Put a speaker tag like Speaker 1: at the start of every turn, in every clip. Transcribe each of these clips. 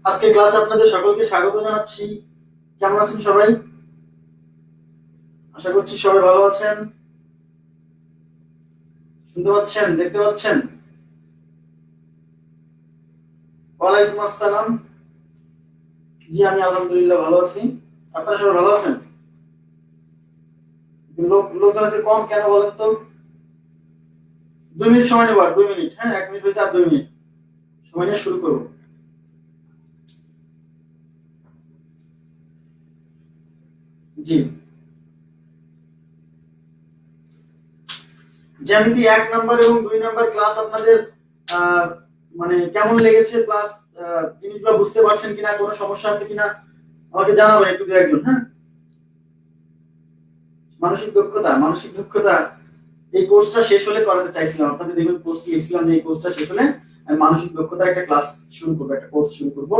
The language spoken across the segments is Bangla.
Speaker 1: আজকে ক্লাসে আপনাদের সকলকে স্বাগত জানাচ্ছি। কেমন আছেন সবাই? আশা করছি সবাই ভালো আছেন। শুনতে পাচ্ছেন, দেখতে পাচ্ছেন? ওয়ালাইকুম আসসালাম। জি, আমি আলহামদুলিল্লাহ ভালো আছি। আপনারা সবাই ভালো আছেন? লোকজন আছে কম কেন বলেন তো? 2 মিনিট সময় নেব, আর 2 মিনিট। হ্যাঁ, 1 মিনিট হয়েছে, আর 2 মিনিট সময় নিয়ে শুরু করবো। জি, জ্যামিতি 1 নাম্বার এবং 2 নাম্বার ক্লাস আপনাদের মানে কেমন লেগেছে? প্লাস জিনিসগুলো বুঝতে পারছেন কিনা, কোনো সমস্যা আছে কিনা আমাকে জানাবেন একটু, দু একজন। হ্যাঁ, মানসিক দক্ষতা এই কোর্সটা শেষ হলে করাতে চাইছিলাম আপনাদের। দেখবেন পোস্ট লিখছিলাম যে এই কোর্সটা শেষ হলে আমি মানসিক দক্ষতার একটা ক্লাস শুরু করবো, একটা কোর্স শুরু করবো।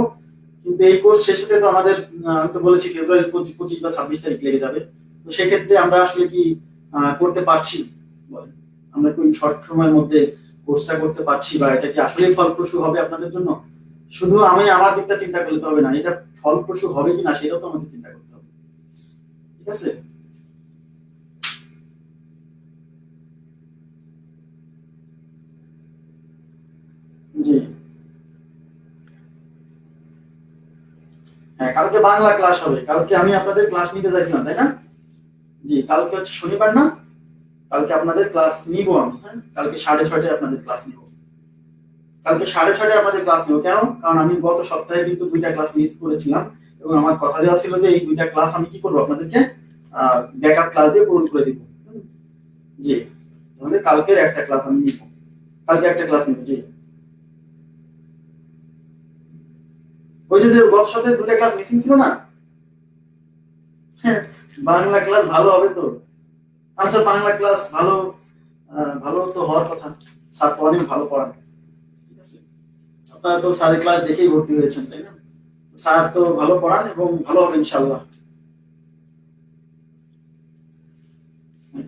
Speaker 1: কিন্তু এই কোর্স শেষ হতে তো আমাদের আমি তো বলেছি ফেব্রুয়ারি 25 বা 26 তারিখ লেগে যাবে। তো সেক্ষেত্রে আমরা আসলে কি করতে পারছি বলেন? আমরা কি শর্ট সময়ের মধ্যে কোর্সটা করতে পারছি, বা এটা কি আসলে ফলপ্রসূ হবে আপনাদের জন্য? শুধু আমি আমার দিকটা চিন্তা করলে হবে না, এটা ফলপ্রসূ হবে কিনা সেটাও তো আমাকে চিন্তা করতে হবে। ঠিক আছে? জি, হ্যাঁ, কালকে বাংলা ক্লাস হবে। কালকে আমি আপনাদের ক্লাস নিতে চাইছিলাম, তাই না? জি, কালকে হচ্ছে শনিবার না? কালকে আপনাদের ক্লাস নিব আমি। হ্যাঁ, কালকে 6:30টায় আপনাদের ক্লাস নিব। কালকে 6:30টায় আপনাদের ক্লাস নিব। কেন? কারণ আমি গত সপ্তাহে কিন্তু 2টা ক্লাস মিস করেছিলাম, এবং আমার কথা দেওয়া ছিল যে এই 2টা ক্লাস আমি কি করবো, আপনাদেরকে ব্যাকআপ ক্লাস দিয়ে পূরণ করে দিব। জি, তাহলে কালকের একটা ক্লাস আমি নিব। কালকে একটা ক্লাস নিব। জি, ওই যে গত সপ্তাহে 2টা ক্লাস মিসিং ছিল না? হ্যাঁ, বাংলা ক্লাস ভালো হবে তো? আচ্ছা, বাংলা ক্লাস ভালো, ভালো তো হওয়ার কথা। স্যার তো অনেক ভালো পড়ান। ঠিক আছে, আপনারা তো স্যারের ক্লাস দেখেই ভর্তি হয়েছেন, তাই না? স্যার তো ভালো পড়ান এবং ভালো হবে ইনশাআল্লাহ।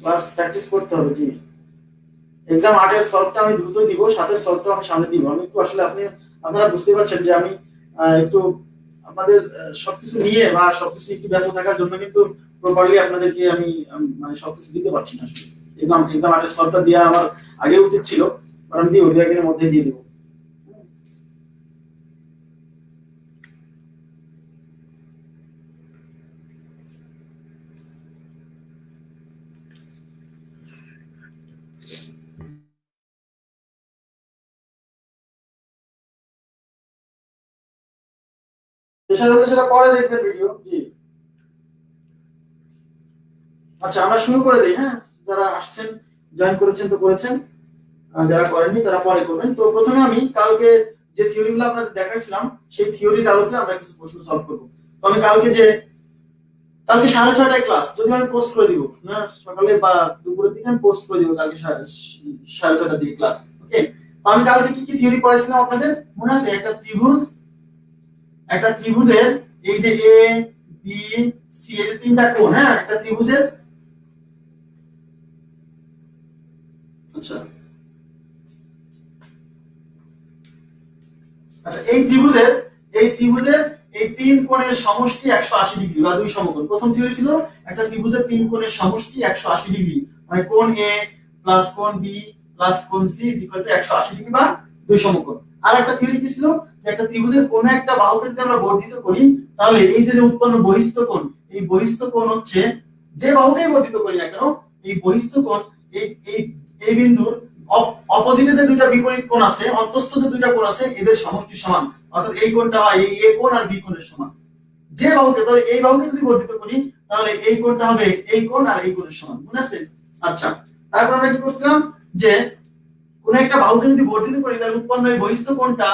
Speaker 1: ক্লাস প্র্যাকটিস করতে হবে। জি, এক্সাম 8-এর সলভটা আমি দ্রুতই দিব, 7-এর সলভটা আমি সামনে দিব। আমি একটু আসলে আপনারা বুঝতে পারছেন যে আমি একটু আপনাদের সবকিছু নিয়ে বা সবকিছু একটু ব্যস্ত থাকার জন্য কিন্তু প্রপারলি আপনাদেরকে আমি মানে সবকিছু দিতে পারছি না আসলে। এক্সাম 8-এর সলভটা দেওয়া আমার আগে উচিত ছিল, কারণ আমি দিব, 2-1 দিনের মধ্যে দিয়ে দিব। প্রেশার হলে সেটা পরে দেখবেন ভিডিও। জি, আচ্ছা, আমরা শুরু করে দিই। হ্যাঁ, যারা আসছেন, জয়েন করেছেন তো করেছেন, যারা করেননি তারা পরে করবেন। তো প্রথমে আমি কালকে যে থিওরিগুলো আপনাদের দেখাইছিলাম সেই থিওরির আলোকে আমরা কিছু প্রশ্ন সলভ করব। তো আমি কালকে 6:30টায় ক্লাস, যদি আমি পোস্ট করে দিব না সকালে বা দুপুরের দিকে, আমি পোস্ট করে দিব কালকে 6:30টার দিকে ক্লাস। ওকে, তো আমি কালকে কি কি থিওরি পড়াইছিলাম আপনাদের মনে আছে? একটা ত্রিভুজের এই যে এ বি সি, এই যে 3টা কোণ, হ্যাঁ, একটা ত্রিভুজের। আচ্ছা, আচ্ছা, এই ত্রিভুজের এই 3 কোণের সমষ্টি 180 ডিগ্রি বা 2 সমকোণ। প্রথম থিওরি ছিল একটা ত্রিভুজের 3 কোণের সমষ্টি 180 ডিগ্রি, মানে কোণ এ প্লাস কোণ বি প্লাস কোণ C is equal to 180 degree বা 2 সমকোণ। আর একটা থিওরি কি ছিল? যে একটা ত্রিভুজের কোনো একটা বাহুকে যদি আমরা বর্ধিত করি, তাহলে এই যে উৎপন্ন বহিস্থ কোণ, এই বহিস্থ কোণ হচ্ছে, যে বাহুকেই বর্ধিত করি না কেন, এই বহিস্থ কোণ এই এই এই বিন্দুর অপোজিটে যে দুইটা বিপরীত কোণ আছে, অন্তঃস্থ যে দুইটা কোণ আছে, এদের সমষ্টি সমান, অর্থাৎ এই কোণটা হয় এই এ কোণ আর বি কোণের সমান। যে বাহুকে, তাহলে এই বাহুকে যদি বর্ধিত করি তাহলে এই কোণটা হবে এই কোণ আর এই কোণের সমান, মনে আছে? আচ্ছা, তারপর আমরা কি করছিলাম যে কোন একটা বাহুকে যদি বর্ধিত করি তাহলে উৎপন্ন এই বহিস্থ কোণটা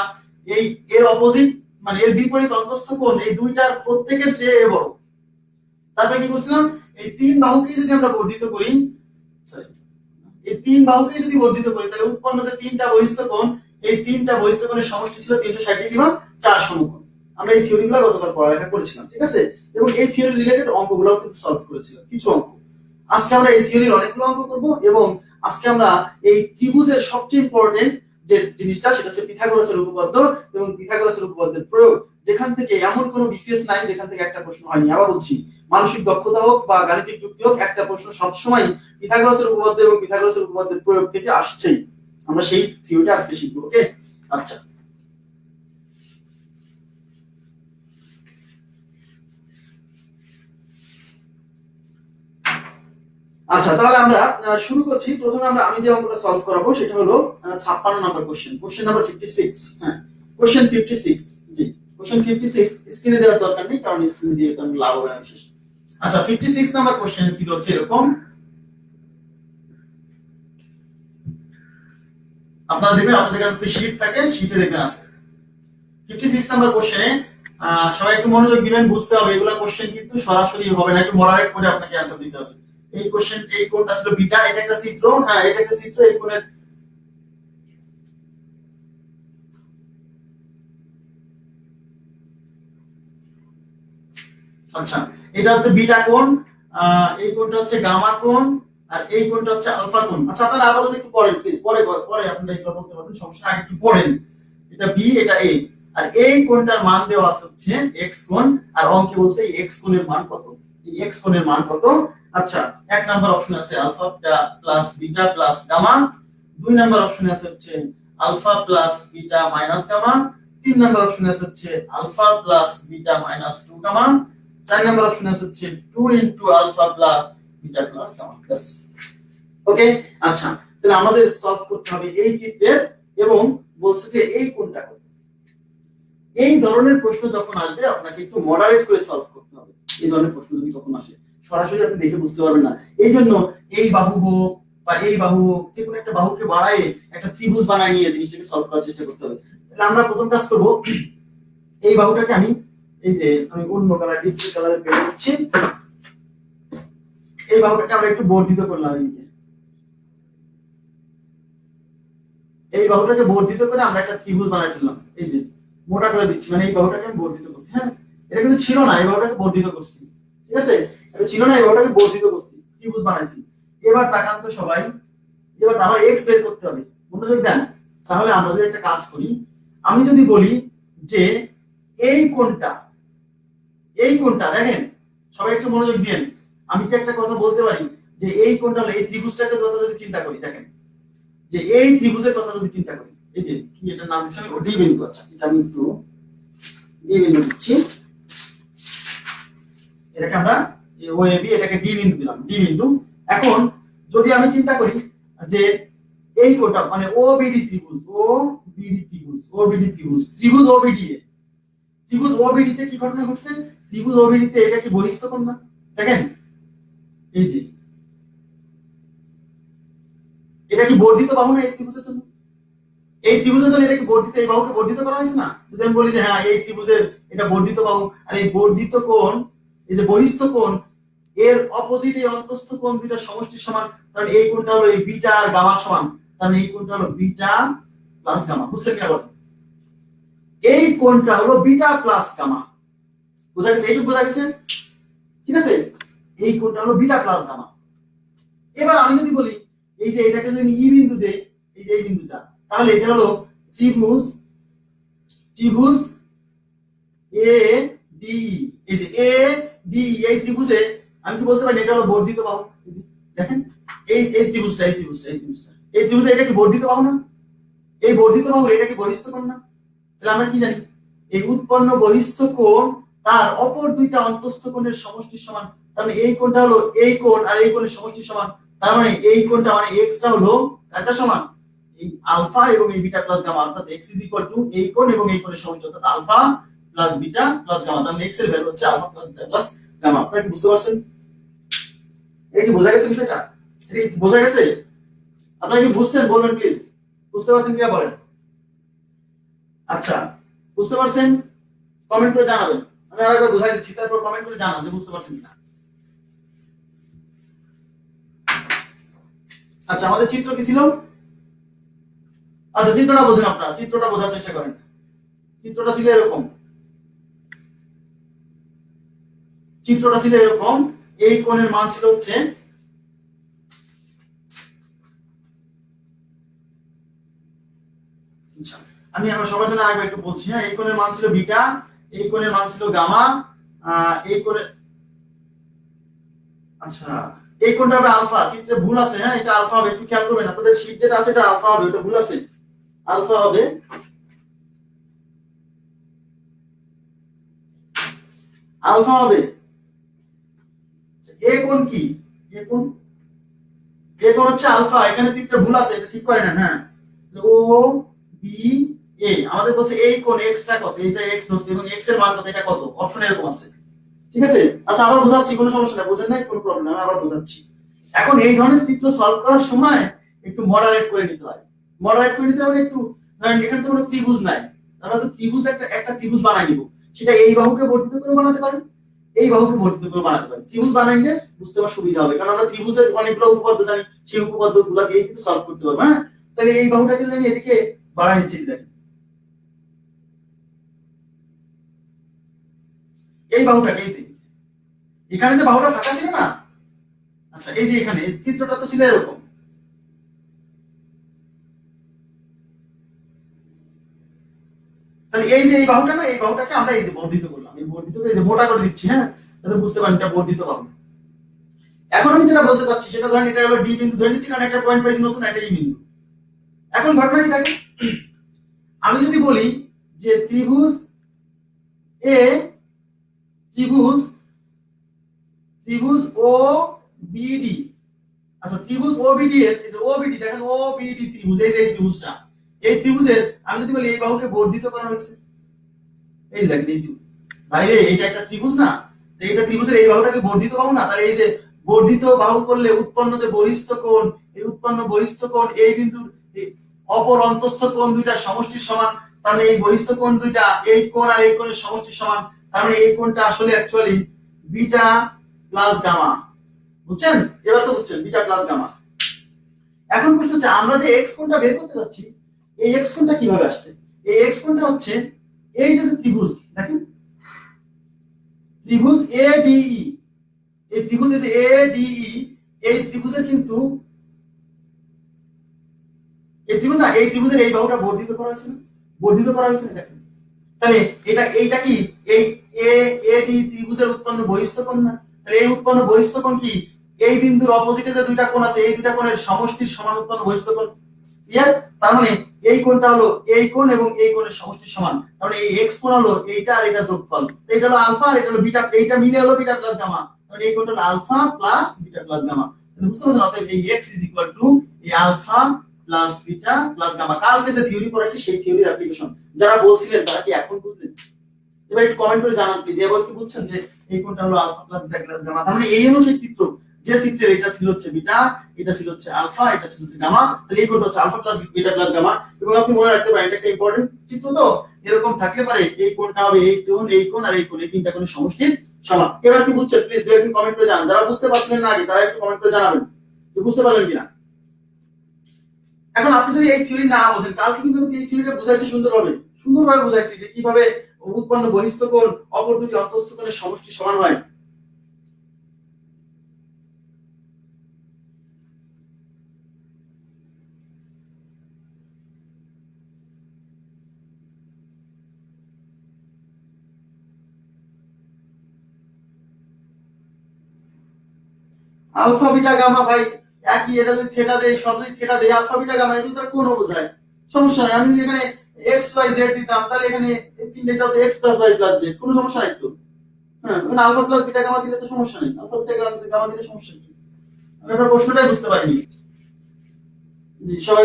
Speaker 1: এই এর অপোজিট মানে এর বিপরীত অন্তঃস্থ কোণ এই দুইটার প্রত্যেকের চেয়ে এ বড়। তারপরে কি করছিলাম, এই তিন বাহুকে যদি আমরা বর্ধিত করি, এই তিন বাহুকে যদি বর্ধিত করি তাহলে উৎপন্ন যে তিনটা বহিস্থ কোণ, এই তিনটা বহিস্থ কোণের সমষ্টি ছিল 360 ডিগ্রি বা 4 সমকোণ। আমরা এই থিওরিগুলো গতকাল পড়ালেখা করেছিলাম, ঠিক আছে? এবং এই থিওরি রিলেটেড অঙ্কগুলো কিন্তু সলভ করেছিলাম, কিছু অঙ্ক। আজকে আমরা এই থিওরির অনেকগুলো অঙ্ক করব এবং আজকে আমরা এই ত্রিভুজের সবচেয়ে ইম্পর্টেন্ট যে জিনিসটা সেটা হচ্ছে পিথাগোরাসের উপপাদ্য এবং পিথাগোরাসের উপপাদ্যের প্রয়োগ, যেখান থেকে এমন কোনো বিসিএস নাই যেখান থেকে একটা প্রশ্ন হয়নি। আবার বলছি, মানসিক দক্ষতা হোক বা গাণিতিক যুক্তি হোক, একটা প্রশ্ন সবসময় পিথাগোরাসের উপপাদ্য এবং পিথাগোরাসের উপপাদ্যের প্রয়োগ থেকে আসছেই। আমরা সেই থিওরিটা আজকে শিখবো, ওকে? আচ্ছা, আচ্ছা তাহলে আমরা শুরু করছি। প্রথমে আমি যে অঙ্কটা সলভ করাবো সেটা হলো 56 নম্বর কোশ্চেন, কোশ্চেন নাম্বার 56। হ্যাঁ, কোশ্চেন 56। জি, কোশ্চেন 56 স্ক্রিনে দেওয়ার দরকার নেই, কারণ স্ক্রিনে দিয়ে তেমন লাভ হবে না বিশেষ। আচ্ছা, 56 নাম্বার কোশ্চেন ছিল হচ্ছে এরকম, আপনারা দেখবেন আপনাদের কাছে যদি শীট থাকে শীটে দেখবেন আছে 56 নাম্বার কোশ্চেনে। সবাই একটু মনোযোগ দিবেন, বুঝতে হবে এগুলা কোশ্চেন কিন্তু সরাসরি হবে না, একটু মডারেট করে আপনাকে অ্যানসার দিতে হবে। এই কোশ্চেন, এই কোণটা ছিল বিটা, এটা একটা চিত্র, হ্যাঁ এটা একটা চিত্র, এই কোণের আচ্ছা এটা হচ্ছে বিটা কোণ, এই কোণটা হচ্ছে গামা কোণ, আর এই কোণটা হচ্ছে আলফা কোণ। আচ্ছা, আপনারা আপাতত একটু পড়েন প্লিজ, পরে পরে আপনারা এগুলো বলতে পারবেন, সমস্যা আগে একটু পড়েন। এটা বি, এটা এ, আর এই কোণটার মান দেওয়া আছে হচ্ছে এক্স কোণ, আর অঙ্কে বলছে এই এক্স কোণের মান কত, এই এক্স কোণের মান কত। আচ্ছা, এক নাম্বার অপশন আছে alpha plus beta plus gamma, দুই নাম্বার অপশনে আছে হচ্ছে alpha plus beta minus gamma, তিন নাম্বার অপশনে আছে হচ্ছে alpha plus beta minus 2 gamma, চার নাম্বার অপশন আছে হচ্ছে 2 into alpha plus beta plus gamma. বাস, ওকে। আচ্ছা, তাহলে আমাদের সলভ করতে হবে এই চিত্রের, এবং বলছে যে এই কোণটা কত। এই ধরনের প্রশ্ন যখন আসবে আপনাকে একটু মডারেট করে সলভ করতে হবে। এই ধরনের প্রশ্ন যদি কখন আসে সরাসরি আপনি দেখে বুঝতে পারবেন না, এই জন্য এই বাহু হোক বা এই বাহু হোক, যে কোনো একটা বাহুকে বাড়ায় একটা ত্রিভুজ বানায় নিয়ে জিনিসটাকে সলভ করার চেষ্টা করতে হবে। তাহলে আমরা প্রথম কাজ করব, এই বাহুটাকে আমি এই যে আমি অন্য কালার ডিফারেন্ট কালারে পেয়ে দিচ্ছি, এই বাহুটাকে আমরা একটু বর্ধিত করলাম, এই বাহুটাকে বর্ধিত করে আমরা একটা ত্রিভুজ বানাই ফেললাম, এই যে মোটা করে দিচ্ছি, মানে এই বাহুটাকে আমি বর্ধিত করছি। হ্যাঁ, এটা কিন্তু ছিল না, এই বাহুটাকে বর্ধিত করছি, ঠিক আছে? এটা ছিল না, এই বাহুটাকে বর্ধিত করছি, ত্রিভুজ বানাইছি। এবার তাকান তো সবাই, এবার আমার এক্স বের করতে হবে, মনোযোগ দেন। তাহলে আমরা যদি একটা কাজ করি, আমি যদি বলি যে এই কোণটা, এই কোণটা দেখেন সবাই একটু মনোযোগ দিন, আমি কি একটা কথা বলতে পারি যে এই কোণটা হলো, এই ত্রিভুজটাকে যদি চিন্তা করি, দেখেন যে এই ত্রিভুজের কথা যদি চিন্তা করি, এই যে কি এটার নাম দিচ্ছি আমি ডি বিন্দু। আচ্ছা, এটা আমি একটু ডি বিন্দু দিচ্ছি, এটাকে আমরা ও এ বি, এটাকে ডি বিন্দু দিলাম, ডি বিন্দু। এখন যদি আমি চিন্তা করি যে এই কোণটা মানে ও বিডি ত্রিভুজ, ও বিডি ত্রিভুজ, ও বিডি ত্রিভুজ, ত্রিভুজ ও বিডি এ, ত্রিভুজ ও বিডি তে কি ঘটনা ঘটছে, ত্রিভুজ ও বিডি তে এটা কি বহিস্থ কোণ না? দেখেন এই যে এটা কি বর্ধিত বাহু না এই ত্রিভুজের জন্য? এই ত্রিভুজের জন্য এটা কি বর্ধিত, এই বাহুকে বর্ধিত করা হয়েছে না? যদি আমি বলি যে হ্যাঁ এই ত্রিভুজের এটা বর্ধিত বাহু, আর এই বর্ধিত কোণ, এই যে বহিস্থ কোণ, এর অপোজিট এই অন্তঃস্থ কোণ দুইটা সমষ্টির সমান, তাহলে এই কোণটা হলো এই বিটা আর গামা সমান, তাহলে এই কোণটা হলো বিটা প্লাস গামা। বুঝছেন কিনা বলেন? এই কোণটা হলো বিটা প্লাস গামা, বোঝা গেছে? এইটুকু বোঝা গেছে? ঠিক আছে, এই কোণটা হলো বিটা প্লাস গামা। এবার আমি যদি বলি এই যে এটাকে যদি ই বিন্দু দেই, এই যে এই বিন্দুটা, তাহলে এটা হলো ত্রিভুজ, ত্রিভুজ এ ডি, এই যে এ ডি, এই ত্রিভুজে আমি কি বলতে পারি এটা হলো বর্ধিত বাহু। দেখেন এই এই ত্রিভুজটা, এই ত্রিভুজটা, এই ত্রিভুজটা, এই ত্রিভুজে এটা কি বর্ধিত বাহু না? এই বর্ধিত বাহু এটা কি বহিস্থ কোণ না? তাহলে আমরা কি জানি, এই উৎপন্ন বহিস্থ কোণ তার অপর দুইটা অন্তঃস্থ কোণের সমষ্টির সমান, তাহলে এই কোণটা হলো এই কোণ আর এই কোণের সমষ্টির সমান, তার মানে এই কোণটা মানে এক্সটা হলো একটা সমান এই আলফা এবং এই বিটা প্লাস গামা, অর্থাৎ x ইজ ইকুয়াল টু এই কোণ এবং এই কোণের সমষ্টি, অর্থাৎ alpha plus beta plus gamma. তার মানে x এর ভ্যালু হচ্ছে alpha plus beta plus gamma. আপনারা কি বুঝতে পারছেন? এটা কি বোঝা গেছে বিষয়টা? এটা কি বোঝা গেছে? আপনারা কি বুঝছেন বলবেন প্লিজ, বুঝতে পারছেন কিনা বলেন। আচ্ছা বুঝতে পারছেন কমেন্ট করে জানাবেন, আমি আরেকবার বুঝাই দিচ্ছি, তারপর কমেন্ট করে জানান যে বুঝতে পারছেন কিনা। আচ্ছা আমাদের চিত্র কি ছিল? আচ্ছা চিত্রটা বোঝেন, আপনারা চিত্রটা বোঝার চেষ্টা করেন। চিত্রটা ছিল এরকম, চিত্রটা ছিল এরকম, এই কোণের মান ছিল হচ্ছে আমি আমার সবার জন্য আরেকবার একটু বলছি, হ্যাঁ এই কোণের মান ছিল বিটা, এই কোণের মান ছিল গামা, এই কোণের আচ্ছা এই কোণটা হবে আলফা। চিত্রে ভুল আছে, হ্যাঁ এটা আলফা হবে, একটু খেয়াল করবেন, আপনাদের শীট যেটা আছে এটা আলফা হবে, এটা ভুল আছে, আলফা হবে। আলফা হবে এ কোণ কি, এ কোণ, এ কোণ হচ্ছে আলফা, এখানে চিত্রে ভুল আছে, এটা ঠিক করে নেন। হ্যাঁ ও বি এ, আমাদের বলছে এই কোণ এক্সটা কত, এটা এক্স ধরছে এবং এক্স এর মান কত, এটা কত, অপশন এরকম আছে। ঠিক আছে, আচ্ছা আবার বোঝাচ্ছি, কোনো সমস্যা নাই, বুঝেন নাই কোনো প্রবলেম, আমি আবার বোঝাচ্ছি। এখন এই ধরনের চিত্র সলভ করার সময় একটু মডারেট করে নিতে হয়। মডারেট করে নিতে হবে একটু, ধরেন এখানে তো কোনো ত্রিভুজ নাই, আমরা তো ত্রিভুজ একটা একটা ত্রিভুজ বানাই নিব, সেটা এই বাহুকে বর্ধিত করে বানাতে পারি, এই বাহুকে বর্ধিত করে বানাতে পারি। ত্রিভুজ বানাইলে বুঝতে পারা সুবিধা হবে, কারণ আমরা ত্রিভুজের অনেকগুলো উপপাদ্য জানি, সেই উপপাদ্যগুলো দিয়ে কিন্তু সলভ করতে পারবো। হ্যাঁ তাহলে এই বাহুটাকে যদি আমি এদিকে বাড়াই নিচ্ছি, দেখেন এই বাহুটাকে, এই যে এখানে যে বাহুটা ফাঁকা ছিল না, আচ্ছা এই যে এখানে চিত্রটা তো ছিল এরকম, তাহলে এই যে এই বাহুটা না, এই বাহুটাকে আমরা এই যে বর্ধিত করলাম, এই বর্ধিত করে এই যে মোটা করে দিচ্ছি, হ্যাঁ তাহলে বুঝতে পারেন এটা বর্ধিত বাহু। এখন আমি যেটা বলতে চাচ্ছি সেটা ধরেন এটা হলো ডি বিন্দু ধরে নিচ্ছি, কারণ একটা পয়েন্ট পাইছি নতুন, একটা ই বিন্দু। এখন ঘটনা কি থাকে, আমি যদি বলি যে ত্রিভুজ এ, ত্রিভুজ ত্রিভুজ ও বিডি, আচ্ছা ত্রিভুজ ও বিডি এর এই যে ও বিডি, দেখেন ও বিডি ত্রিভুজ, এই যে এই ত্রিভুজটা, এই ত্রিভুজের আমি যদি বলি এই বাহুকে বর্ধিত করা হয়েছে, এই দেখেন এই ত্রিভুজ, বাইরে এটা একটা ত্রিভুজ না, তো এটা ত্রিভুজের এই বাহুটাকে বর্ধিত বাহু না, তাহলে এই যে বর্ধিত বাহু করলে উৎপন্ন যে বহিস্থ কোণ, এই উৎপন্ন বহিস্থ কোণ এই বিন্দুর অপর অন্তস্থ কোণ দুইটা সমষ্টির সমান, তাহলে এই বহিস্থ কোণ দুইটা এই কোণ আর এই কোণের সমষ্টির সমান, তার মানে এই কোণটা আসলে অ্যাকচুয়ালি বিটা প্লাস গামা। বুঝছেন? এবার তো বুঝছেন বিটা প্লাস গামা। এখন প্রশ্ন হচ্ছে আমরা যে এক্স কোণটা বের করতে যাচ্ছি, এই এক্স কোণটা কিভাবে আসছে? এই এক্স কোণটা হচ্ছে এই যে ত্রিভুজ, দেখেন ত্রিভুজ এ ডিই, এই ত্রিভুজ এই যে এ ডিই, এই ত্রিভুজের কিন্তু এই ত্রিভুজ না, এই ত্রিভুজের এই বাহুটা বর্ধিত করা হয়েছে না, বর্ধিত করা হয়েছে না, দেখেন তাহলে এটা এইটা কি এই এ এ ডি ত্রিভুজের উৎপন্ন বহিস্থ কোণ না, তাহলে এই উৎপন্ন বহিস্থ কোণ কি এই বিন্দুর অপোজিটে যে দুইটা কোণ আছে এই দুইটা কোণের সমষ্টির সমান উৎপন্ন বহিস্থ কোণ। ক্লিয়ার? তার মানে এই কোণটা হলো এই কোণ এবং এই কোণের সমষ্টির সমান, তার মানে এই এক্স কোণ হলো এইটা আর এটা যোগফল, এটা হলো আলফা আর এটা হলো বিটা, এইটা মিলে হলো বিটা প্লাস গামা, তাহলে এই কোণটা হলো alpha plus beta plus gamma. তাহলে বুঝতে পারছেন, অতএব এই x ইজ ইকুয়াল টু এই alpha plus beta plus gamma. কালকে যে থিওরি পড়াইছি সেই থিওরির অ্যাপ্লিকেশন, যারা বলছিলেন তারা কি এখন বুঝলেন? এবার একটু কমেন্ট করে জানান প্লিজ, এবার কি বুঝছেন যে এই কোণটা হলো alpha plus beta plus gamma. তার মানে এই হলো সেই চিত্র, যে চিত্রের এটা ছিল হচ্ছে বিটা, এটা ছিল হচ্ছে আলফা, এটা ছিল হচ্ছে গামা, তাহলে এই কোণটা হচ্ছে alpha plus beta plus gamma. এবং আপনি মনে রাখতে পারেন এটা একটা ইম্পর্টেন্ট চিত্র, তো এরকম থাকলে পারে এই কোণটা হবে এই কোণ, এই কোণ আর এই কোণ, এই তিনটা কোণের সমষ্টির সমান। এবার কি বুঝছেন প্লিজ দু একদিন কমেন্ট করে জানান, যারা বুঝতে পারছিলেন না আগে তারা একটু কমেন্ট করে জানাবেন যে বুঝতে পারলেন কিনা। এখন আপনি যদি এই থিওরি না বোঝেন, কালকে কিন্তু আমি এই থিওরিটা বুঝাইছি সুন্দরভাবে, সুন্দরভাবে বুঝাইছি যে কিভাবে উৎপন্ন বহিস্থ কোণ অপর দুটি অন্তঃস্থ কোণের সমষ্টি সমান হয়। আলফা বিটা গামা ভাই একই, এটা যদি থিটা দেই, সব যদি থিটা দেই, আলফা বিটা গামা এগুলো তার কোন বোঝায়, সমস্যা নাই। আমি যদি এখানে এক্স ওয়াই জেড দিতাম তাহলে এখানে এই তিনটা তো X plus Y plus Z, কোনো সমস্যা নাই তো। হ্যাঁ মানে আলফা প্লাস বিটা গামা দিলে তো সমস্যা নেই, আলফা বিটা গামা দিলে সমস্যা কি? আমি আপনার প্রশ্নটাই বুঝতে পারিনি। জি, সবাই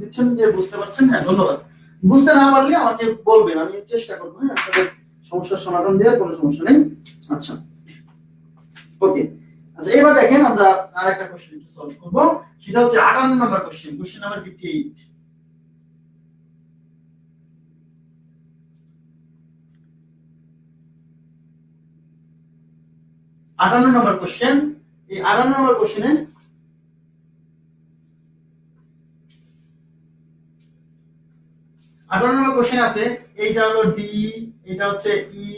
Speaker 1: দিচ্ছেন যে বুঝতে পারছেন, হ্যাঁ ধন্যবাদ। বুঝতে না পারলে আমাকে বলবেন, আমি চেষ্টা করবো হ্যাঁ আপনাদের সমস্যার সমাধান দেওয়ার, কোনো সমস্যা নেই। আচ্ছা ওকে, আচ্ছা এবার দেখেন আমরা আরেকটা কোশ্চেন একটু সলভ করব, সেটা হচ্ছে 58 নাম্বার কোশ্চেন, কোশ্চেন নাম্বার 58। 58 নম্বর কোশ্চেন। এই 58 নম্বর কোশ্চেনে কোশ্চেন আছে, এইটা হলো ডি, এটা হচ্ছে ই,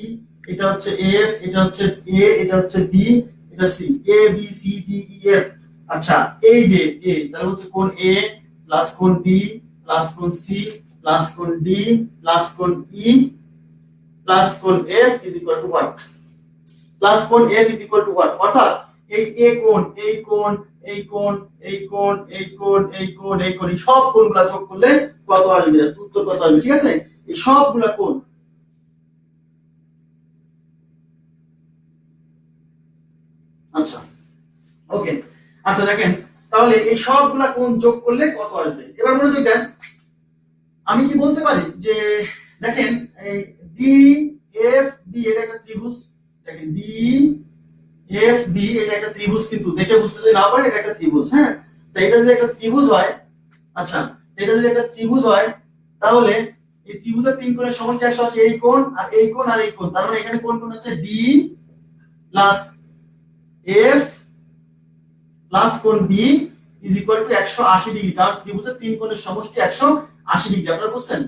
Speaker 1: এটা হচ্ছে এফ, এটা হচ্ছে এ, এটা হচ্ছে বি, এটা C, A B C D E F. আচ্ছা এই যে এ, তাহলে হচ্ছে কোণ এ প্লাস কোণ বি প্লাস কোণ সি প্লাস কোণ ডি প্লাস কোণ ই প্লাস কোণ F is equal to what? Plus কোণ F is equal to what? অর্থাৎ এই এ কোণ, এই কোণ, এই কোণ, এই কোণ, এই কোণ, এই কোণ, এই কোণ, এই সব কোণগুলো যোগ করলে কত আসবে? উত্তর কত আসবে? ঠিক আছে, এই সবগুলা কোণ। আচ্ছা ওকে, আচ্ছা দেখেন তাহলে এই সবগুলা কোণ যোগ করলে কত আসবে? এবার মনোযোগ দেন, আমি কি বলতে পারি যে দেখেন এই ডি এফ বি এটা একটা ত্রিভুজ, দেখেন ডি এফ বি এটা একটা ত্রিভুজ, কিন্তু দেখে বুঝতে যদি না পারেন এটা একটা ত্রিভুজ, হ্যাঁ। তাই এটা যদি একটা ত্রিভুজ হয়, আচ্ছা এটা যদি একটা ত্রিভুজ হয় তাহলে এই ত্রিভুজের তিন কোণের সমষ্টি 180, এই কোণ আর এই কোণ আর এই কোণ, তার মানে এখানে কোণ কোণ আছে ডি প্লাস এফ প্লাস কোণ B is equal to 180 degree, কারণ ত্রিভুজের তিন কোণের সমষ্টি 180 ডিগ্রি। আপনারা বুঝছেন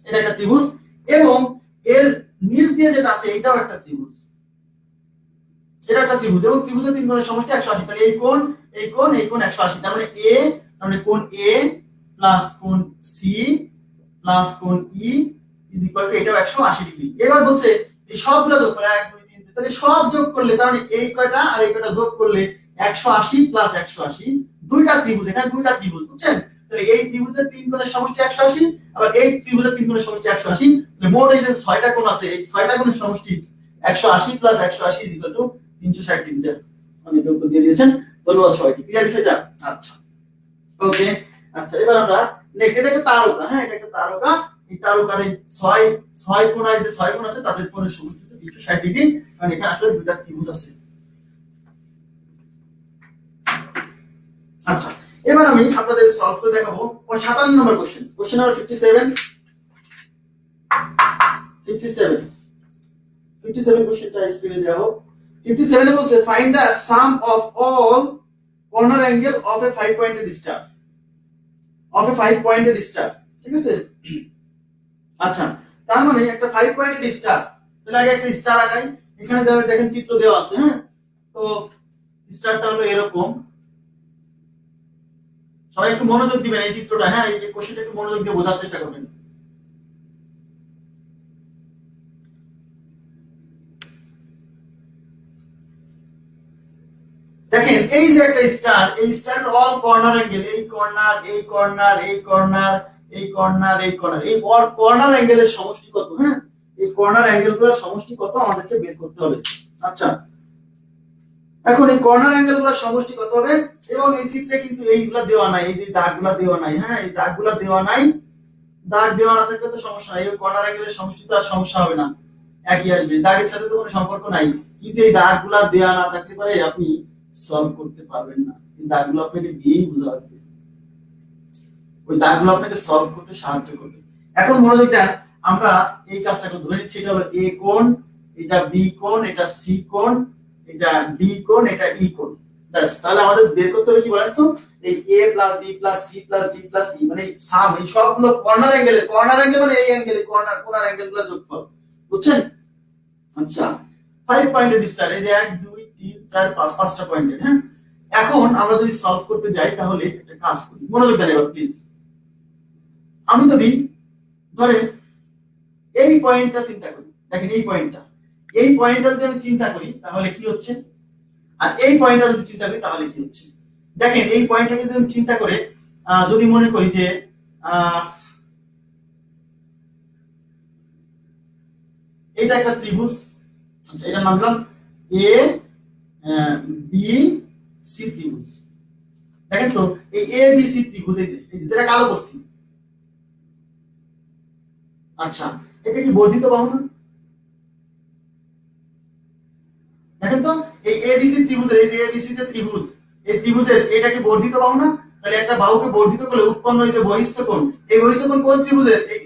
Speaker 1: এটা একটা ত্রিভুজ, এবং এর নিচ দিয়ে যেটা আছে এটাও একটা ত্রিভুজ, এটা একটা ত্রিভুজ, এবং ত্রিভুজের তিন কোণের সমষ্টি 180, তাহলে এই কোণ, এই কোণ, এই কোণ 180, তার মানে এ, তার মানে কোণ এ প্লাস কোণ সি প্লাস কোণ ই ইজ ইকুয়াল টু এটাও 180 ডিগ্রি। এবার বলছে এই সবগুলো যোগ করে 1 2 3, তাহলে সব যোগ করলে তার মানে এই কয়টা আর এই কয়টা যোগ করলে 180 প্লাস 180, দুইটা ত্রিভুজ, এখানে দুইটা ত্রিভুজ, বুঝছেন? তাহলে এই ত্রিভুজের তিন কোণের সমষ্টি 180, আবার এই ত্রিভুজের তিন কোণের সমষ্টি 180, তাহলে মোট এই যে 6টা কোণ আছে, এই 6টা কোণের সমষ্টি 180 plus 180 is equal two 360 degree. অনেক উত্তর দিয়ে দিয়েছেন, ধন্যবাদ সবাইকে। ক্লিয়ার বিষয়টা? আচ্ছা ওকে, আচ্ছা এবার আমরা নেক্সট, এটা একটা তারকা, হ্যাঁ এটা একটা তারকা, এই তারকার এই 6 কোণায় যে 6 কোণ আছে তাদের কোণের সমষ্টি হচ্ছে 360 ডিগ্রি, কারণ এখানে আসলে দুইটা ত্রিভুজ আছে। আচ্ছা এবার আমি আপনাদের সলভ করে দেখাবো 57 নম্বর কোশ্চেন, কোশ্চেন নাম্বার 57। 57 কোশ্চেনটা স্ক্রিনে দেওয়া হোক। 57 এ বলছে find the some of all corner angle of A 5 pointed star, of A 5 pointed star, ঠিক আছে। আচ্ছা তার মানে একটা 5 পয়েন্টেড স্টার, তাহলে আগে একটা স্টার আঁকাই। এখানে দেখেন চিত্র দেওয়া আছে, হ্যাঁ। তো স্টারটা হলো এরকম, সবাই একটু মনোযোগ দিবেন এই চিত্রটা, হ্যাঁ এই যে কোশ্চেনটা একটু মনোযোগ দিয়ে বোঝার চেষ্টা করবেন। দেখেন এই যে একটা স্টার, এই স্টারের অল কর্নার অ্যাঙ্গেল, এই কর্নার, এই কর্নার, এই কর্নার, এই কর্নার, এই কর্নার, এই কর্নার অ্যাঙ্গেলের সমষ্টি কত? হ্যাঁ এই কর্নার অ্যাঙ্গেলগুলোর সমষ্টি কত আমাদেরকে বের করতে হবে। আচ্ছা এখন এই কর্নার অ্যাঙ্গেলগুলোর সমষ্টি কত হবে? এবং এই চিত্রে কিন্তু এইগুলা দেওয়া নাই, এই যে দাগগুলা দেওয়া নাই, হ্যাঁ এই দাগগুলা দেওয়া নাই, দাগ দেওয়া না থাকলে তো সমস্যা নাই, এই কর্নার অ্যাঙ্গেলের সমষ্টি তো আর সমস্যা হবে না, একই আসবে, দাগের সাথে তো কোনো সম্পর্ক নাই। কিন্তু এই দাগগুলা দেওয়া না থাকলে পরে আপনি সলভ করতে পারবেন না, এই দাগগুলো আপনাকে দিয়েই বোঝা লাগবে, ওই দাগগুলো আপনাকে সলভ করতে সাহায্য করবে। এখন মনোযোগ দেন, আমরা এই কাজটা করে ধরে নিচ্ছি, এটা হলো এ কোণ, এটা বি কোণ, এটা সি কোণ, এটা ডি কোণ, এটা ই কোণ। ব্যাস, তাহলে আমাদের বের করতে হবে কি বলেন তো, এই A plus B plus C plus D plus E, মানে সাম, এই সবগুলো কর্নার অ্যাঙ্গেলের, কর্নার অ্যাঙ্গেল মানে এই অ্যাঙ্গেল, কর্নার কোণার অ্যাঙ্গেলগুলো যোগফল, বুঝছেন? আচ্ছা 5 পয়েন্টেড স্টার, এই যে 1 2 3 4 5, 5টা পয়েন্টেড, হ্যাঁ। এখন আমরা যদি সলভ করতে যাই তাহলে একটা কাজ করি, মনোযোগ দেন এবার প্লিজ। আমি যদি ধরেন এই পয়েন্টটা চিন্তা করি, দেখেন এই পয়েন্টটা, এই পয়েন্টটা যদি আমি চিন্তা করি তাহলে কি হচ্ছে, আর এই পয়েন্টটা যদি চিন্তা করি তাহলে কি হচ্ছে। দেখেন এই পয়েন্টটাকে যদি আমি চিন্তা করে যদি মনে করি যে এটা একটা ত্রিভুজ, আচ্ছা এটা নাম দিলাম এ বি সি ত্রিভুজ, দেখেন তো এই এ বি সি ত্রিভুজ, এই যে যেটা কালো করছি, আচ্ছা এটা কি বর্ধিত বাহু না? দেখেন তো এই এবিসি ত্রিভুজের, এই যে এবিসি যে ত্রিভুজ, এই ত্রিভুজের এটা কি বর্ধিত বাহু না? তাহলে একটা বাহুকে বর্ধিত করলে উৎপন্ন এই যে বহিস্থ কোণ, এই বহিস্থ কোণ কোন ত্রিভুজের? এই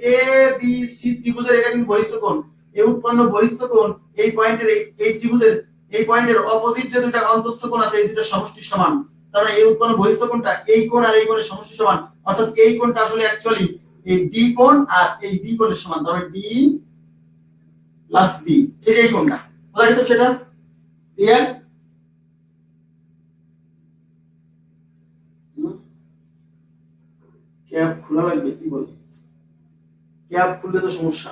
Speaker 1: এবিসি ত্রিভুজের, এটা কিন্তু বহিস্থ কোণ। এই উৎপন্ন বহিস্থ কোণ এই পয়েন্টের, এই ত্রিভুজের এই পয়েন্টের অপোজিট যে দুটো অন্তস্থ কোণ আছে এই দুটো সমষ্টি সমান। তার মানে এই উৎপন্ন বহিস্থ কোণটা এই কোণ আর এই কোণের সমষ্টি সমান, অর্থাৎ এই কোণটা আসলে অ্যাকচুয়ালি এই ডি কোণ আর এই বি কোণের সমান। তার মানে ডি প্লাস বি, এই কোণটা বোঝা গেছে সেটা? ক্লিয়ার? ক্যাপ খোলা লাগবে কি বলে? ক্যাপ খুললে তো সমস্যা,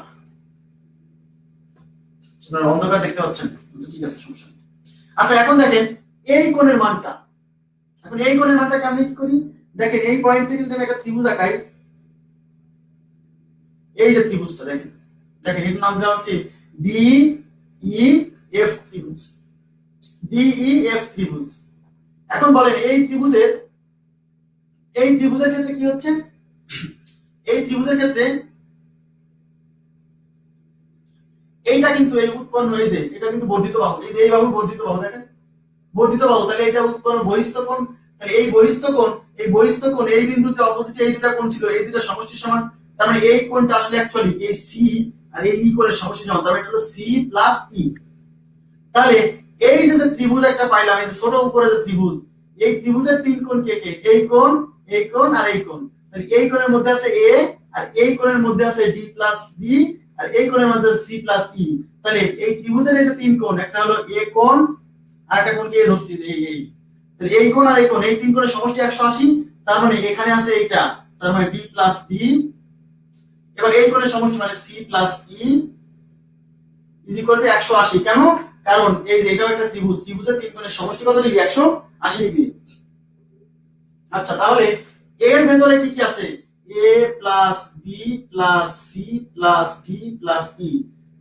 Speaker 1: আপনারা অন্ধকার দেখতে পাচ্ছেন। আচ্ছা ঠিক আছে, সমস্যা নেই। আচ্ছা এখন দেখেন এই কোণের মানটা, এখন এই কোণের মানটাকে আমি কি করি, দেখেন এই পয়েন্ট থেকে যদি আমি একটা ত্রিভুজ আঁকাই, এই যে ত্রিভুজটা দেখেন, দেখেন এর নাম দেওয়া হচ্ছে ডি ই এফ ত্রিভুজ, ডি ই এফ ত্রিভুজ। এখন বলেন এই ত্রিভুজের, এই ত্রিভুজের ক্ষেত্রে কি হচ্ছে, এই ত্রিভুজের ক্ষেত্রে এইটা কিন্তু এই উৎপন্ন এই যে এটা কিন্তু বর্ধিত বাহু, এই যে এই বাহু বর্ধিত বাহু, দেখেন বর্ধিত বাহু, তাহলে এটা উৎপন্ন বহিস্থ কোণ। তাহলে এই বহিস্থ কোণ, এই বহিস্থ কোণ এই বিন্দুতে অপোজিটে এই দুটো কোণ ছিল, এই দুটো সমষ্টি সমান। তার মানে এই কোণটা আসলে অ্যাকচুয়ালি এই সি আর এই ই কোণের সমষ্টি সমান, তার মানে এটা হলো সি প্লাস ই। তাহলে এই যে ত্রিভুজ একটা পাইলাম, এই যে ছোট উপরে যে ত্রিভুজ, এই ত্রিভুজের তিন কোণ কে কে? এই কোণ, এই কোণ আর এই কোণ। তাহলে এই কোণের মধ্যে আছে এ, আর এই কোণের মধ্যে আছে ডি প্লাস বি, আর এই কোণের মধ্যে আছে সি প্লাস ই। তাহলে এই ত্রিভুজের এই যে তিন কোণ, একটা হলো এ কোণ আর একটা কোণ কে ধরছি এই, তাহলে এই কোণ আর এই কোণ, এই তিন কোণের সমষ্টি 180। তার মানে এখানে আছে এইটা, তার মানে ডি প্লাস বি। এবার এই কোণের সমষ্টি মানে C plus E is equal to 180। কেন? কারণ এই যে এটাও একটা ত্রিভুজ, ত্রিভুজের তিন কোণের সমষ্টি কত ডিগ্রি? 180 ডিগ্রি। আচ্ছা তাহলে এর ভেতরে কি কি আছে? a plus B plus C plus D plus E,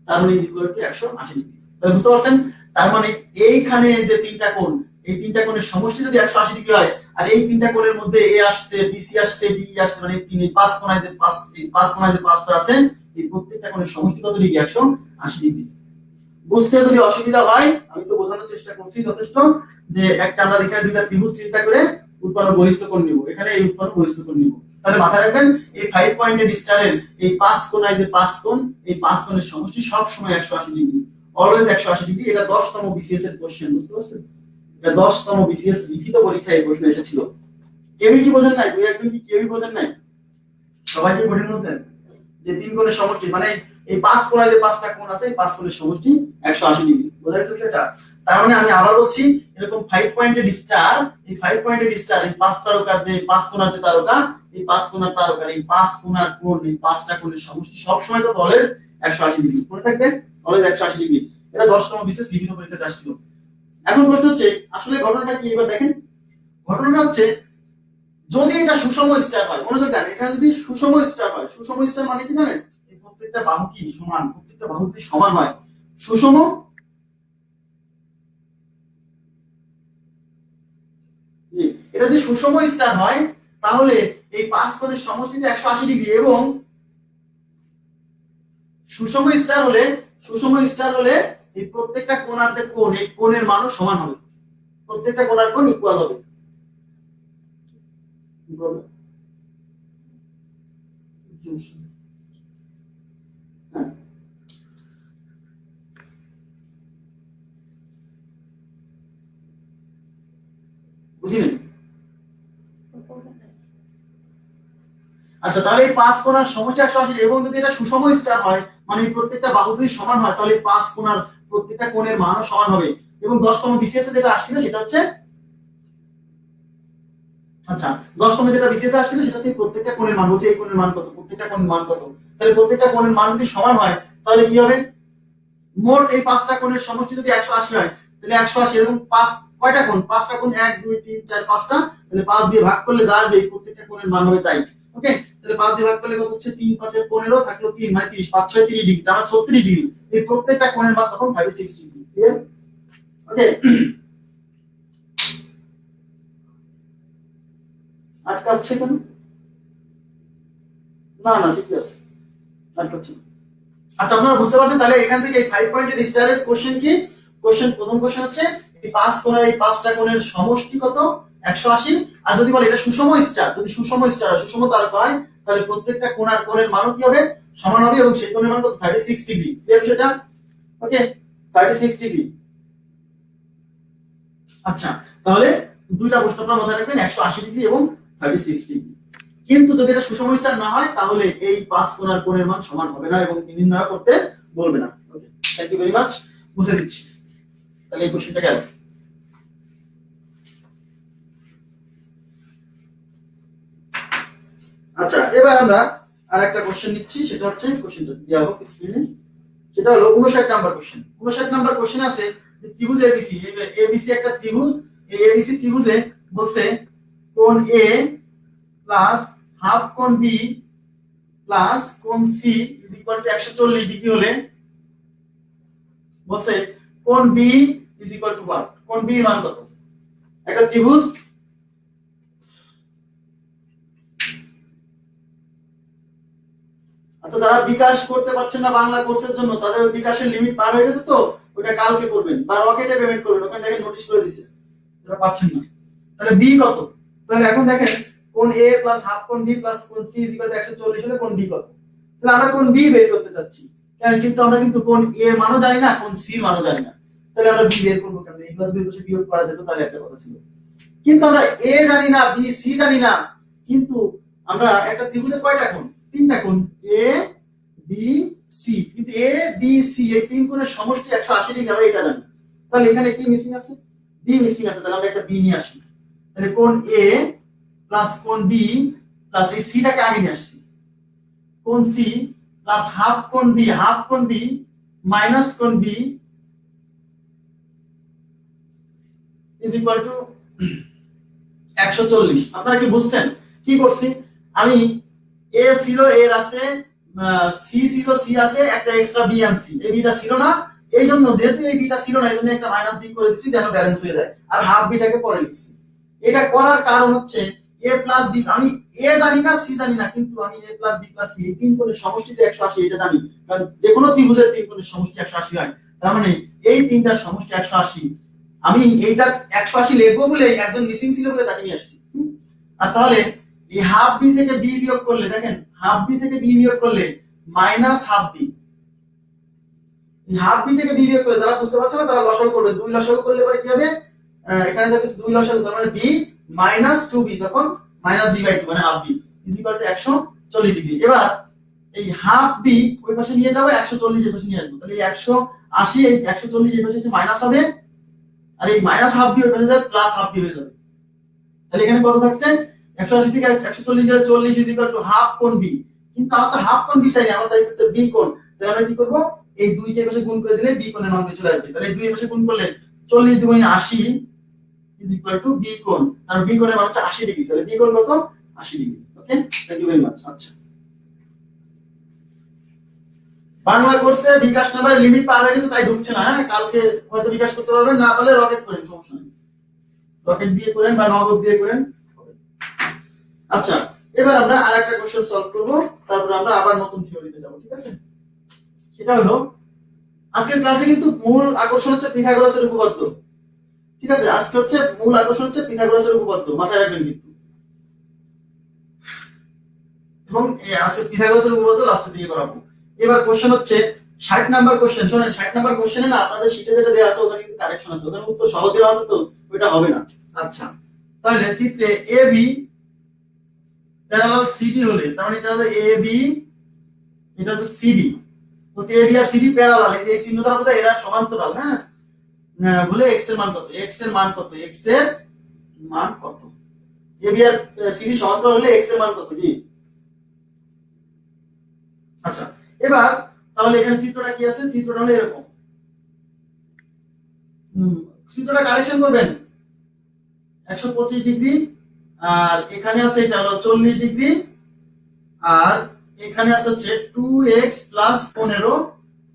Speaker 1: তার মানে ইজ ইকুয়াল টু 180 ডিগ্রি। তাহলে বুঝতে পারছেন? তার মানে এইখানে যে তিনটা কোণ, এই তিনটা কোণের সমষ্টি যদি 180 ডিগ্রি হয়, আর এই তিনটা কোণের মধ্যে এ আসছে, বিসি আসছে, ডি আসছে, মানে তিন এই পাঁচ কোণায় যে পাঁচ কোণায় যে পাঁচটা আছে, এই প্রত্যেকটা কোণের সমষ্টি কত ডিগ্রি? 180 ডিগ্রি। বুঝতে যদি অসুবিধা হয়, আমি তো বোঝানোর চেষ্টা করছি যথেষ্ট, যে একটা আমরা এখানে দুইটা ত্রিভুজ চিন্তা করে উৎপন্ন বহিস্থ কোণ নিব, এখানে এই উৎপন্ন বহিস্থ কোণ নিব। তাহলে মাথায় রাখবেন এই 5 পয়েন্টেড স্টারের এই পাঁচ কোণায় যে পাঁচ কোণ, এই পাঁচ কোণের সমষ্টি সব সময় 180 ডিগ্রি, অলওয়েজ 180 ডিগ্রি। এটা 10তম বিসিএস এর কোশ্চেন, বুঝতে পারছেন? এটা 10তম বিসিএস লিখিত পরীক্ষায় এই প্রশ্ন এসেছিল। কেউই কি বোঝেন নাই? দুই একজন কি কেউই বোঝেন নাই? সবাই কি বোঝেন বলতেন যে তিন কোণের সমষ্টি মানে এই পাঁচ কোণায় যে পাঁচটা কোণ আছে, এই পাঁচ কোণের সমষ্টি 180 ডিগ্রি। বোঝা গেছে সেটা? তার মানে আমি আবার বলছি, এরকম 5 পয়েন্টেড স্টার, এই 5 পয়েন্টেড স্টার, এই পাঁচ তারকার যে পাঁচ কোণার যে তারকা, এই পাঁচ কোণার তারকার এই পাঁচ কোণার কোণ, এই পাঁচটা কোণের সমষ্টি সব সময় তো অলওয়েজ 180 ডিগ্রি। মনে থাকবে? Always 180 degree. এটা 10তম বিশেষ লিখিত পরীক্ষাতে আসছিল। এখন প্রশ্ন হচ্ছে আসলে ঘটনাটা কি, এবার দেখেন। ঘটনাটা হচ্ছে যদি এটা সুষম স্টার হয়, মনোযোগ দেন, এখানে যদি সুষম স্টার হয়, সুষম স্টার মানে কি জানেন? এই প্রত্যেকটা বাহু কি সমান, প্রত্যেকটা বাহু যদি সমান হয়, সুষম, জি, এটা যদি সুষম স্টার হয়, তাহলে এই পাঁচ কোণের সমষ্টিতে 180 ডিগ্রি, এবং সুষম স্টার হলে, সুষম স্টার হলে এই প্রত্যেকটা কোণার যে কোণ, এই কোণের মানও সমান হবে, প্রত্যেকটা কোণার কোণ ইকুয়াল হবে। হ্যাঁ, বুঝিলেন? আচ্ছা তাহলে এই পাঁচ কোণার সমষ্টি 180, এবং যদি এটা সুষম স্টার হয়, মানে এই প্রত্যেকটা বাহু যদি সমান হয়, তাহলে পাঁচ কোণার প্রত্যেকটা কোণের মানও সমান হবে। এবং 10তম বিসিএস এ যেটা আসছিল সেটা হচ্ছে, আচ্ছা 10তম যেটা বিসিএস এ আসছিল সেটা হচ্ছে প্রত্যেকটা কোণের মান, বলছে এই কোণের মান কত, প্রত্যেকটা কোণের মান কত। তাহলে প্রত্যেকটা কোণের মান যদি সমান হয়, তাহলে কি হবে? মোট এই পাঁচটা কোণের সমষ্টি যদি 180 হয়, তাহলে 180 এরকম পাঁচ কয়টা কোণ? পাঁচটা কোণ, 1 2 3 4 5টা, তাহলে 5 দিয়ে ভাগ করলে যা আসবে এই প্রত্যেকটা কোণের মান হবে তাই। ওকে, তাহলে 5 দিয়ে ভাগ করলে কত হচ্ছে? 3 5 এর 15 থাকলো 3 মানে 30, 5 6 30 ডিগ্রি, তার মানে 36 ডিগ্রি। এই প্রত্যেকটা কোণের মান তখন 36 ডিগ্রি। ক্লিয়ার? ওকে, আটকাচ্ছে কেন? না না ঠিকই আছে, আটকাচ্ছে না। আচ্ছা আপনারা বুঝতে পারছেন তাহলে এখান থেকে এই 5 পয়েন্টের স্টারের কোশ্চেন কি? প্রথম কোশ্চেন হচ্ছে এই পাঁচ কোণের এই পাঁচটা কোণের সমষ্টি কত? 180। আর যদি বলে এটা সুষম স্টার, যদি সুষম স্টার হয়, সুষম তারকা হয়, তাহলে প্রত্যেকটা কোণার কোণের মান কি হবে? সমান হবে, এবং সেই কোণের মান কত? 36 ডিগ্রি। ক্লিয়ার বিষয়টা? ওকে, 36 ডিগ্রি। আচ্ছা তাহলে দুইটা প্রশ্ন আপনারা মাথায় রাখবেন, 180 ডিগ্রি এবং 36 ডিগ্রি। কিন্তু যদি এটা সুষম স্টার না হয় তাহলে এই পাঁচ কোণার কোণের মান সমান হবে না এবং নির্ণয় করতে বলবে না। ওকে, থ্যাংক ইউ ভেরি মাচ, বুঝে দিচ্ছি। তাহলে এই কোশ্চেনটা গেল। আচ্ছা এবার আমরা আরেকটা কোশ্চেন নিচ্ছি, সেটা হচ্ছে কোশ্চেনটা দেওয়া হোক স্ক্রিনে। সেটা হলো 59 নাম্বার কোশ্চেন। 59 নাম্বার কোশ্চেন আছে যে ত্রিভুজ এবিসি, এবিসি একটা ত্রিভুজ, এই এবিসি ত্রিভুজে বলছে কোণ এ প্লাস হাফ কোণ বি প্লাস কোণ C is equal to 140 degree হলে বলছে কোণ B is equal to what? কোণ বি এর মান কত? একটা ত্রিভুজ আচ্ছা যারা বিকাশ করতে পারছেন না বাংলা কোর্সের জন্য, তাদের বিকাশের লিমিট পার হয়ে গেছে, তো ওটা কালকে করবেন বা রকেটে পেমেন্ট করবেন, ওখানে দেখেন নোটিশ করে দিছে, যারা পারছেন না। তাহলে বি কত? তাহলে এখন দেখেন কোণ এ প্লাস হাফ কোণ বি প্লাস কোণ সি ইজ ইকুয়াল টু 140 হলে কোণ বি কত? তাহলে আমরা কোণ বি বের করতে চাচ্ছি, কারণ কিন্তু আমরা কিন্তু কোণ এ এর মানও জানি না, কোণ সি এর মানও জানি না। তাহলে আমরা বি বের করব কেমনে? এগুলো দুই পাশে বিয়োগ করা যেত, তাহলে একটা কথা ছিল। কিন্তু আমরা এ জানি না, বি সি জানি না, কিন্তু আমরা একটা ত্রিভুজের কয়টা কোণ? তিনটা কোণ, এ বি সি, কিন্তু এ বি সি এই তিন কোণের সমষ্টি 180 ডিগ্রি, আমরা এটা জানি। তাহলে এখানে কি মিসিং আছে? বি মিসিং আছে, তাহলে আমরা একটা বি নিয়ে আসি। তাহলে কোণ এ প্লাস কোণ বি প্লাস এই সিটাকে আগে নিয়ে আসছি, কোণ সি প্লাস হাফ কোণ বি, হাফ কোণ বি মাইনাস কোণ বি ইজ ইকুয়াল টু 140। আপনারা কি বুঝছেন কি করছি? আমি এ ছিল, এর আছে, সি ছিল, সি আছে, একটা এক্সট্রা বি আনছি, এই বিটা ছিল না, এই জন্য যেহেতু এই বিটা ছিল না এই জন্য একটা মাইনাস বি করে দিচ্ছি যেন ব্যালেন্স হয়ে যায়, আর হাফ বিটাকে পরে লিখছি। এটা করার কারণ হচ্ছে এ প্লাস বি, আমি এ জানি না, সি জানি না, কিন্তু আমি এ প্লাস বি প্লাস সি এই তিন কোণের সমষ্টিতে 180 এটা জানি, কারণ যে কোনো ত্রিভুজের তিন কোণের সমষ্টি 180 হয়। তার মানে এই তিনটার সমষ্টি 180, আমি এইটা 180 লিখবো বলে একজন মিসিং ছিল বলে তাকে নিয়ে আসছি। আর তাহলে এই হাফ বি থেকে বি বিয়োগ করলে, দেখেন হাফ বি থেকে বি বিয়োগ করলে মাইনাস হাফ বি, এই হাফ বি থেকে বি বিয়োগ করলে, যারা বুঝতে পারছে না তারা লসাগু করবে, দুই লসাগু করলে পরে কি হবে? এখানে দেখো দুই লসাগু, তার মানে বি মাইনাস 2b, তখন মাইনাস বি বাই 2 মানে half B is equal to 140 degree. এবার এই হাফ বি ওই পাশে নিয়ে যাবো, 140 এই পাশে নিয়ে আসবো, তাহলে এই 180 এই 140 এই পাশে এসে মাইনাস হবে, আর এই মাইনাস হাফ বি ওই পাশে যাবে প্লাস হাফ বি হয়ে যাবে। তাহলে এখানে কত থাকছে? 180 থেকে 140 গেলে 40 ইজ ইকুয়াল টু হাফ কোণ বি, কিন্তু আমরা তো হাফ কোণ বি চাই না, আমরা চাইছি বি কোণ। তাহলে আমরা কি করব? এই দুইটা পাশে গুণ করে দিলে বি কোণের মান চলে আসবে। তাহলে এই দুই পাশে গুণ করলে 40 দুগুণে 80 ইজ ইকুয়াল টু বি কোণ, আর বি কোণের মান হচ্ছে 80 ডিগ্রি। তাহলে বি কোণ কত? 80 degree. Okay, thank you very much. আচ্ছা বাংলা কোর্সে বিকাশ নাম্বার লিমিট পার হয়ে গেছে তাই ঢুকছে না, হ্যাঁ কালকে হয়তো বিকাশ করতে পারবেন, না পারলে রকেট করেন, সমস্যা নেই, রকেট দিয়ে করেন বা নগদ দিয়ে করেন। আচ্ছা এবার আমরা আরেকটা কোশ্চেন সলভ করব, তারপর আমরা আবার নতুন থিওরিতে যাব, ঠিক আছে? সেটা হলো আজকের ক্লাসে কিন্তু মূল আকর্ষণ হচ্ছে পিথাগোরাসের উপপাদ্য, ঠিক আছে? আজকে হচ্ছে মূল আকর্ষণ হচ্ছে পিথাগোরাসের উপপাদ্য, মাথায় রাখবেন কিন্তু। এবং আজকে পিথাগোরাসের উপপাদ্য লাস্টের দিকে করাবো। এবার কোশ্চেন হচ্ছে 60 নাম্বার কোশ্চেন। শুনেন 60 নাম্বার কোশ্চেনে না আপনাদের শীটে যেটা দেওয়া আছে ওখানে কিন্তু কারেকশন আছে, ওখানে উত্তর সহ দেওয়া আছে, তো ওটা হবে না। আচ্ছা তাহলে চিত্রে এ বি প্যারালাল সিডি হলে, তার মানে এটা হবে এ বি, এটা হচ্ছে সিডি, বলতে A B R CD parallel, এই চিহ্ন দ্বারা বোঝায় এরা সমান্তরাল, হ্যাঁ? বলে এক্স এর মান কত? এক্স এর মান কত? এক্স এর মান কত? এ বি আর সিডি সমান্তরাল হলে এক্স এর মান কত কি? আচ্ছা এবার তাহলে এখানে চিত্রটা কি আছে? চিত্রটা হলো এরকম, চিত্রটা কারেকশন করবেন 125 ডিগ্রি, আর এখানে আছে এটা হলো 40 ডিগ্রি, আর এখানে আছে হচ্ছে 2x প্লাস 15,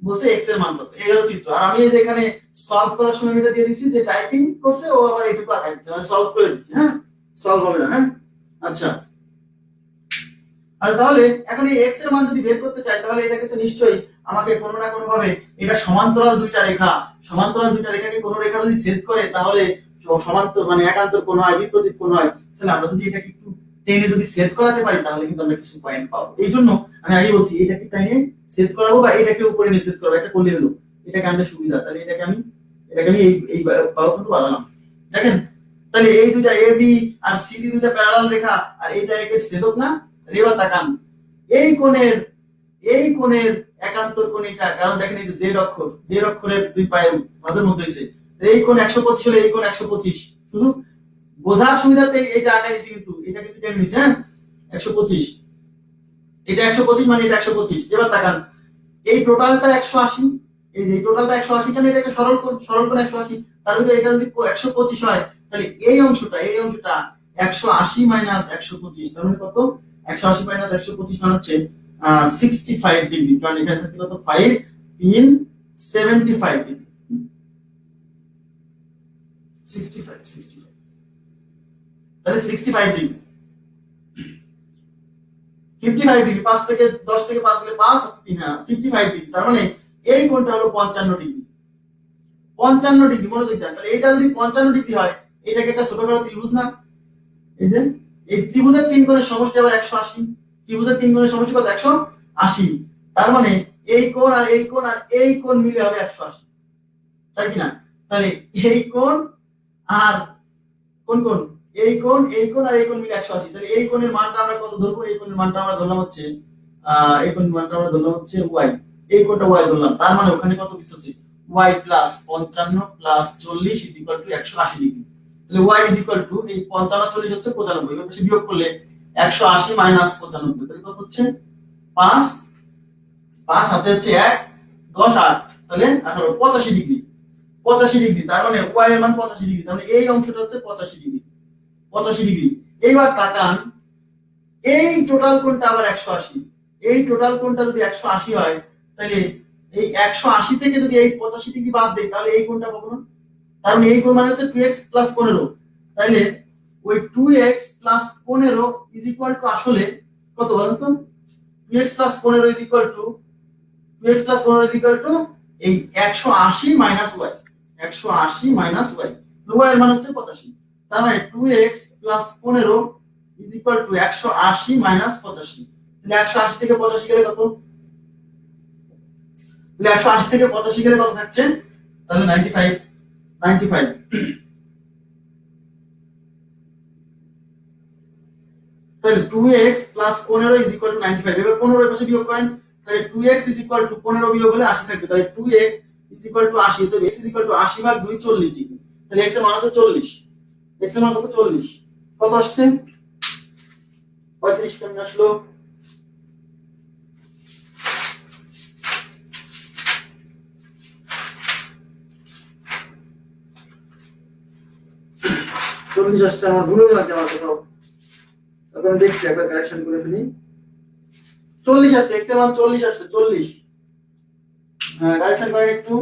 Speaker 1: বলছে x এর মান কত। এই হলো চিত্র। আর আমি এই যে এখানে সলভ করার সময় এটা দিয়ে দিছি, যে টাইপিং করছে ও আবার এইটুকু আঁকাই দিচ্ছে, মানে সলভ করে দিচ্ছে, হ্যাঁ? সলভ হবে না, হ্যাঁ? আচ্ছা, আর তাহলে এখন এই x এর মান যদি বের করতে চাই তাহলে এটাকে তো নিশ্চয়ই আমাকে কোনো না কোনো ভাবে এটা সমান্তরাল দুইটা রেখাকে কোনো রেখা যদি ছেদ করে তাহলে সমান্তর মানে একান্তর কোণ হয়, বিপরীত কোণ হয়। তাহলে আমরা যদি এটাকে একটু টেনে যদি ছেদ করাতে পারি তাহলে কিন্তু আমরা কিছু পয়েন্ট পাবো। এই জন্য আমি আগে বলছি এটাকে টেনে ছেদ করাবো বা এটাকে উপরে নিয়ে ছেদ করবো, এটা করলে হলো, এটাকে আমাদের সুবিধা। তাহলে এটাকে আমি এই বাহু কিন্তু বানালাম। দেখেন তাহলে এই দুইটা A B R C D দুইটা প্যারালাল রেখা আর এইটা একের ছেদক না। এবার তাকান এই কোণের একান্তর কোণ এটা, কারণ দেখেন এই যে জেড অক্ষরের দুই পায়ের মাঝের মধ্যে হইছে। এই কোণ 125 হলে এই কোণ 125, শুধু বোঝার সুবিধাতে এইটা আগে নিছি, কিন্তু এটা কিন্তু টেনে নিছি। হ্যাঁ 125, এটা 125 মানে এটা 125। এবার তাকান এই টোটালটা 180, এই যে টোটালটা 180 কেন, এটা একটা সরল কোণ 180। তার ভিতরে এটা যদি 125 হয় তাহলে এই অংশটা 180 মাইনাস 125, তার মানে কত? 180 মাইনাস 125 মানে হচ্ছে 65 ডিগ্রি। কারণ এখানে থাকতে কত 5 3 75 ডিগ্রি, 65 তাহলে 65 ডিগ্রি, 55 ডিগ্রি। 5 থেকে 10 থেকে 5 গেলে 5 3 55 ডিগ্রি। তার মানে এই কোণটা হলো 55 ডিগ্রি। 55 ডিগ্রি মনোযোগ দেন। তাহলে এটা যদি 55 ডিগ্রি হয় এটাকে একটা ছোটখাটো ত্রিভুজ না? এই যে এই ত্রিভুজের তিন কোণের সমষ্টি আবার 180, ত্রিভুজের তিন কোণের সমষ্টি কত? 180। তার মানে এই কোণ আর এই কোণ আর এই কোণ মিলে হবে 180, তাই কি না? তাহলে এই কোণ আর কোন কোণ? এই কোণ আর এই কোণ মিলে 180। তাহলে এই কোণের মানটা আমরা কত ধরবো? এই কোণের মানটা আমরা ধরলাম হচ্ছে y। এই কোণটা y ধরলাম। তার মানে ওখানে কত কিছু আছে? y plus 55 plus 40 is equal to 180 degree. তাহলে y ইজ ইকুয়াল টু এই 55 40 হচ্ছে 95, এর পাশে বিয়োগ করলে 180 মাইনাস 95, তাহলে কত হচ্ছে? 5 5 হাতে হচ্ছে 1 10 8, তাহলে 18 85 ডিগ্রি। 85 ডিগ্রি, তার মানে y এর মান 85 ডিগ্রি। তার মানে এই অংশটা হচ্ছে 85 ডিগ্রি। 85 ডিগ্রি। এইবার তাকান এই টোটাল কোণটা আবার 180। এই টোটাল কোণটা যদি 180 হয় তাহলে এই 180 থেকে যদি এই 85 ডিগ্রি বাদ দেই তাহলে এই কোণটা পাবো না। তার মানে এই কোণ মানে হচ্ছে 2x 15। তাহলে ওই 2x 15 ইজ ইকুয়াল টু আসলে কত বলুন তো? 2x 15 ইজ ইকুয়াল টু এই 180 minus y। 180 minus y, y এর মান হচ্ছে 85। তার মানে 2x 15 is equal to 180 minus 85। তাহলে 180 থেকে 85 গেলে কত? তাহলে 180 থেকে 85 গেলে কত থাকছে? তাহলে 95। তাহলে 2x 15 ইজ ইকুয়াল টু 95। এবার 15 এর পাশে বিয়োগ করেন, তাহলে 2x ইজ ইকুয়াল টু 15 বিয়োগ হলে 80 থাকবে। তাহলে 2x ইজ ইকুয়াল টু 80, তো x ইজ ইকুয়াল টু 80 ভাগ 2 40 ডিগ্রি। তাহলে x এর মান হচ্ছে 40। x এর মান কত? 40। কত আসছে? 35 কেমন আসলো? আসছে। আমার ভুল হলো নাকি আমার কোথাও? তারপর আমি দেখছি একবার কারেকশন করে ফেলি। 40 আসছে, x এর মান 40 আসছে। 40 কারেকশন করেন একটু।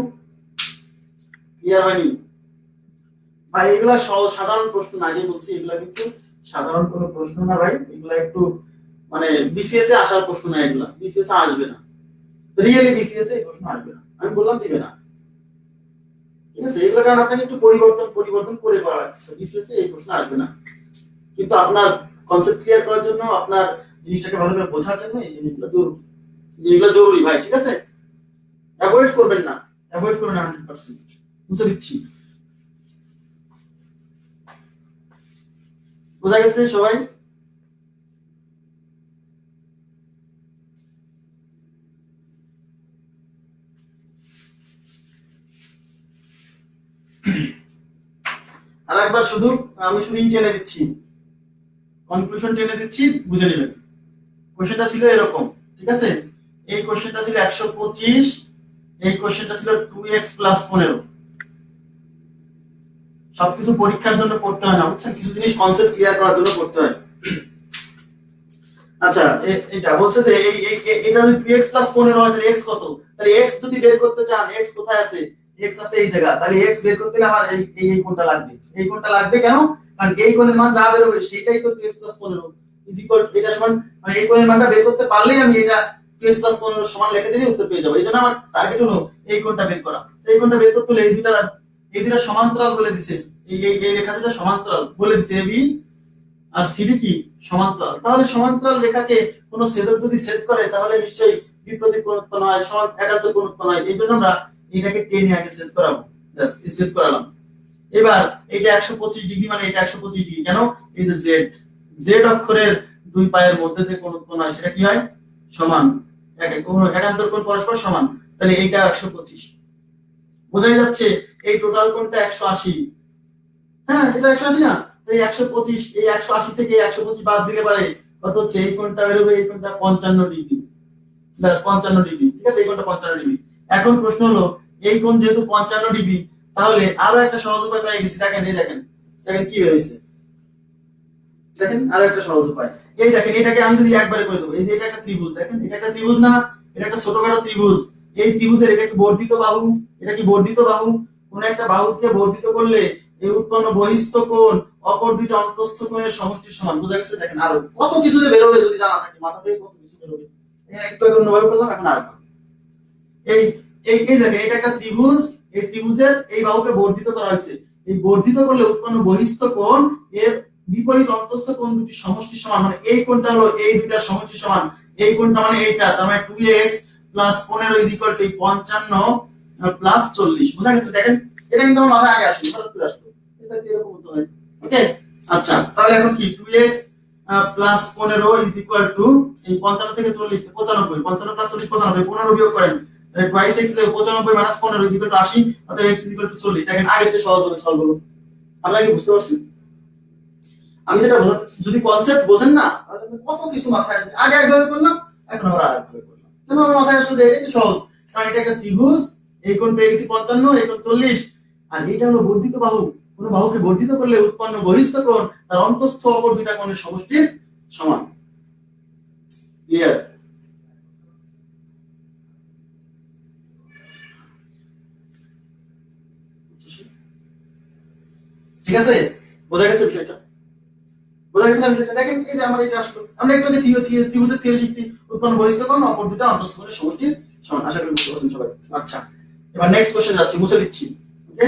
Speaker 1: ক্লিয়ার হয়নি ভাই? এগুলা সাধারণ প্রশ্ন না, আগে বলছি এগুলা কিন্তু সাধারণ কোনো প্রশ্ন না ভাই। এগুলা একটু মানে বিসিএস এ আসার প্রশ্ন না, এগুলা বিসিএস এ আসবে না। রিয়েলি বিসিএস এ এই প্রশ্ন আসবে না, আমি বললাম দিবে না। ঠিক আছে, এগুলো কারণ আপনাকে একটু পরিবর্তন করে করা লাগছে। বিসিএস এ এই প্রশ্ন আসবে না, কিন্তু আপনার কনসেপ্ট ক্লিয়ার করার জন্য, আপনার জিনিসটাকে ভালো করে বোঝার জন্য এই জিনিসগুলো জরুরি ভাই। ঠিক আছে, অ্যাভয়েড করবেন না, 100% বুঝে দিচ্ছি। বোঝা গেছে সবাই? আরেকবার আমি শুধু টেনে দিচ্ছি, কনক্লুশন টেনে দিচ্ছি, বুঝে নেবেন। কোশ্চেনটা ছিল এরকম, ঠিক আছে? এই কোশ্চেনটা ছিল 125, এই কোশ্চেনটা ছিল 2x 15। সবকিছু পরীক্ষার জন্য পড়তে হয় না, বুঝছেন? কিছু জিনিস কনসেপ্ট ক্লিয়ার করার জন্য পড়তে হয়। আচ্ছা, এটা বলছে যে এটা যদি 2x 15 হয় তাহলে x কত? তাহলে x যদি বের করতে চান, x কোথায় আছে? x আছে এই জায়গা। তাহলে x বের করতে হলে আমার এই কোণটা লাগবে। এই কোণটা লাগবে কেন? কারণ এই কোণের মান যা বের হবে সেটাই তো 2x + 15 ইজ ইকুয়াল এটা সমান, মানে এই কোণের মানটা বের করতে পারলেই আমি এটা 2x + 15 সমান লিখে দিলে উত্তর পেয়ে যাবো। এইজন্য আমার টার্গেট হলো এই কোণটা বের করা। এই কোণটা বের করতে হলে এই দুটা সমান্তরাল বলে দিছে, এই রেখা দুটো সমান্তরাল বলে দিছে, AB আর CD কি সমান্তরাল। তাহলে সমান্তরাল রেখাকে কোনো ছেদক যদি ছেদ করে তাহলে নিশ্চয়ই বিপরীত কোণ উৎপন্ন হয়, সমান একান্তর কোণ উৎপন্ন হয়। এইজন্য আমরা এটাকে টেনে আগে ছেদ করাবো, ব্যাস এই ছেদ করালাম। এবার এটা 125 ডিগ্রি, মানে এটা 125 ডিগ্রি কেন, এই যে জেড অক্ষরের দুই পায়ের মধ্যে যে কোণ উৎপন্ন হয় সেটা কি হয় সমান, একান্তর কোণ পরস্পর সমান। তাহলে এইটা 125, বোঝাই যাচ্ছে এই টোটাল কোণটা 180। হ্যাঁ এটা 180 না, তাই 125, এই 180 থেকে 125 বাদ দিলে পারে কত হচ্ছে, এই কোণটা বের হবে, এই কোণটা 55 ডিগ্রি, ব্যাস 55 ডিগ্রি, ঠিক আছে, এই কোণটা 55 ডিগ্রি। এখন প্রশ্ন হলো এই কোণ যেহেতু 55 ডিগ্রি, তাহলে আরো একটা সহজ উপায় পেয়ে গেছি। দেখেন এই দেখেন কি বের হইছে, দেখেন আরো একটা সহজ উপায়। এই দেখেন এটাকে আমি যদি একবারে করে দেব, এই যে এটা একটা ত্রিভুজ, দেখেন এটা একটা ত্রিভুজ না, এটা একটা ছোটখাটো ত্রিভুজ। এই ত্রিভুজের এটা কি বর্ধিত বাহু, এটা কি বর্ধিত বাহু, কোন একটা বাহুকে বর্ধিত করলে এই উৎপন্ন বহিস্থ কোণ অপর দুইটা অন্তঃস্থ কোণের সমষ্টির সমান। বুঝা গেছে? দেখেন আরো কত কিছু যে বের হবে যদি জানা থাকে, মাথা থেকে কত কিছু বের হবে। এখানে একটু আগে অন্যভাবে করলাম, এখন আর এই এই এই দেখেন এটা একটা ত্রিভুজ, এই ত্রিভুজের এই বাহুকে বর্ধিত করা হয়েছে। এই বর্ধিত করলে উৎপন্ন বহিস্থ কোণ এর বিপরীত অন্তঃস্থ কোণ দুটি সমষ্টির সমান, মানে এই কোণটা হলো এই দুইটার সমষ্টির সমান। এই কোণটা মানে এইটা, তার মানে 2x + 15 = 55 + 40। বুঝা গেছে? দেখেন এটা কিন্তু আমার মাথায় আগে আসেনি, হঠাৎ করে আসলো, এটা এরকম হতে হয়। ওকে, আচ্ছা তাহলে এখন কি 2x + 15 = এই 55 থেকে 40 95, 55 + 40 95, 15 বিয়োগ করেন, তাহলে 2x 95 - 15 = 80, অতএব x = 40। দেখেন আগে যে সহজ ভাবে সলভ হলো। আপনারা কি বুঝতে পারছেন? আমি যেটা বোঝাচ্ছি, যদি কনসেপ্ট বোঝেন না তাহলে কত কিছু মাথায় আসবে। আগে একভাবে করলাম, এখন আবার আরেকভাবে করলাম। কেন আমার মাথায় আসলে যে এটা সহজ, কারণ এটা একটা ত্রিভুজ, এই কোণ পেয়ে গেছি 55, এই কোণ 40, আর এটা হলো বর্ধিত বাহু। কোন বাহুকে বর্ধিত করলে উৎপন্ন বহিস্থ কোণ তার অন্তঃস্থ অপর দুইটা কোণের সমষ্টির সমান। ক্লিয়ার? ঠিক আছে, বোঝা গেছে বিষয়টা? বোঝা গেছে না বিষয়টা? দেখেন এই যে আমার এটা আসলো, আমরা একটু আগে ত্রিভুজের থিওরি শিখছি, উৎপন্ন বহিস্থ কোণ অপর দুইটা অন্তঃস্থ কোণের সমষ্টির সমান। আশা করি বুঝতে পারছেন সবাই। আচ্ছা এবার নেক্সট কোশ্চেন যাচ্ছি, মুছে দিচ্ছি। ওকে,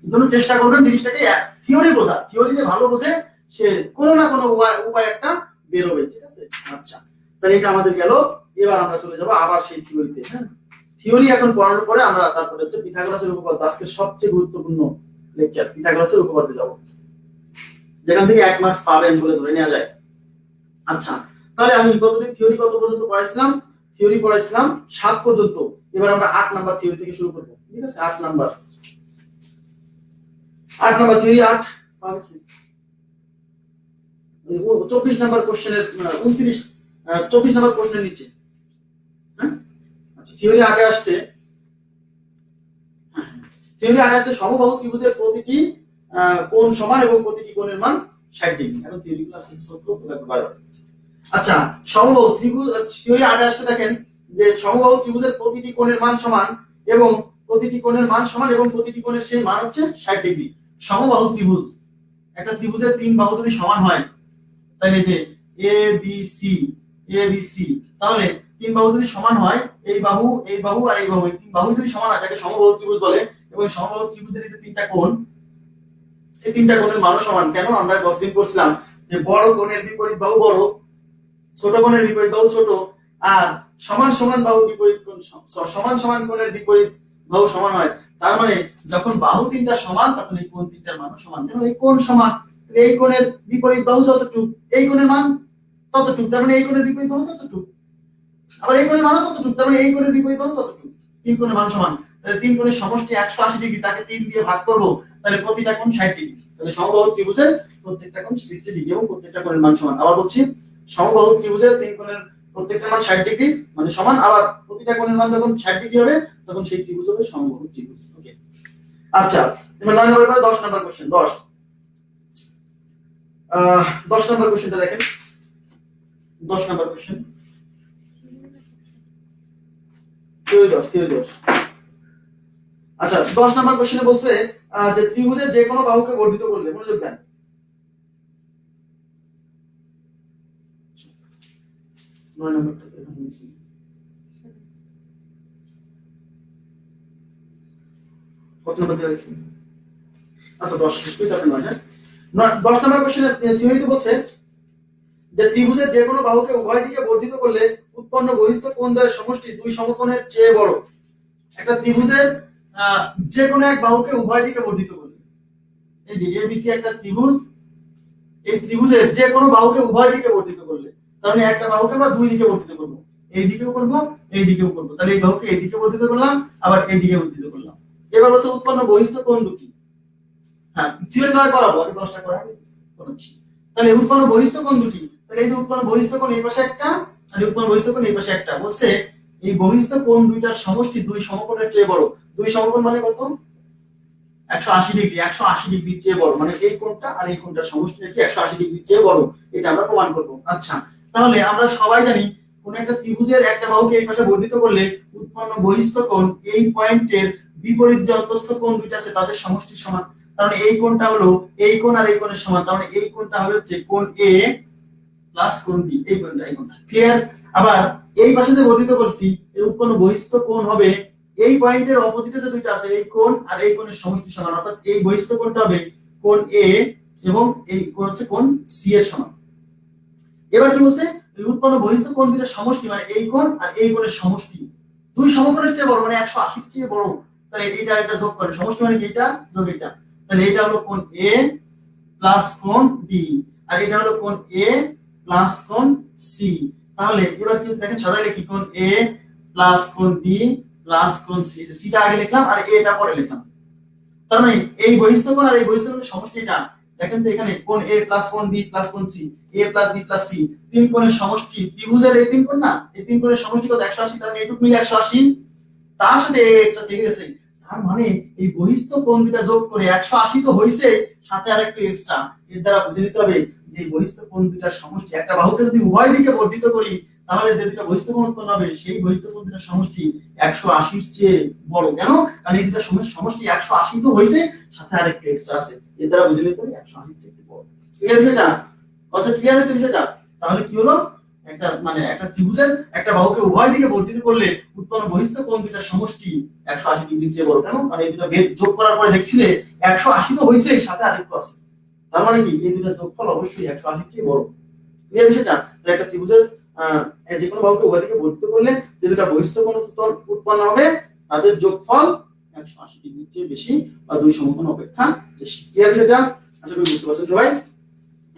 Speaker 1: জন্য চেষ্টা করবেন জিনিসটাকে থিওরি বোঝা, থিওরি যে ভালো বোঝে সে কোনো না কোনো উপায় একটা বের হবে। ঠিক আছে, আচ্ছা তাহলে এটা আমাদের গেল। এবার আমরা চলে যাব আবার সেই থিওরিতে। হ্যাঁ, থিওরি এখন পড়ানোর পরে আমরা তারপরে হচ্ছে পিথাগোরাসের উপপাদ্য, আজকে সবচেয়ে গুরুত্বপূর্ণ লেকচার পিথাগোরাসের উপপাদ্যে যাব, যেখান থেকে 1 মার্কস পাবেন বলে ধরে নেওয়া যায়। আচ্ছা তাহলে আমি কতদিন থিওরি কত পর্যন্ত পড়াইছিলাম? থিওরি পড়াইছিলাম 7 পর্যন্ত। এবার আমরা 8 নাম্বার থিওরি থেকে শুরু করব। ঠিক আছে, 8 নাম্বার থিওরি 8 পাবেন। 24 নাম্বার কোশ্চেনের 29 24 নাম্বার প্রশ্নের নিচে। হ্যাঁ, আচ্ছা থিওরি আগে আসছে, সমবাহু ত্রিভুজের প্রতিটি কোণ সমান এবং প্রতিটি কোণের মান 60 ডিগ্রি। এখন থিওরি ক্লাস সূত্র লাগবে 12। আচ্ছা সমবাহু ত্রিভুজ থিওরি আগে আসছে, দেখেন যে সমবাহু ত্রিভুজের প্রতিটি কোণের মান সমান এবং প্রতিটি কোণের মান সমান এবং প্রতিটি কোণের সেই মান হচ্ছে 60 ডিগ্রি। সমবাহু ত্রিভুজ, একটা ত্রিভুজের তিন বাহু যদি সমান হয়, তাহলে যে এ বি সি, তাহলে তিন বাহু যদি সমান হয়, এই বাহু আর এই বাহু, এই তিন বাহু যদি সমান হয় তাকে সমবাহু ত্রিভুজ বলে। এবং সমবাহু ত্রিভুজের যে তিনটা কোণ, এই তিনটা কোণের মানও সমান। কেন? আমরা গতদিন পড়ছিলাম যে বড় কোণের বিপরীত বাহু বড়, ছোট কোণের বিপরীত বাহু ছোট, আর সমান সমান বাহু বিপরীত কোণ সমান কোণের বিপরীত বাহু সমান হয়। তার মানে যখন বাহু তিনটা সমান তখন এই কোণ তিনটার মানও সমান। কেন? এই কোণ সমান, এই কোণের বিপরীত বাহু যতটুকু এই কোণের মান ততটুকু, তার মানে এই কোণের বিপরীত বাহু ততটুকু, আবার এই কোণের মান ততটুকু, তার মানে এই কোণের বিপরীত বাহু ততটুকু। তিন কোণের মান সমান, তাহলে তিন কোণের সমষ্টি 180 ডিগ্রি, তাকে 3 দিয়ে ভাগ করব, তাহলে প্রতিটা কোণ 60 ডিগ্রি। তাহলে সমবাহু ত্রিভুজের প্রত্যেকটা কোণ 60 ডিগ্রি এবং প্রত্যেকটা কোণের মান সমান। আবার বলছি, সমবাহু ত্রিভুজের তিন কোণের প্রত্যেকটা মান 60 ডিগ্রি মানে সমান, আবার প্রতিটা কোণের মান যখন 60 ডিগ্রি হবে তখন সেই ত্রিভুজ হবে সমবাহু ত্রিভুজ। ওকে, আচ্ছা এবার 9 নম্বর পরে 10 নম্বর কোশ্চেন। 10 নম্বর কোশ্চেনটা দেখেন। 10 নম্বর কোশ্চেন, থিওরি 10। আচ্ছা 10 নম্বর কোশ্চেনে বলছে যে ত্রিভুজের যে কোনো বাহুকে বর্ধিত করলে, মনোযোগ দেন, 9 নম্বরটা এখানে মিসিং। কত নম্বর দেওয়া হয়েছে? আচ্ছা 10 শেষ করে তারপর 9। হ্যাঁ 10 নম্বর কোশ্চেনে থিওরিতে বলছে যে ত্রিভুজের যে কোনো বাহুকে উভয় দিকে বর্ধিত করলে উৎপন্ন বহিস্থ কোণদ্বয়ের সমষ্টি দুই সমকোণের চেয়ে বড়। একটা ত্রিভুজের যে কোনো এক বাহুকে উভয় দিকে বর্ধিত করলে, এই যে এবিসি একটা ত্রিভুজ, এই ত্রিভুজের যে কোনো বাহুকে উভয় দিকে বর্ধিত করলে, তাহলে একটা বাহুকে আমরা দুই দিকে বর্ধিত করব, এই দিকেও করব এই দিকেও করব, তাহলে এই বাহুকে এই দিকে বর্ধিত করলাম আবার এই দিকে বর্ধিত করলাম। এবার হচ্ছে উৎপন্ন বহিস্থ কোণ দুটি। হ্যাঁ থিওরি নয় করাবো, আগে 10টা করা করাচ্ছি। তাহলে উৎপন্ন বহিস্থ কোণ দুটি, তাহলে এই যে উৎপন্ন বহিস্থ কোণ এই পাশে একটা আর উৎপন্ন বহিস্থ কোণ এই পাশে একটা, বলছে এই বহিস্থ কোণ দুইটার সমষ্টি দুই সমকোণের চেয়ে বড়। দুই সমকোণ মানে কত? 180 ডিগ্রি, 180 ডিগ্রির চেয়ে বড়, মানে এই কোণটা আর এই কোণটার সমষ্টি নাকি 180 ডিগ্রির চেয়ে বড়, এটা আমরা প্রমাণ করব। আচ্ছা তাহলে আমরা সবাই জানি কোন একটা ত্রিভুজের একটা বাহুকে এই পাশে বর্ধিত করলে উৎপন্ন বহিস্থ কোণ এই পয়েন্টের বিপরীত যে অন্তঃস্থ কোণ দুইটা আছে তাদের সমষ্টির সমান। তাহলে এই কোণটা হলো এই কোণ আর এই কোণের সমান, তাহলে এই কোণটা হবে হচ্ছে কোণ এ প্লাস কোণ বি, এই কোণটা ক্লিয়ার। আবার এই পাশে যে বর্ধিত করছি এই উৎপন্ন বহিস্থ কোণ হবে এই পয়েন্টের অপোজিটে যে দুইটা আছে এই কোণ আর এই কোণের সমষ্টি সমান, অর্থাৎ এই বহিস্থ কোণটা হবে কোণ এ এবং এই কোণ হচ্ছে কোণ সি এর সমান। এবার কি বলছে এই উৎপন্ন বহিস্থ কোণ দুইটার সমষ্টি মানে এই কোণ আর এই কোণের সমষ্টি দুই সমকোণের চেয়ে বড়, মানে 180 এর চেয়ে বড়, তাহলে এটা এটা যোগ করে সমষ্টি মানে কি এটা যোগ এটা, তাহলে এটা হলো কোণ এ প্লাস কোণ বি আর এটা হলো কোণ এ প্লাস কোণ সি। তাহলে এবার কি দেখেন সাজাইলে কি কোণ এ প্লাস কোণ বি প্লাস কোণ সি, সিটা আগে লিখলাম আর এটা পরে লিখলাম। তার মানে এই বহিস্থ কোণ আর এই বহিস্থ কোণের সমষ্টিটা দেখেন তো এখানে কোণ এ প্লাস কোণ বি প্লাস কোণ সি, এ প্লাস বি প্লাস সি, তিন কোণের সমষ্টি ত্রিভুজের এই তিন কোণ না, এই তিন কোণের সমষ্টি কত 180, তার মানে এইটুকু মিলে 180, তার সাথে এই এক্সট্রা থেকে গেছে, তার মানে এই বহিস্থ কোণ দুটো যোগ করে 180 তো হইছে, সাথে আরেকটু এক্সট্রা, এর দ্বারা বুঝে নিতে হবে যে বহিস্থ কোণ দুটার সমষ্টি একটা বাহুকে যদি উভয় দিকে বর্ধিত করি তাহলে যে দুটো বহিস্থ কোণ উৎপন্ন হবে সেই বহিস্থ কোণ দুটার সমষ্টি 180 এর চেয়ে বড়। কেন? কারণ এই দুটো সমষ্টি 180 তো হইছে, সাথে আরেকটু এক্সট্রা আছে, এর দ্বারা বুঝে নিতে হবে 180 এর চেয়ে বড়। ক্লিয়ার বিষয়টা? আচ্ছা ক্লিয়ার হচ্ছে বিষয়টা? তাহলে কি হলো একটা মানে একটা ত্রিভুজের একটা বাহুকে উভয় দিকে বর্ধিত করলে উৎপন্ন বহিস্থ কোণ দুটার সমষ্টি 180 ডিগ্রির চেয়ে বড়। কেন? কারণ এই দুটো বেদ যোগ করার পরে দেখছিলে 180 তো হইছে, সাথে আরেকটু আছে, তার মানে কি এই দুটো যোগফল অবশ্যই 180 এর চেয়ে বড়। ক্লিয়ার বিষয়টা? তাহলে একটা ত্রিভুজের যে কোনো বাহুকে উভয় দিকে বর্ধিত করলে যে দুটো বহিস্থ কোণ উৎপন্ন হবে তাদের যোগফল 180 ডিগ্রির চেয়ে বেশি বা দুই সমকোণ অপেক্ষা বেশি। ক্লিয়ার বিষয়টা? আশা করি বুঝতে পারছেন সবাই।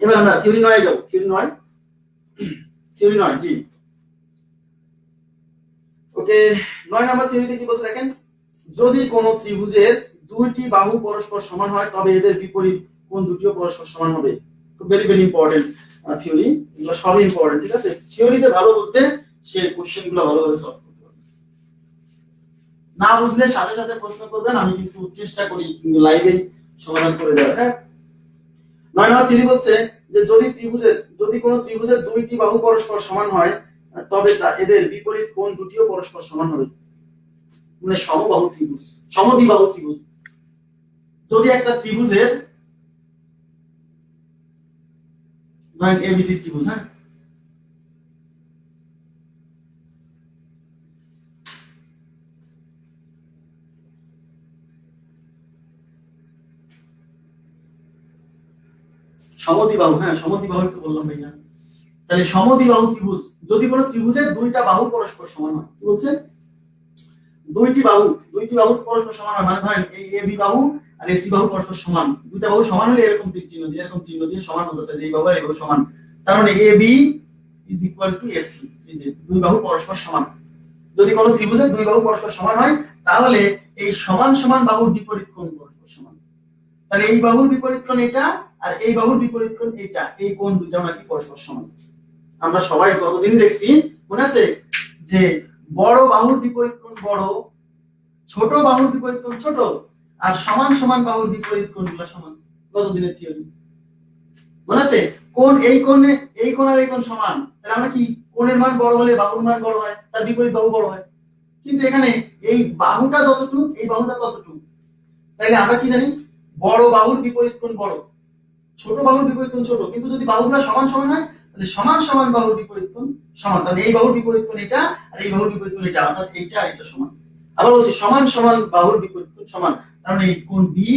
Speaker 1: এবার আমরা থিওরি 9 এ যাব। থিওরি 9 জি ওকে। 9 নাম্বার থিওরিতে কি বলছে দেখেন, যদি কোনো ত্রিভুজের দুইটি বাহু পরস্পর সমান হয় তবে এদের বিপরীত কোণ দুটিও পরস্পর সমান হবে। খুব ভেরি ভেরি ইম্পর্টেন্ট থিওরি, এগুলো সবই ইম্পর্টেন্ট, ঠিক আছে? থিওরিতে ভালো বুঝলে সে কোশ্চেনগুলো ভালোভাবে সলভ করতে পারবে, না বুঝলে সাথে সাথে প্রশ্ন করবেন, আমি কিন্তু চেষ্টা করি লাইভে সমাধান করে দেওয়ার। হ্যাঁ 9 নম্বর থিওরি বলছে যে যদি কোনো ত্রিভুজের দুইটি বাহু পরস্পর সমান হয় তবে এদের বিপরীত কোণ দুটিও পরস্পর সমান হবে, মানে সমবাহু ত্রিভুজ, সমদ্বিবাহু ত্রিভুজ। যদি একটা ত্রিভুজের ধরেন এবিসি ত্রিভুজ, হ্যাঁ সমদ্বিবাহু, হ্যাঁ সমদ্বিবাহু তো বললাম ভাইয়া। তাহলে সমদ্বিবাহু ত্রিভুজ, যদি কোনো ত্রিভুজের দুইটা বাহু পরস্পর সমান হয়, কি বলছে দুইটি বাহু পরস্পর সমান হয়, মানে ধরেন এই এবি বাহু আর এসি বাহু পরস্পর সমান, দুইটা বাহু সমান হলে এরকম চিহ্ন দিয়ে সমান বোঝাতে হয়, এই বাহু আর এই বাহু সমান, তার মানে AB is equal to AC, এই যে দুই বাহু পরস্পর সমান। যদি কোনো ত্রিভুজের দুই বাহু পরস্পর সমান হয় তাহলে এই সমান সমান বাহুর বিপরীত কোণ পরস্পর সমান, তাহলে এই বাহুর বিপরীত কোণ এটা আর এই বাহুর বিপরীত কোণ এটা, এই কোণ দুটো নাকি পরস্পর সমান। আমরা সবাই কতদিন দেখছি মনে আছে যে বড় বাহুর বিপরীত কোণ বড়, ছোট বাহুর বিপরীত কোণ ছোট, আর সমান সমান বাহুর বিপরীত কোণগুলো সমান। কতদিনের থিওরি মনে আছে? কোণ এই কোণ আর এই কোণ সমান, তাহলে আমরা কি কোণের মান বড় হলে বাহুর মান বড় হয়, তার বিপরীত বাহু বড় হয়, কিন্তু এখানে এই বাহুটা যতটুকু এই বাহুটা ততটুকু, তাইলে আমরা কি জানি বড় বাহুর বিপরীত কোণ বড়, ছোট বাহুর বিপরীত কোণ ছোট, কিন্তু যদি বাহুগুলো সমান সমান হয় তাহলে সমান সমান বাহুর বিপরীত কোণ সমান, তাহলে এই বাহুর বিপরীত কোণ এটা আর এই বাহুর বিপরীত কোণ এটা, অর্থাৎ এইটা আর এটা সমান। আবার বলছি সমান সমান বাহুর বিপরীত কোণ সমান, কারণ এই কোণ বি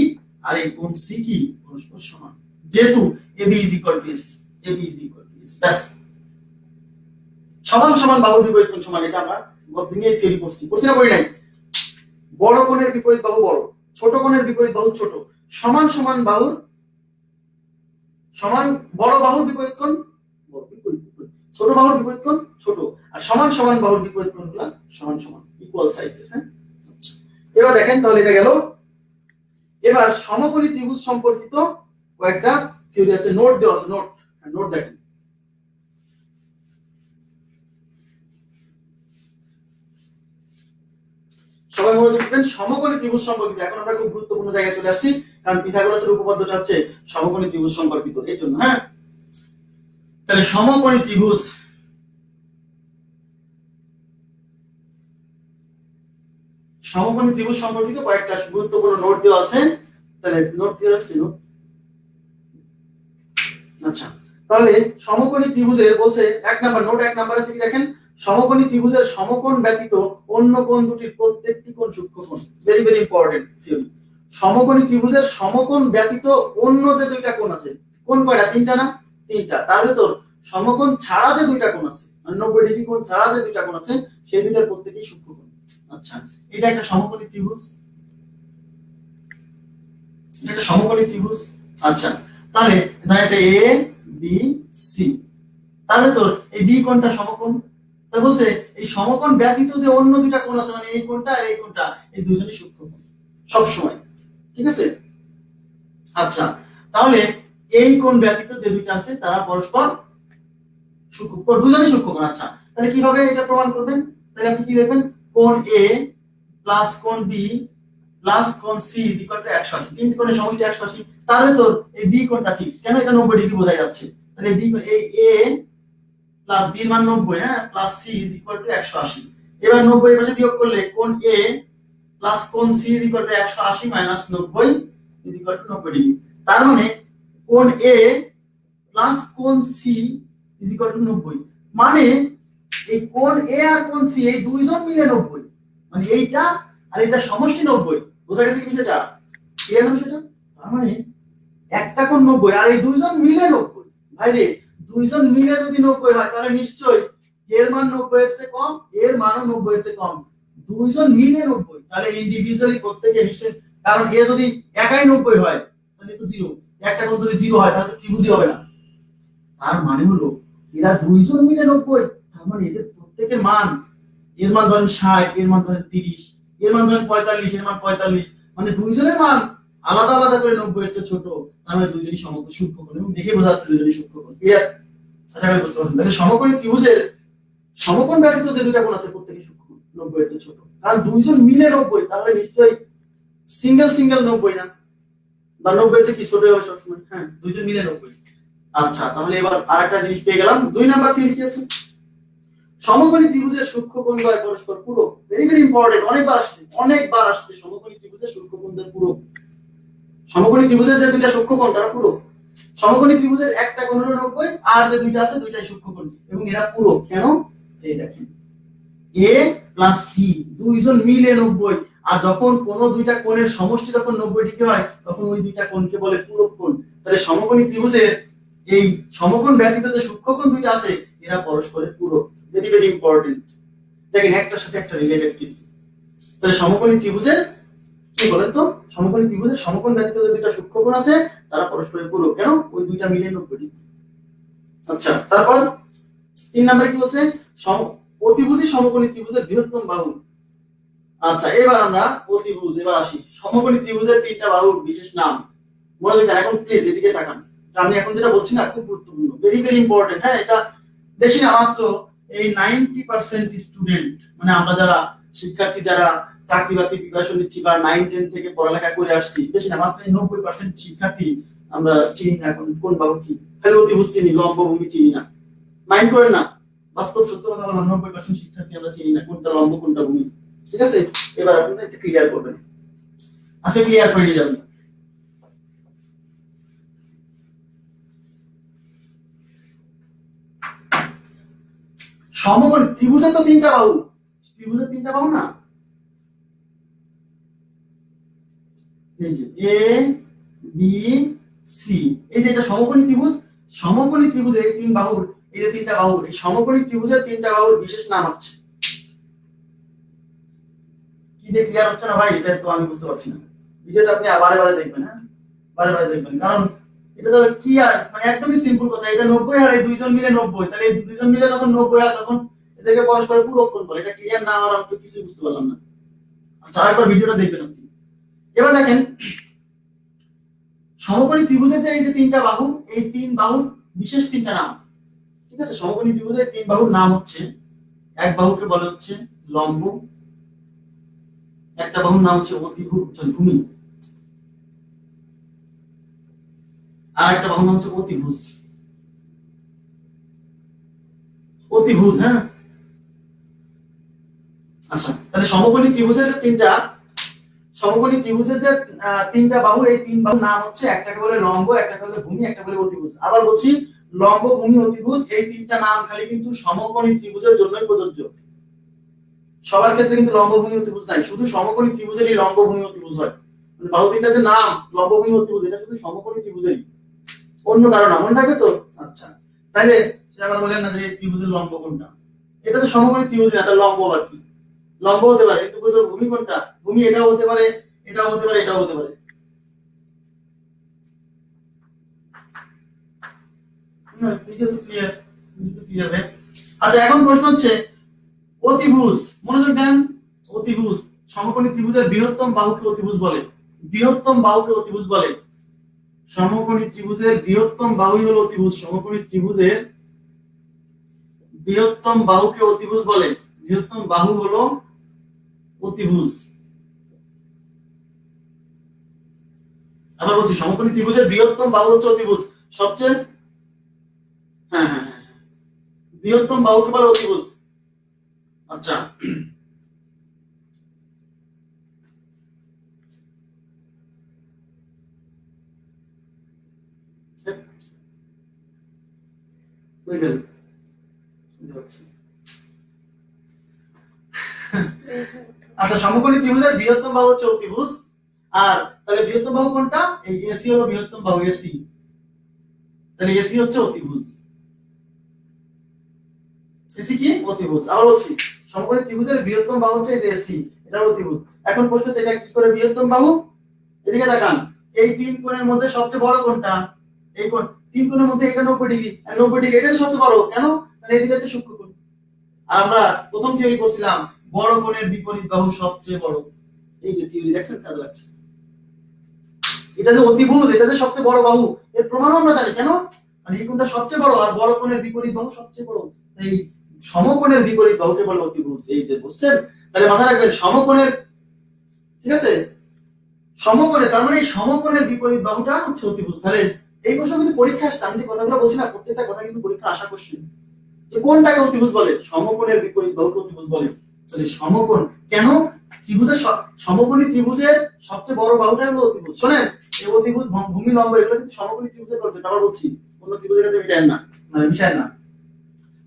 Speaker 1: আর এই কোণ সি কি পরস্পর সমান, যেহেতু AB is equal to AC, AB is equal to AC, ব্যাস সমান সমান বাহুর বিপরীত কোণ সমান, এটা আমরা গতিনিয়ে থিওরি করছি না করি নাই? বড় কোণের বিপরীত বাহু বড়, ছোট কোণের বিপরীত বাহু ছোট, সমান সমান বাহুর সমান, বড় বাহুর বিপরীত কোণ বড়, ছোট বাহুর বিপরীত কোণ ছোট, আর সমান সমান বাহুর বিপরীত কোণগুলো সমান সমান ইকুয়াল সাইজের। হ্যাঁ, আচ্ছা এবার দেখেন তাহলে এটা গেল। এবার সমকোণী ত্রিভুজ সম্পর্কিত কয়েকটা থিওরি আছে, নোট দেওয়া আছে, নোট দেখেন। সবাই মনোযোগ দিবেন। সমকোণী ত্রিভুজ সম্পর্কিত, এখন আমরা খুব গুরুত্বপূর্ণ জায়গায় চলে আসছি, কারণ পিথাগোরাসের উপপাদ্যটা হচ্ছে সমকোণী ত্রিভুজ সম্পর্কিত, এই জন্য। হ্যাঁ, তাহলে সমকোণী ত্রিভুজ, সমকোণী ত্রিভুজ সম্পর্কিত কয়েকটা গুরুত্বপূর্ণ নোট দেওয়া আছে, তাহলে নোট দেওয়া ছিল। আচ্ছা, তাহলে সমকোণী ত্রিভুজের বলছে এক নাম্বার নোট, এক নাম্বার আছে কি দেখেন, সমকোণী ত্রিভুজের সমকোণ ব্যতীত অন্য কোণ দুটির প্রত্যেকটি কোণ সূক্ষ্মকোণ। Very very important theory. সমকোণী ত্রিভুজের সমকোণ ব্যতীত অন্য যে দুইটা কোণ আছে, কোণ কয়টা? তিনটা না? তিনটা। তার ভিতর সমকোণ ছাড়া যে দুইটা কোণ আছে, 90 ডিগ্রি কোণ ছাড়া যে দুইটা কোণ আছে, সেই দুইটার প্রত্যেকই সূক্ষ্মকোণ। আচ্ছা, এটা একটা সমকোণী ত্রিভুজ, এটা সমকোণী ত্রিভুজ। আচ্ছা, তাহলে ধর এটা এ বি সি, তাহলে তো এই বি কোণটা সমকোণ, তা বলছে এই সমকোণ ব্যতীত যে অন্য দুইটা কোণ আছে, মানে এই কোণটা আর এই কোণটা, এই দুইজনই সূক্ষ্মকোণ সব সময়, ঠিক আছে? আচ্ছা, তাহলে এই কোণ ব্যতীত যে দুইটা আছে তারা পরস্পর সূক্ষ্মকোণ, দুইজনই সূক্ষ্মকোণ। আচ্ছা, তাহলে কিভাবে এটা প্রমাণ করবেন? তাহলে আপনি কি দেখবেন, কোণ এ প্লাস কোণ বি প্লাস কোণ সি ইজ ইকুয়াল টু 180, তিনটি কোণের সমষ্টি 180, তাহলে তো এই বি কোণটা ফিক্স, কেন? এটা 90 ডিগ্রি বোঝা যাচ্ছে, তাহলে বি এই এ প্লাস বি মান 90, হ্যাঁ, plus C is equal to 180। এবার 90 এর পাশে বিয়োগ করলে কোণ এ প্লাস কোণ C is equal to 180 minus 90 is equal to 90 degree. তার মানে কোণ এ প্লাস কোণ সি ইজ ইকুয়াল টু 90, মানে এই কোণ এ আর কোণ সি এই দুইজন মিলে 90, মানে এইটা আর এটা সমষ্টি 90। বোঝা গেছে কি সেটা? ক্লিয়ার না সেটা? তার মানে একটা কোণ 90 আর এই দুইজন মিলে 90। ভাই রে, দুইজন মিলে যদি 90 হয় তাহলে নিশ্চয়ই এর মান 90 এর চেয়ে কম, এর মানও 90 এর চেয়ে কম। দুইজন মিলে 90, তাহলে ইন্ডিভিজুয়ালি প্রত্যেককে নিশ্চয়ই, কারণ এ যদি একাই 90 হয় তাহলে তো জিরো, একটা কোণ যদি জিরো হয় তাহলে তো ত্রিভুজই হবে না। তার মানে হলো এরা দুইজন মিলে 90, তার মানে এদের প্রত্যেকের মান, এর মান ধরেন 60, এর মান ধরেন 30, এর মান ধরেন 45, এর মান 45, মানে দুইজনের মান আলাদা আলাদা করে 90 এর চেয়ে ছোট, তার মানে দুইজনই সমকোণ সূক্ষ্মকোণ, এবং দেখে বোঝা যাচ্ছে দুইজনই সূক্ষ্মকোণ। ক্লিয়ার? আশা করি বুঝতে পারছেন। তাহলে সমকোণী ত্রিভুজের সমকোণ ব্যতীত যে দুইটা কোণ আছে প্রত্যেকই সূক্ষ্মকোণ, 90 এর চেয়ে ছোট, কারণ দুইজন মিলে 90, তাহলে নিশ্চয়ই সিঙ্গেল 90 না, বা 90 এর চেয়ে কি ছোট হবে সবসময়? হ্যাঁ, দুইজন মিলে 90। আচ্ছা, তাহলে এবার আরেকটা জিনিস পেয়ে গেলাম, দুই নাম্বার থিওরি কি আছে, সমকোণী ত্রিভুজের সূক্ষ্মকোণদ্বয় পরস্পর পূরক। ভেরি ভেরি ইম্পর্টেন্ট, অনেকবার আসছে সমকোণী ত্রিভুজের সূক্ষ্মকোণদ্বয় পূরক। সমকোণী ত্রিভুজের যে দুইটা সূক্ষ্মকোণ তারা পূরক। সমকোণী ত্রিভুজের একটা কোণ হলো 90, আর যে দুইটা আছে দুইটাই সূক্ষ্মকোণ, এবং এরা পূরক। কেন? এই দেখেন, এ প্লাস সি দুইজন মিলে 90, আর যখন কোন দুইটা কোণের সমষ্টি যখন 90 ডিগ্রি হয় তখন ওই দুইটা কোণকে বলে পূরক কোণ। তাহলে সমকোণী ত্রিভুজের এই সমকোণ ব্যতীত যে সূক্ষ্মকোণ দুইটা আছে এরা পরস্পরের পূরক। ভেরি ভেরি ইম্পর্টেন্ট, দেখেন একটার সাথে একটা রিলেটেড কিন্তু। তাহলে সমকোণী ত্রিভুজের কি বলেন তো, সমকোণী ত্রিভুজের সমকোণ ব্যতীত যে দুইটা সূক্ষ্মকোণ আছে তারা পরস্পরের পূরক। কেন? ওই দুইটা মিলে 90 ডিগ্রি। আচ্ছা, তারপর 3 নম্বরে কি বলছে, অতিভুজী সমকোণী ত্রিভুজের বৃহত্তম বাহু। আচ্ছা, এবার আমরা অতিভুজ, এবার আসি সমকোণী ত্রিভুজের তিনটা বাহুর বিশেষ নাম। মনে রাখবেন, এখন প্লিজ এদিকে তাকান, আমি এখন যেটা বলছি না খুব গুরুত্বপূর্ণ, ভেরি ভেরি ইম্পর্টেন্ট। হ্যাঁ, এটা বেশি না, মাত্র এই 90% স্টুডেন্ট, মানে আমরা যারা শিক্ষার্থী, যারা চাকরি বাকরি প্রিপারেশন নিচ্ছি বা 9-10 থেকে পড়ালেখা করে আসছি, বেশি না, মাত্র 90% শিক্ষার্থী আমরা চিনি না কোন বাহু কি। খালি অতিভুজ চিনি, লম্ব ভূমি চিনি না। মাইন্ড করেন না, বাস্তব সত্য কথা বললাম, 90% শিক্ষার্থী আমরা চিনি না কোনটা লম্ব কোনটা ভূমি। ঠিক আছে, এবার আপনারা একটু ক্লিয়ার করবেন। আচ্ছা, ক্লিয়ার করে নিয়ে যাবেন। সমকোণ ত্রিভুজের তো তিনটা বাহু, ত্রিভুজের তিনটা বাহু না, এই যে এ বি সি, এই যে এটা সমকোণী ত্রিভুজ, সমকোণী ত্রিভুজের এই তিন বাহুর, এই যে তিনটা বাহু, এই সমকোণী ত্রিভুজের তিনটা বাহুর বিশেষ নাম হচ্ছে কি, যে ক্লিয়ার হচ্ছে না ভাই? এটা তো আমি বুঝতে পারছি না। ভিডিওটা আপনি বারে বারে দেখবেন, হ্যাঁ বারে বারে দেখবেন, কারণ এটা তো কি আর মানে একদমই সিম্পল কথা। এটা 90 আর এই দুইজন মিলে 90, তাহলে এই দুইজন মিলে যখন 90 হয় তখন এদেরকে পরস্পরের পূরকক্ষণ বলে। এটা ক্লিয়ার না আর আমি তো কিছুই বুঝতে পারলাম না। আচ্ছা, আরেকবার ভিডিওটা দেখবেন আপনি। এবার দেখেন সমকোণী ত্রিভুজের যে এই যে তিনটা বাহু, এই তিন বাহুর বিশেষ তিনটা নাম। ঠিক আছে, সমকোণী ত্রিভুজের তিন বাহুর নাম হচ্ছে, এক বাহুকে বলে হচ্ছে লম্ব, একটা বাহুর নাম হচ্ছে অতিভুজ ভূমি, আর একটা বাহুর নাম হচ্ছে অতিভুজ। অতিভুজ, হ্যাঁ। আচ্ছা, তাহলে সমকোণী ত্রিভুজের যে তিনটা, সমকোণী ত্রিভুজের যে তিনটা বাহু, এই তিন বাহুর নাম হচ্ছে, একটাকে বলে লম্ব, একটাকে বলে ভূমি, একটা বলে অতিভুজ। আবার বলছি, লম্ব, ভূমি, অতিভুজ এই তিনটা নাম খালি কিন্তু সমকোণী ত্রিভুজের জন্যই প্রযোজ্য। সবার ক্ষেত্রে কিন্তু লম্ব, ভূমি, অতিভুজ নাই, শুধু সমকোণী ত্রিভুজেরই লম্ব, ভূমি, অতিভুজ হয়। মানে বাহু তিনটা যে নাম লম্ব, ভূমি, অতিভুজ, এটা শুধু সমকোণী ত্রিভুজেরই, অন্য কারো না। মনে থাকবে তো? আচ্ছা, তাহলে সে আবার বলেন না যে এই ত্রিভুজের লম্ব কোনটা, এটা তো সমকোণী ত্রিভুজ না, তাহলে লম্ব আবার কি? লম্ব হতে পারে, কিন্তু ভূমি কোনটা? ভূমি এটাও হতে পারে, এটাও হতে পারে, এটাও হতে পারে। না, এটা তো ক্লিয়ার, এটা তো ক্লিয়ার ভাই। আচ্ছা, এখন প্রশ্ন হচ্ছে অতিভুজ, মনোযোগ দেন। অতিভুজ, সমকোণী ত্রিভুজের বৃহত্তম বাহুকে অতিভুজ বলে। বৃহত্তম বাহুকে অতিভুজ বলে। সমকোণী ত্রিভুজের বৃহত্তম বাহুই হলো অতিভুজ। সমকোণী ত্রিভুজের বৃহত্তম বাহুকে অতিভুজ বলে। বৃহত্তম বাহু হলো অতিভুজ। আবার বলছি, সমকোণী ত্রিভুজের বৃহত্তম বাহু হচ্ছে অতিভুজ। সবচেয়ে, হ্যাঁ হ্যাঁ হ্যাঁ, বৃহত্তম বাহুকে বলে অতিভুজ। আচ্ছা, বুঝে গেল, বুঝতে পারছি। আচ্ছা, সমকোণী ত্রিভুজের বৃহত্তম বাহু হচ্ছে অতিভুজ। আর তাহলে বৃহত্তম বাহু কোনটা? এই এসি হলো বৃহত্তম বাহু, এসি। তাহলে এসি হচ্ছে অতিভুজ। এসি কি? অতিভুজ। আবার বলছি, সমকোণী ত্রিভুজের বৃহত্তম বাহু হচ্ছে এই যে এসি, এটা অতিভুজ। এখন প্রশ্ন হচ্ছে এটা কি করে বৃহত্তম বাহু? এদিকে তাকান, এই তিন কোণের মধ্যে সবচেয়ে বড় কোনটা? এই কোণ, তিন কোণের মধ্যে এটা 90 ডিগ্রি, আর 90 ডিগ্রি এটা তো সবচেয়ে বড়, কেন? কারণ এদিকে হচ্ছে সূক্ষ্মকোণ। আর আমরা প্রথম থিওরি করছিলাম বড় কোণের বিপরীত বাহু সবচেয়ে বড়। এই যে থিওরি দেখছেন, কাজে লাগছে। এটা যে অতিভুজ, এটা যে সবচেয়ে বড় বাহু, এর প্রমাণ আমরা জানি, কেন? মানে এই কোণটা সবচেয়ে বড়, আর বড় কোণের বিপরীত বাহু সবচেয়ে বড়। এই সমকোণের বিপরীত বাহুকে বলে অতিভুজ। এই যে বুঝছেন, তাহলে মাথায় রাখবেন সমকোণের, ঠিক আছে, সমকোণে, তার মানে এই সমকোণের বিপরীত বাহুটা হচ্ছে অতিভুজ। তাহলে এই প্রশ্ন কিন্তু পরীক্ষা আসছে, আমি যে কথাগুলো বলছি না, প্রত্যেকটা কথা কিন্তু পরীক্ষা আসা কোশ্চেন, যে কোনটাকে অতিভুজ বলে? সমকোণের বিপরীত বাহুকে অতিভুজ বলে। তাহলে সমকোণ কেন? ত্রিভুজের সমকোণী ত্রিভুজের সবচেয়ে বড় বাহুটা হলো অতিভুজ। শোনেন, এই অতিভুজ, ভূমি, লম্ব এগুলো কিন্তু সমকোণী ত্রিভুজের কনসেপ্ট। আবার বলছি, অন্য ত্রিভুজের ক্ষেত্রে এটা না, মানে বিষয় না।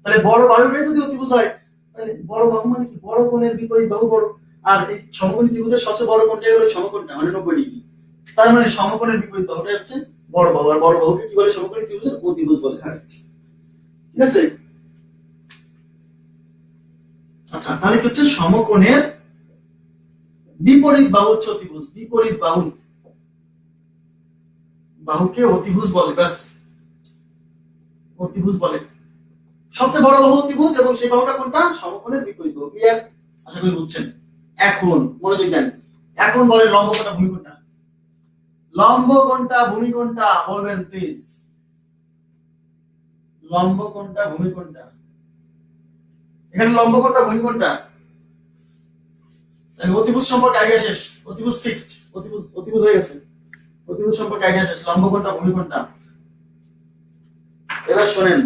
Speaker 1: তাহলে বড় বাহুটাই যদি অতিভুজ হয়, তাহলে বড় বাহু মানে কি? বড় কোণের বিপরীত বাহু বড়। আর এই সমকোণী ত্রিভুজের সবচেয়ে বড় কোণটাই হলো সমকোণটা, মানে 90 ডিগ্রি। তার মানে সমকোণের বিপরীত বাহুটাই হচ্ছে বড় বাহু, আর বড় বাহুকে কি বলে? সমকোণী ত্রিভুজের অতিভুজ বলে। হ্যাঁ, ঠিক আছে। আচ্ছা, তাহলে কি হচ্ছে? সমকোণের বিপরীত বাহু হচ্ছে অতিভুজ। বিপরীত বাহু, বাহুকে অতিভুজ বলে, ব্যাস, অতিভুজ বলে। সবচেয়ে বড় বাহু অতিভুজ, এবং সেই বাহুটা কোনটা? সমকোণের বিপরীত বাহু। ক্লিয়ার? আশা করি বুঝছেন। এখন মনোযোগ দেন, এখন বলেন লম্ব কোনটা, ভূমি কোনটা? লম্ব কোনটা, ভূমি কোনটা? বলবেন প্লিজ। লম্ব কোনটা, ভূমি কোনটা? এখানে লম্ব কোনটা, ভূমি কোনটা? অতিভুজ সম্পর্কে আইডিয়া শেষ। অতিভুজ ফিক্সড, অতিভুজ অতিভুজ হয়ে গেছে। অতিভুজ সম্পর্কে আইডিয়া শেষ। লম্ব কোনটা, ভূমি কোনটা? এবার শোনেন,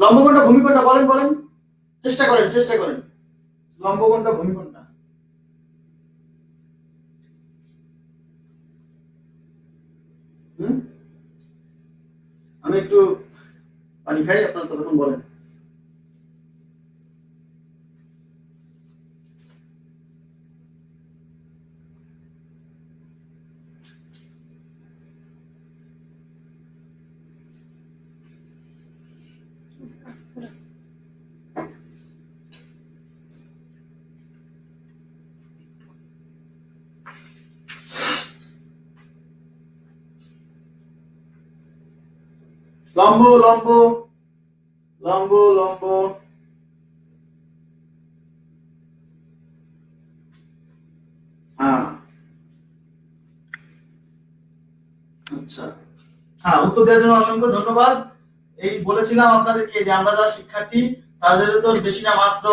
Speaker 1: লম্ব কোনটা, ভূমি কোনটা? বলেন বলেন, চেষ্টা করেন, চেষ্টা করেন। লম্ব কোনটা, ভূমি কোনটা? হুম, আমি একটু পানি খাই, আপনার ততক্ষণ বলেন। লম্ব লম্ব লম্ব লম্ব, হ্যাঁ আচ্ছা, হ্যাঁ উত্তর দেওয়ার জন্য অসংখ্য ধন্যবাদ। এই বলেছিলাম আপনাদেরকে যে আমরা যারা শিক্ষার্থী তাদের তো বেশি না মাত্র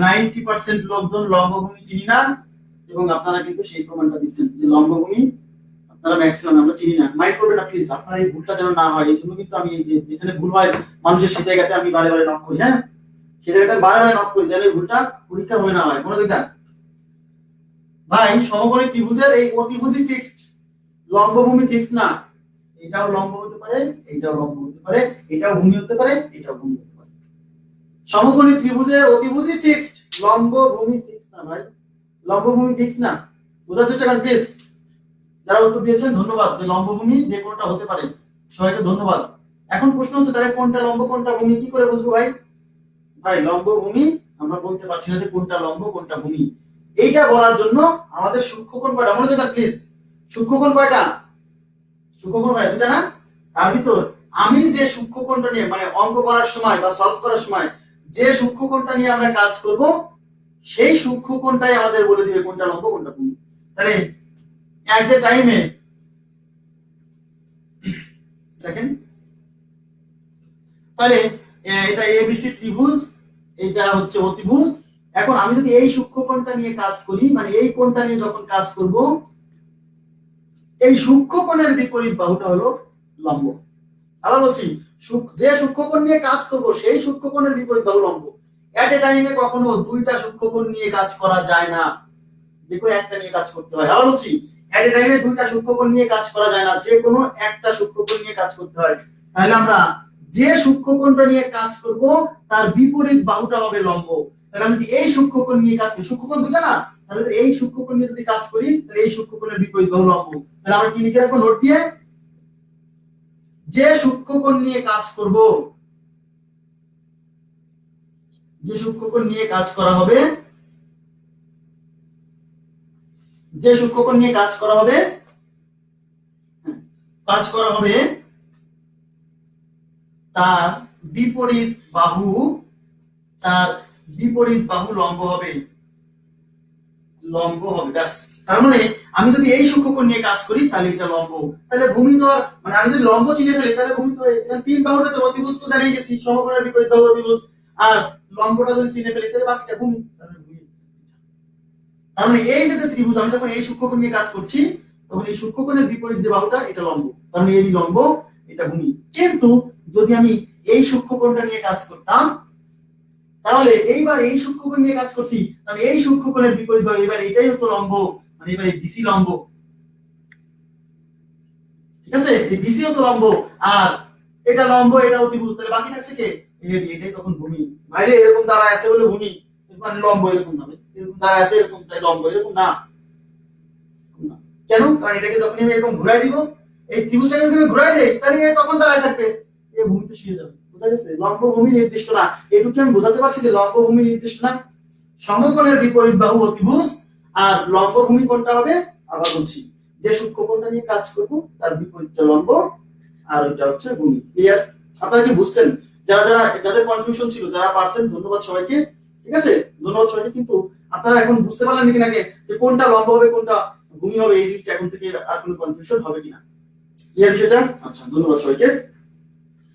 Speaker 1: 90% লোকজন লম্বভূমি চিনি না, এবং আপনারা কিন্তু সেই প্রমাণটা দিচ্ছেন যে লম্বভূমি আপনারা ম্যাক্সিমাম আমরা চিনি না। মাইন্ড করবেন না প্লিজ, আপনার এই ভুলটা যেন না হয় এই জন্য কিন্তু আমি এই যে যেখানে ভুল হয় মানুষের সেই জায়গাতে আমি বারে বারে নক করি, হ্যাঁ সেই জায়গাতে বারে বারে নক করি যেন এই ভুলটা পরীক্ষা হয়ে না হয়। মনে দেখেন ভাই, সমকোণী ত্রিভুজের এই অতিভুজই ফিক্সড, লম্বভূমি ফিক্সড না। এটাও লম্ব হতে পারে, এটাও লম্ব হতে পারে, এটাও ভূমি হতে পারে, এটাও ভূমি হতে পারে। সমকোণী ত্রিভুজের অতিভুজই ফিক্সড, লম্ব ভূমি ফিক্সড না ভাই, লম্ব ভূমি ফিক্সড না। বোঝার চেষ্টা করেন প্লিজ। যারা উত্তর দিয়েছেন ধন্যবাদ, যে লম্ব ভূমি যে কোনটা হতে পারে, সবাইকে ধন্যবাদ। এখন প্রশ্ন হচ্ছে তাহলে কোনটা লম্ব কোনটা ভূমি কি করে বুঝবো ভাই? ভাই লম্ব ভূমি আমরা বলতে পারছি না যে কোনটা লম্ব কোনটা ভূমি, এইটা বলার জন্য আমাদের সূক্ষ্মকোণ কয়টা মনে রাখবেন প্লিজ। সূক্ষ্মকোণ কয়টা? সূক্ষ্মকোণ কয়টা? দুটা না? তার ভিতর আমি যে সূক্ষ্মকোণটা নিয়ে মানে অঙ্ক করার সময় বা সলভ করার সময় যে সূক্ষ্মকোণটা নিয়ে আমরা কাজ করব সেই সূক্ষ্মকোণটাই আমাদের বলে দিবে কোনটা লম্ব কোনটা ভূমি। তাহলে এট এ টাইমে দেখেন, তাহলে এটা এবিসি ত্রিভুজ, এটা হচ্ছে অতিভুজ। এখন আমি যদি এই সূক্ষ্মকোণটা নিয়ে কাজ করি মানে এই কোণটা নিয়ে যখন কাজ করব, এই সূক্ষ্মকোণের বিপরীত বাহুটা হলো লম্ব। আবার বলছি, যে সূক্ষ্মকোণ নিয়ে কাজ করব সেই সূক্ষ্মকোণের বিপরীত বাহু লম্ব। এট এ টাইমে কখনো দুইটা সূক্ষ্মকোণ নিয়ে কাজ করা যায় না, যে কোনো একটা নিয়ে কাজ করতে হয়। আবার বলছি, এট এ টাইমে দুইটা সূক্ষ্মকোণ নিয়ে কাজ করা যায় না, যে কোনো একটা সূক্ষ্মকোণ নিয়ে কাজ করতে হয়। তাহলে আমরা যে সূক্ষ্মকোণটা নিয়ে কাজ করব তার বিপরীত বাহুটা হবে লম্ব। তাহলে আমি যদি এই সূক্ষ্মকোণ নিয়ে কাজ করি, সূক্ষ্মকোণ দুটো না, তাহলে এই সূক্ষ্মকোণ নিয়ে যদি কাজ করি তাহলে এই সূক্ষ্মকোণের বিপরীত বাহু লম্ব। তাহলে আমরা কি লিখে রাখবো নোট দিয়ে? যে সূক্ষ্মকোণ নিয়ে কাজ করব, যে সূক্ষ্মকোণ নিয়ে কাজ করা হবে, যে সূক্ষ্মকোণ নিয়ে কাজ করা হবে, কাজ করা হবে তার বিপরীত বাহু, তার বিপরীত বাহু লম্ব হবে, লম্ব হবে ব্যাস। তার মানে আমি যদি এই সূক্ষ্মকোণ নিয়ে কাজ করি তাহলে এটা লম্ব। তাহলে ভূমি তো আর মানে আমি যদি লম্ব চিনে ফেলি তাহলে ভূমি তো তিন বাহুর তো অতিভুজ তো জানিয়ে গেছি, সমকোণের বিপরীত বাহু অতিভুজ, আর লম্বটা যদি চিনে ফেলি তাহলে বাকিটা ভূমি। তার মানে এই যে ত্রিভুজ আমি যখন এই সূক্ষ্মকোণ নিয়ে কাজ করছি তখন এই সূক্ষ্মকোণের বিপরীত যে বাহুটা এটা লম্ব, তার মানে এই লম্ব এটা ভূমি। কিন্তু যদি আমি এই সূক্ষ্মকোণটা নিয়ে কাজ করতাম তাহলে এইবার এই সূক্ষ্মকোণ নিয়ে কাজ করছি, তাহলে এই সূক্ষ্মকোণের বিপরীত বাহু এবার এটাই হতো লম্ব, মানে এবার এই বিসি লম্ব। ঠিক আছে, এই বিসি হতো লম্ব আর এটা লম্ব এটা অতিভুজ, তাহলে বাকি থাকছে কে? এটাই তখন ভূমি। বাইরে এরকম দাঁড়ায় আছে বলে ভূমি, মানে লম্ব এরকম না, এরকম দাঁড়ায় আছে এরকম তাই লম্ব, এরকম না। কেন? কারণ এটাকে যখন আমি এরকম ঘুরাই দিব, এই ত্রিভুজটাকে যদি আমি ঘুরাই দেই তাহলে তখন দাঁড়ায় থাকবে, এই ভূমিতে শুয়ে যাবে। বুঝা গেছে? লম্ব ভূমি নির্দিষ্ট না। এটুকু আমি বোঝাতে পারছি যে লম্ব ভূমি নির্দিষ্ট না। সমকোণের বিপরীত বাহু অতিভুজ, আর লম্ব ভূমি কোনটা হবে আবার বলছি, যে সূক্ষ্মকোণটা নিয়ে কাজ করব তার বিপরীতটা লম্ব, আর এটা হচ্ছে ভূমি। ক্লিয়ার? আপনারা কি বুঝছেন? যারা যারা যাদের কনফিউশন ছিল, যারা পারছেন ধন্যবাদ সবাইকে। ঠিক আছে, ধন্যবাদ সবাইকে। কিন্তু আপনারা এখন বুঝতে পারলেন নাকি নাকি যে কোনটা লম্ব হবে কোনটা ভূমি হবে, এই জিনিসটা এখন থেকে আর কোনো কনফিউশন হবে কিনা? ক্লিয়ার বিষয়টা? আচ্ছা, ধন্যবাদ সবাইকে।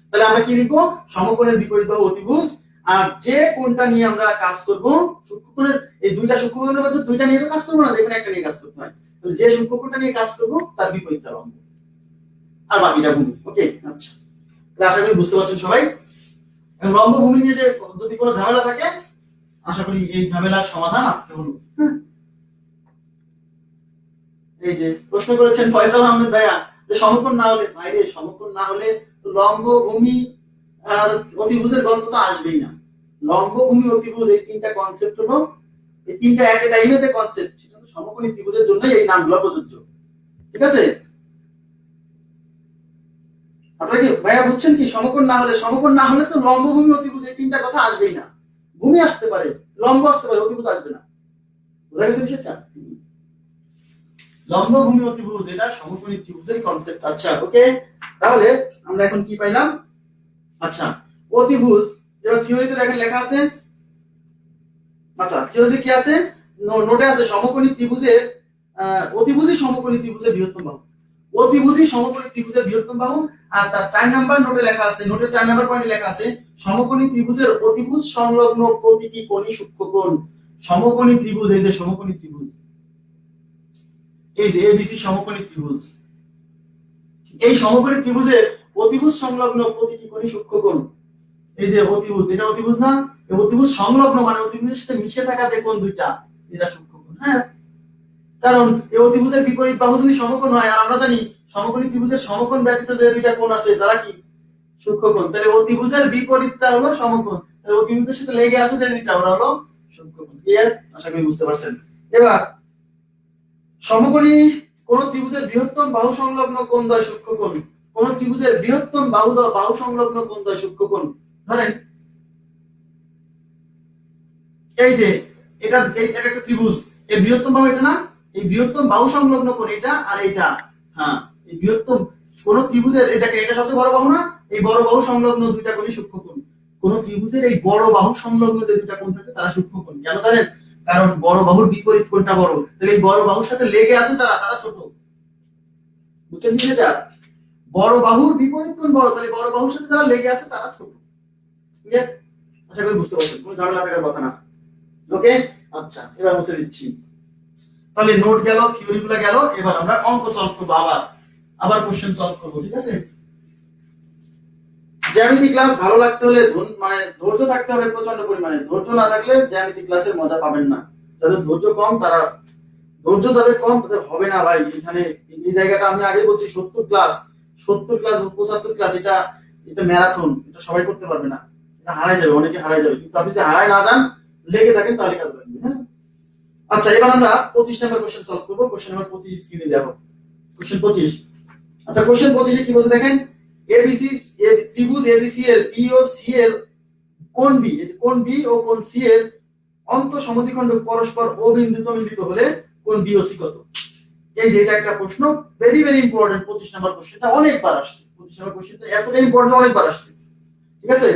Speaker 1: তাহলে আমরা কি লিখবো? সমকোণের বিপরীত বাহু অতিভুজ, আর যে কোণটা নিয়ে আমরা কাজ করব সূক্ষ্মকোণের, এই দুইটা সূক্ষ্মকোণের মধ্যে দুইটা নিয়ে তো কাজ করব না, যেকোনো একটা নিয়ে কাজ করতে হয়। তাহলে যে সূক্ষ্মকোণটা নিয়ে কাজ করব তার বিপরীতটা লম্ব, আর বাকিটা ভূমি। ওকে, আচ্ছা, তাহলে আশা করি বুঝতে পারছেন সবাই। এবং লম্ব ভূমি নিয়ে যে যদি কোনো ঝামেলা থাকে আশা করি এই ঝামেলার সমাধান আজকে হলো। এই যে প্রশ্ন করেছেন ফয়সাল আহমেদ ভাইয়া, যে সমকোণ না হলে বাইরে সমকোণ না হলে তো লম্ব ভূমি আর অতিভুজের গল্প তো আসবেই না। লম্ব ভূমি অতিভুজ এই তিনটা কনসেপ্ট হলো, এই তিনটা এট এ টাইমে যে কনসেপ্ট সেটা তো সমকোণী ত্রিভুজের জন্যই এই নামগুলো প্রযোজ্য। ঠিক আছে, আপনারা কি ভাইয়া বুঝছেন কি? সমকোণ না হলে তো লম্ব ভূমি অতিভুজ এই তিনটা কথা আসবেই না। ভূমি আসতে পারে, লম্ব আসতে পারে, অতিভুজ আসবে না। বুঝা গেছে বিষয়টা? লম্ব ভূমি অতিভুজ এটা সমকোণী ত্রিভুজের কনসেপ্ট। আচ্ছা ওকে, তাহলে আমরা এখন কি পাইলাম? আচ্ছা অতিভুজ, এবার থিওরিতে দেখেন লেখা আছে। আচ্ছা থিওরিতে কি আছে? নোটে আছে সমকোণী ত্রিভুজের অতিভুজই সমকোণী ত্রিভুজের বৃহত্তম বাহু। অতিভুজই সমকোণী ত্রিভুজের বৃহত্তম বাহু। আর তার 4 নাম্বার নোটে লেখা আছে, নোটের 4 নাম্বার পয়েন্টে লেখা আছে সমকোণী ত্রিভুজের অতিভুজ সংলগ্ন প্রতিটি কোণই সূক্ষ্মকোণ। সমকোণী ত্রিভুজ, এই যে সমকোণী ত্রিভুজ, এই যে এবিসি সমকোণী ত্রিভুজ, এই সমকোণী ত্রিভুজের অতিভুজ সংলগ্ন প্রতিটি কোণই সূক্ষ্মকোণ। এই যে অতিভুজ, এটা অতিভুজ না? এই অতিভুজ সংলগ্ন মানে অতিভুজের সাথে মিশে থাকা যে কোণ দুইটা, এটা সূক্ষ্মকোণ। হ্যাঁ, কারণ এই অতিভুজের বিপরীত বাহু যদি সমকোণ হয়, আর আমরা জানি সমকোণী ত্রিভুজের সমকোণ ব্যতীত যে দুইটা কোণ আছে তারা কি? সূক্ষ্মকোণ। তাহলে অতিভুজের বিপরীতটা হলো সমকোণ, তাহলে অতিভুজের সাথে লেগে আছে যে দুইটা, ওরা হলো সূক্ষ্মকোণ। ক্লিয়ার? আশা করি বুঝতে পারছেন। এবার সমকোণী কোন ত্রিভুজের বৃহত্তম বাহু সংলগ্ন কোণ দ্বয় সূক্ষ্মকোণ। কোন ত্রিভুজের বৃহত্তম বাহু সংলগ্ন কোণ দ্বয় সূক্ষ্মকোণ। ধরেন এই যে এটা একটা ত্রিভুজ, এই বৃহত্তম বাহু এটা না? এই বৃহত্তম বাহু সংলগ্ন কোণ এটা আর এটা। হ্যাঁ, এই বৃহত্তম কোন ত্রিভুজের, এই দেখেন এটা সবচেয়ে বড় বাহু না? এই বড় বাহু সংলগ্ন দুইটা কোণই সূক্ষ্মকোণ। কোন ত্রিভুজের এই বড় বাহু সংলগ্ন যে দুইটা কোণ থাকে তারা সূক্ষ্মকোণ। কেন জানেন? কারণ বড় বাহুর বিপরীত কোণটা বড়, তাহলে এই বড় বাহুর সাথে লেগে আছে তারা ছোট। বুঝছেন কি এটা? বড় বাহুর বিপরীত কোণ বড়, তাহলে বড় বাহুর সাথে যারা লেগে আছে তারা ছোট। ক্লিয়ার? আশা করি বুঝতে পারছেন, কোনো ঝামেলা থাকার কথা না। ওকে, আচ্ছা এবার মুছে দিচ্ছি। তাহলে নোট গেল, থিওরি গুলো গেল, এবার আমরা অঙ্ক সলভ করব, আবার কোশ্চেন সলভ করব। ঠিক আছে, জ্যামিতি ক্লাস ভালো লাগতে হলে মানে ধৈর্য থাকতে হবে প্রচন্ড পরিমাণে। ধৈর্য না থাকলে জ্যামিতি ক্লাসের মজা পাবেন না। যাদের ধৈর্য কম তাদের হবে না ভাই। এখানে এই জায়গাটা আমি আগে বলছি 70 ক্লাস 75 ক্লাস, এটা ম্যারাথন, এটা সবাই করতে পারবে না, এটা হারাই যাবে, অনেকে হারাই যাবে। কিন্তু আপনি যদি হারাই না যান, লেগে থাকেন, তাহলে কাজ লাগবে। হ্যাঁ, আচ্ছা এবার আমরা 25 নাম্বার কোশ্চেন সলভ করব। কোশ্চেন নাম্বার 25 স্ক্রিনে দেব। কোশ্চেন 25। আচ্ছা কোশ্চেন 25 এ কি বলছে দেখেন, এবিসি ত্রিভুজ এবিসি এর বি ও সি এর কোণ বি, কোণ বি ও কোণ সি এর অন্তঃসমদ্বিখণ্ডক পরস্পর ও বিন্দুতে মিলিত হলে কোণ বি ও সি কত? এই যে এটা একটা প্রশ্ন, ভেরি ভেরি ইম্পর্টেন্ট। 25 নাম্বার কোশ্চেনটা অনেকবার আসছে, 25 নাম্বার কোশ্চেনটা এতটা ইম্পর্টেন্ট, অনেকবার আসছে। ঠিক আছে,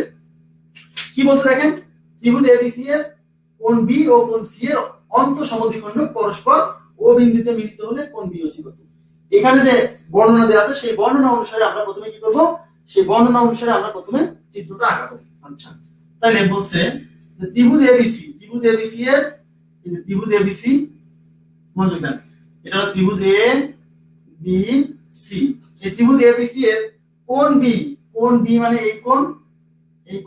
Speaker 1: কি বলছে দেখেন, ত্রিভুজ এবিসি এর কোণ বি ও কোণ সি এর অন্তঃসমদ্বিখণ্ডক পরস্পর ও বিন্দুতে মিলিত হলে কোণ বি ও সি কত? এখানে যে বর্ণনা দেওয়া আছে সেই বর্ণনা অনুসারে আমরা প্রথমে কি করব? সেই বর্ণনা অনুসারে আমরা প্রথমে চিত্রটা আঁকাবো। আচ্ছা, তাহলে বলছে ত্রিভুজ এবিসি এর ত্রিভুজ এবিসি, মনোযোগ দেন, এটা হলো ত্রিভুজ এ বি সি। এই ত্রিভুজ এবিসি এর কোণ বি মানে এই কোণ, এই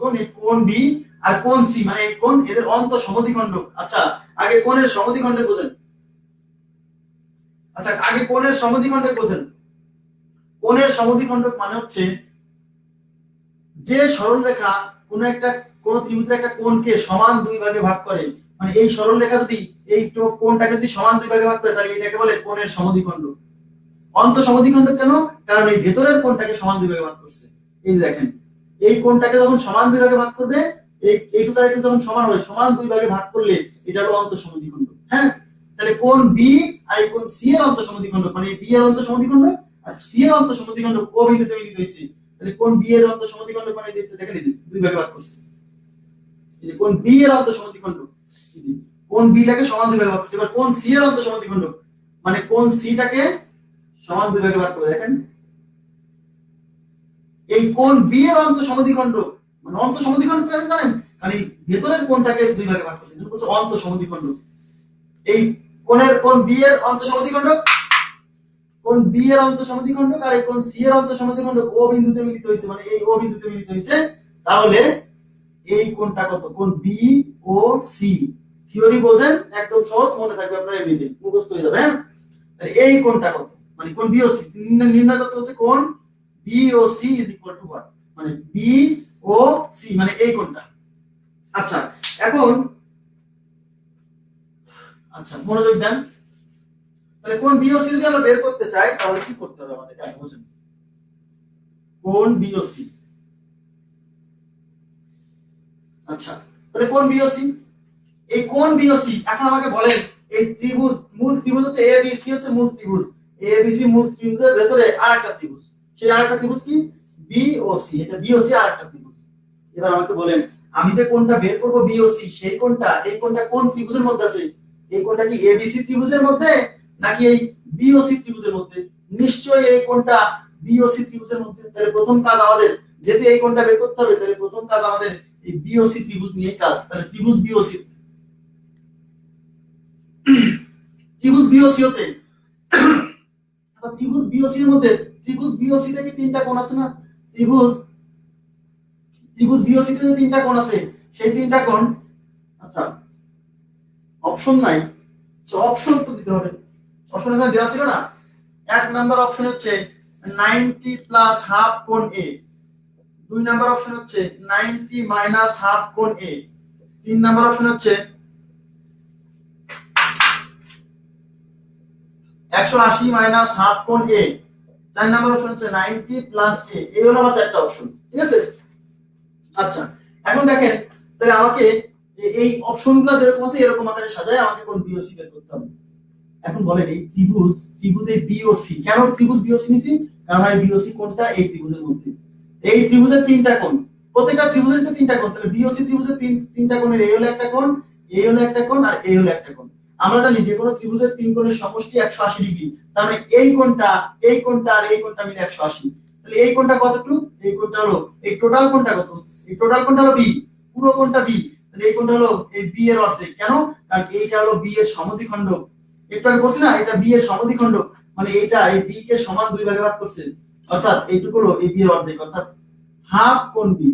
Speaker 1: কোণ বি, আর কোণ সি মানে এই কোণ, এদের অন্তঃসমদ্বিখণ্ডক। আচ্ছা আগে কোণের সমদ্বিখণ্ডক বোঝেন। কোণের সমদ্বিখণ্ডক মানে হচ্ছে যে সরলরেখা কোন ত্রিভুজের একটা কোণকে সমান দুই ভাগে ভাগ করে, মানে এই সরলরেখা যদি এই কোণটাকে যদি সমান দুই ভাগে ভাগ করে, তাহলে এটাকে বলে কোণের সমদ্বিখণ্ডক। অন্তঃসমদ্বিখণ্ডক কেন? কারণ এই ভেতরের কোণটাকে সমান দুই ভাগে ভাগ করছে। এই দেখেন, এই কোণটাকে যখন সমান দুই ভাগে ভাগ করবে, এইটুকু যখন সমান হবে, সমান দুই ভাগে ভাগ করলে এটা হলো অন্তঃসমদ্বিখণ্ডক। হ্যাঁ, তাহলে কোণ বি আর কোণ সি এর অন্তঃসমদ্বিখণ্ডক, মানে বি এর অন্তঃসমদ্বিখণ্ডক আর সি এর অন্তঃসমদ্বিখণ্ডক ও বিন্দুতে মিলিত হয়েছে। তাহলে কোণ বি এর অন্তঃসমদ্বিখণ্ডক মানে দেখেন এই দুই ভাগে ভাগ করছে, এই যে কোণ বি এর অন্তঃসমদ্বিখণ্ডক, কোণ বি টাকে সমান দুই ভাগে ভাগ করছে। এবার কোণ সি এর অন্তঃসমদ্বিখণ্ডক মানে কোণ সি টাকে সমান দুই ভাগে ভাগ করে, দেখেন এই কোণ বি এর অন্তঃসমদ্বিখণ্ডক, মানে অন্তঃসমদ্বিখণ্ডক কেন জানেন? কারণ এই ভেতরের কোণটাকে দুই ভাগে ভাগ করছে, বলছে অন্তঃসমদ্বিখণ্ডক। এই কোণ বি এর অন্তঃসমদ্বিখণ্ডক, কোণ বি এর অন্তঃসমদ্বিখণ্ডক আর এই কোণ সি এর অন্তঃসমদ্বিখণ্ডক ও বিন্দুতে মিলিত হয়েছে, মানে এই ও বিন্দুতে মিলিত হয়েছে। তাহলে এই কোণটা কত? কোণ বি ও সি। থিওরি বোঝেন, একদম সহজ, মনে থাকবে আপনার, এমনিতে মুখস্থ হয়ে যাবে। হ্যাঁ, তাহলে এই কোণটা কত? মানে কোণ বিওসি নির্ণয় করতে হচ্ছে কোণ BOC is equal to what, মানে বিওসি মানে এই কোণটা। আচ্ছা এখন আচ্ছা মনোযোগ দেন, তাহলে কোণ বিওসি যদি আমরা বের করতে চাই তাহলে কি করতে হবে আমাদের, আগে বুঝুন। কোণ বিওসি, আচ্ছা তাহলে কোণ বিওসি, এই কোণ বিওসি এখন আমাকে বলেন এই ত্রিভুজ, মূল ত্রিভুজ হচ্ছে এবিসি, হচ্ছে মূল ত্রিভুজ, এবিসি মূল ত্রিভুজের ভেতরে আরেকটা ত্রিভুজ, সেই আরেকটা ত্রিভুজ কি বিওসি, এটা বিওসি আরেকটা ত্রিভুজ। এবার আমাকে বলেন আমি যে কোণটা বের করব বিওসি, সেই কোণটা, এই কোণটা কোন ত্রিভুজের মধ্যে আছে, এই কোণটা কি এবিসি ত্রিভুজের মধ্যে নাকি এই বিওসি ত্রিভুজের মধ্যে? নিশ্চয়ই এই কোণটা বিওসি ত্রিভুজের মধ্যে। তাহলে প্রথম কাজ আমাদের, যেহেতু এই কোণটা বের করতে হবে, তাহলে প্রথম কাজ আমাদের এই বিওসি ত্রিভুজ নিয়ে কাজ। তাহলে ত্রিভুজ বিওসি, ত্রিভুজ বিওসি হতে, ত্রিভুজ বিওসি এর মধ্যে, ত্রিভুজ বিওসি থেকে তিনটা কোণ আছে না, ত্রিভুজ বিওসি তে তিনটা কোণ আছে, সেই তিনটা কোণ, আচ্ছা অপশন নাই, অপশন তো দিতে হবে, অপশন এখানে দেওয়া ছিল না। এক নাম্বার অপশন হচ্ছে 90 প্লাস হাফ কোণ এ, দুই নাম্বার অপশন হচ্ছে 90 মাইনাস হাফ কোণ এ, তিন নাম্বার অপশন হচ্ছে 180 মাইনাস হাফ কোণ এ, চার নাম্বার অপশন হচ্ছে 90 প্লাস এ। এই হলো আমার চারটা অপশন, ঠিক আছে। আচ্ছা এখন দেখেন তাহলে আমাকে এই অপশনগুলো যেরকম আছে এরকম আকারে সাজায় আমাকে কোণ বিওসি বের করতে হবে। এখন বলেন এই ত্রিভুজ, ত্রিভুজে বিওসি, কেন ত্রিভুজ বিওসি নিছি, কারণ এই বিওসি কোণটা এই ত্রিভুজের মধ্যে, এই ত্রিভুজের তিনটা কোণ, প্রত্যেকটা ত্রিভুজের তো তিনটা কোণ, তাহলে বিওসি ত্রিভুজের তিনটা কোণের এই হলো একটা কোণ, এই হলো একটা কোণ, আর এই হলো একটা কোণ। আমরা জানি যে কোনো ত্রিভুজের তিন কোণের সমষ্টি 180 ডিগ্রি, তার মানে এই কোণটা, এই কোণটা আর এই কোণটা মিলে 180। তাহলে এই কোণটা কতটুকু, এই কোণটা হলো, এই টোটাল কোণটা কত, এই টোটাল কোণটা হলো বি, পুরো কোণটা বি, তাহলে এই কোণটা হলো এই বি এর অর্ধেক। কেন, কারণ এইটা হলো বি এর সমদ্বিখণ্ড, একটু আগে বলছি না এটা বি এর সমদ্বিখণ্ড, মানে এটা এই বি কে সমান দুই ভাগে ভাগ করছে, অর্থাৎ এইটুকু হলো এই বি এর অর্ধেক, অর্থাৎ হাফ কোণ বি,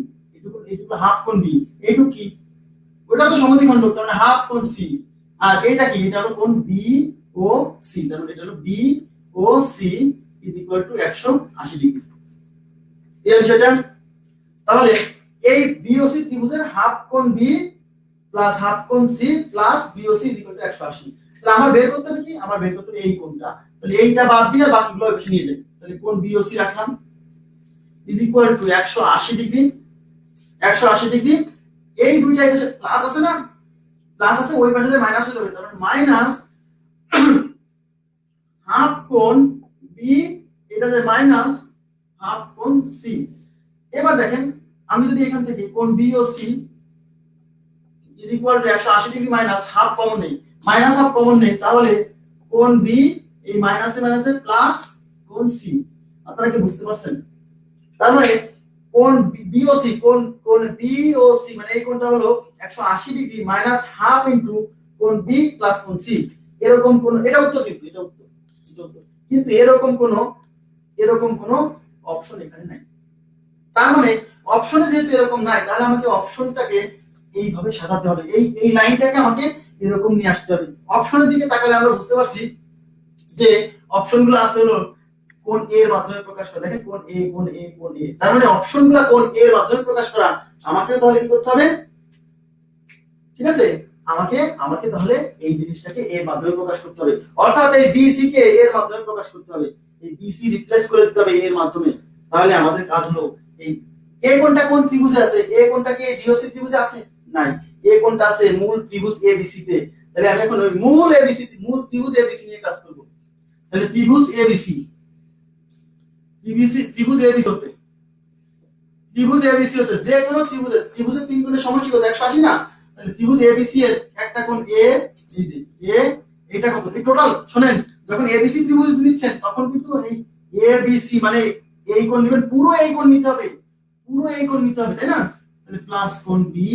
Speaker 1: এইটুকু হাফ কোণ বি, এইটুকু কি ওটা তো সমদ্বিখণ্ড, তার মানে হাফ কোণ সি, আর এটা কি, এটা হলো কোণ বি ও সি, তার মানে এটা হলো বি ও C is equal to 180 degree. এই বিষয়টা, তাহলে এই বিওসি ত্রিভুজের হাফ কোণ বি প্লাস হাফ কোণ C plus BOC is equal to 180। তাহলে আমার বের করতে হবে কি, আমার বের করতে হবে এই কোণটা, তাহলে এইটা বাদ দিয়ে বাকিগুলো বেশি নিয়ে যাই। তাহলে কোণ বিওসি রাখলাম is equal to 180 degree, 180 degree, এই দুইটা পাশে প্লাস আছে না, প্লাস আছে, ওই পাশে মাইনাস হয়ে যাবে, তাহলে মাইনাস হাফ কোণ বি, এটা যে মাইনাস হাফ কোণ সি। এবার দেখেন আমি যদি এখান থেকে কোণ BOC is equal to 180 degree minus half common নেই, মাইনাস হাফ কমন নেই, তাহলে কোণ বি এই মাইনাসে মাইনাসে প্লাস কোণ সি। আপনারা কি বুঝতে পারছেন? তার মানে কোণ বিওসি, কোণ বিওসি মানে এই কোণটা হলো 180 ডিগ্রি মাইনাস হাফ ইনটু কোণ বি প্লাস কোণ সি। এরকম কোন, এটা উত্তর, কিন্তু এটা উত্তর, কিন্তু এরকম কোন অপশন এখানে নাই। তার মানে অপশনে যেহেতু এরকম নাই, তাহলে আমাকে অপশনটাকে এইভাবে সাজাতে হবে, এই লাইনটাকে আমাকে এরকম নিয়ে আসতে হবে। অপশনের দিকে তাকালে আমরা বুঝতে পারছি যে অপশনগুলো আছে হলো কোণ এ এর মাধ্যমে প্রকাশ করা। দেখেন কোণ এ, কোণ এ, কোণ এ, তার মানে অপশনগুলো কোণ এ এর মাধ্যমে প্রকাশ করা। আমাকে তাহলে কি করতে হবে, ঠিক আছে, আমাকে তাহলে এই জিনিসটাকে এর মাধ্যমে প্রকাশ করতে হবে, অর্থাৎ এই বিসি কে এর মাধ্যমে প্রকাশ করতে হবে, এই বিসি রিপ্লেস করে দিতে হবে এর মাধ্যমে। তাহলে আমাদের কাজ হলো এই এ কোণটা কোন ত্রিভুজে আছে, এ কোণটা কি বিওসি ত্রিভুজে আছে? নাই, এ কোণটা আছে মূল ত্রিভুজ এবিসি তে। তাহলে আমি এখন ওই মূল এবিসি, মূল ত্রিভুজ এবিসি নিয়ে কাজ করব। তাহলে ত্রিভুজ এবিসি, ত্রিভুজ এবিসি হতে, ত্রিভুজ এবিসি হতে যে কোনো ত্রিভুজের তিন কোণের সমষ্টি কত, 180 না? তাহলে ত্রিভুজ এবিসি এর একটা কোণ এ, এই যে এ, এটা কত, এই টোটাল শুনেন, যখন এবিসি ত্রিভুজ নিচ্ছেন তখন কিন্তু এই এবিসি মানে এই কোণ নেবেন, পুরো এই কোণ নিতে হবে, পুরো এই কোণ নিতে হবে, তাই না? তাহলে প্লাস কোণ বি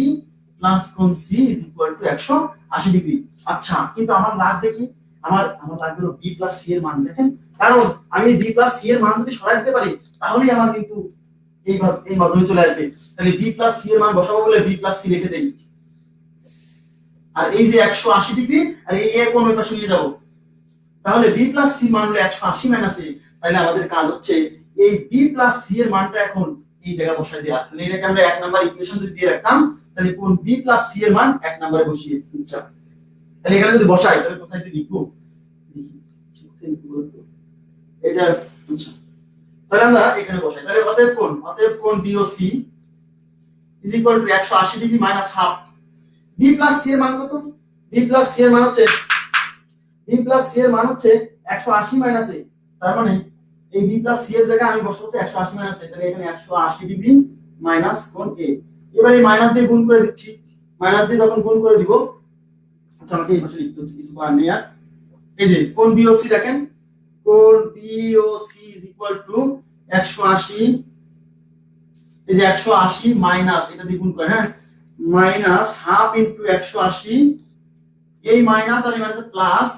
Speaker 1: প্লাস কোণ C is equal to 180 degree. আচ্ছা কিন্তু আমার লাগবে কি, আমার লাগবে হলো বি প্লাস সি এর মান। দেখেন কারণ আমি বি প্লাস সি এর মান যদি সরাই দিতে পারি তাহলেই আমার কিন্তু এই মাধ্যমে চলে আসবে। তাহলে বি প্লাস সি এর মান বসাবো বলে বি প্লাস সি লিখে দেই, আর এই যে 180 ডিগ্রি আর এই এ কোণ ওই পাশে নিয়ে যাব, তাহলে বি প্লাস সি মান হলো 180 মাইনাস এ। তাহলে আমাদের কাজ হচ্ছে এই বি প্লাস সি এর মানটা এখন এই জায়গায় বসাই দেওয়া। তাহলে এটাকে আমরা 1 নাম্বার ইকুয়েশন যদি দিয়ে রাখতাম, তাহলে কোন বি প্লাস সি এর মান 1 নম্বরে বসিয়ে দিচ্ছি। তাহলে এখানে যদি বসাই তাহলে কোথায় লিখবো, এটা আচ্ছা, তাহলে আমরা এখানে বসাই। তাহলে অতএব কোণ BOC is equal to 180 degree minus half. B plus C এর মান কত? বি প্লাস সি এর মান হচ্ছে 180 মাইনাস এ। তার মানে এই বি প্লাস সি এর জায়গায় আমি বসাবো 180 মাইনাস এ। তাহলে এখানে 180 ডিগ্রি মাইনাস কোণ এ। এবার এই মাইনাস দিয়ে গুণ করে দিচ্ছি। মাইনাস দিয়ে যখন গুণ করে দিব, আচ্ছা আমাকে এই পাশে লিখতে হচ্ছে, কিছু করার নেই আর। এই যে কোণ বিওসি দেখেন, কোণ বিওসি ইজ ইকুয়াল টু 180, এই যে 180 মাইনাস এটা দিয়ে গুণ করে, হ্যাঁ, মাইনাস হাফ ইনটু 180, এই মাইনাস আর এই মাইনাস প্লাস,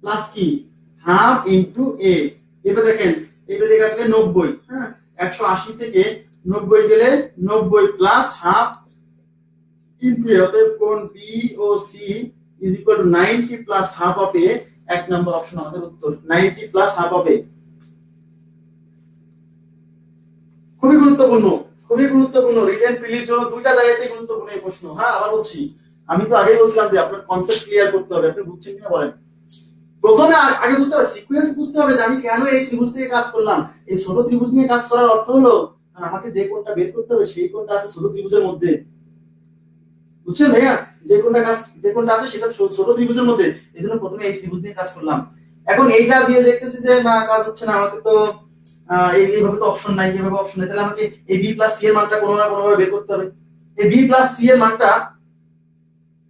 Speaker 1: প্লাস কি হাফ ইনটু এ। এবার দেখেন এটা দিয়ে কাটলে 90, হ্যাঁ, 180 থেকে 90 গেলে 90 প্লাস হাফ ইনটু এ। অতএব কোণ BOC is equal to 90 plus half of A. এক নম্বর অপশন আমাদের উত্তর, 90 প্লাস হাফ অফ এ। খুবই গুরুত্বপূর্ণ, খুবই গুরুত্বপূর্ণ। রিটেন প্রিলির জন্য দুইটা জায়গাতেই গুরুত্বপূর্ণ এই প্রশ্ন। হ্যাঁ, আবার বলছি, আমি তো আগেই বলছিলাম যে আপনার কনসেপ্ট ক্লিয়ার করতে হবে। আপনি বুঝছেন কিনা বলেন? প্রথমে আগে বুঝতে হবে, সিকোয়েন্স বুঝতে হবে যে আমি কেন এই ত্রিভুজ থেকে কাজ করলাম। এই ছোট ত্রিভুজ নিয়ে কাজ করার অর্থ হলো আমাকে যে কোণটা বের করতে হবে সেই কোণটা আছে ছোট ত্রিভুজের মধ্যে। বুঝছেন ভাইয়া? যে কোণটা আছে সেটা ছোট ত্রিভুজের মধ্যে। এজন্য প্রথমে এই ত্রিভুজ নিয়ে কাজ করলাম। এখন এইটা দিয়ে দেখতেছি যে না, কাজ হচ্ছে না, আমাকে তো এইভাবে তো অপশন নাই, এইভাবে অপশন নাই। তাহলে আমাকে এই বি প্লাস সি এর মানটা কোনো না কোনো ভাবে বের করতে হবে। এই বি প্লাস সি এর মানটা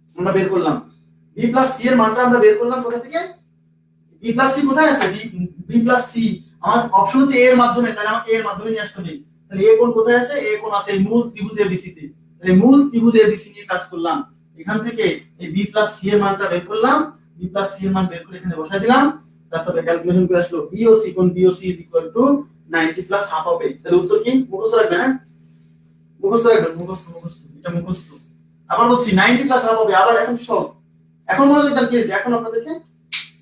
Speaker 1: আমরা বের করলাম। বি প্লাস সি এর মানটা আমরা বের করলাম কোথা থেকে? বি প্লাস সি কোথায় আছে? বি প্লাস সি আমার অপশন হচ্ছে এ এর মাধ্যমে, তাহলে আমাকে এ এর মাধ্যমে নিয়ে আসতে হবে। তাহলে এ কোণ কোথায় আছে? এ কোণ আছে এই মূল ত্রিভুজ এবিসি তে। তাহলে মূল ত্রিভুজ এবিসি নিয়ে কাজ করলাম। এখান থেকে এই বি প্লাস সি এর মানটা বের করলাম। বি প্লাস সি এর মান বের করে এখানে বসাই দিলাম। তারপরে ক্যালকুলেশন করে আসলো বিওসি, কোণ BOC is equal to 90 plus half of A. তাহলে উত্তর কি? মুখস্থ রাখবেন, হ্যাঁ, মুখস্থ রাখবেন, মুখস্থ, এটা মুখস্থ। আবার বলছি 90 প্লাস হাফ অফ এ। আবার এখন সব, এখন মনোযোগ দেন প্লিজ। এখন আপনাদেরকে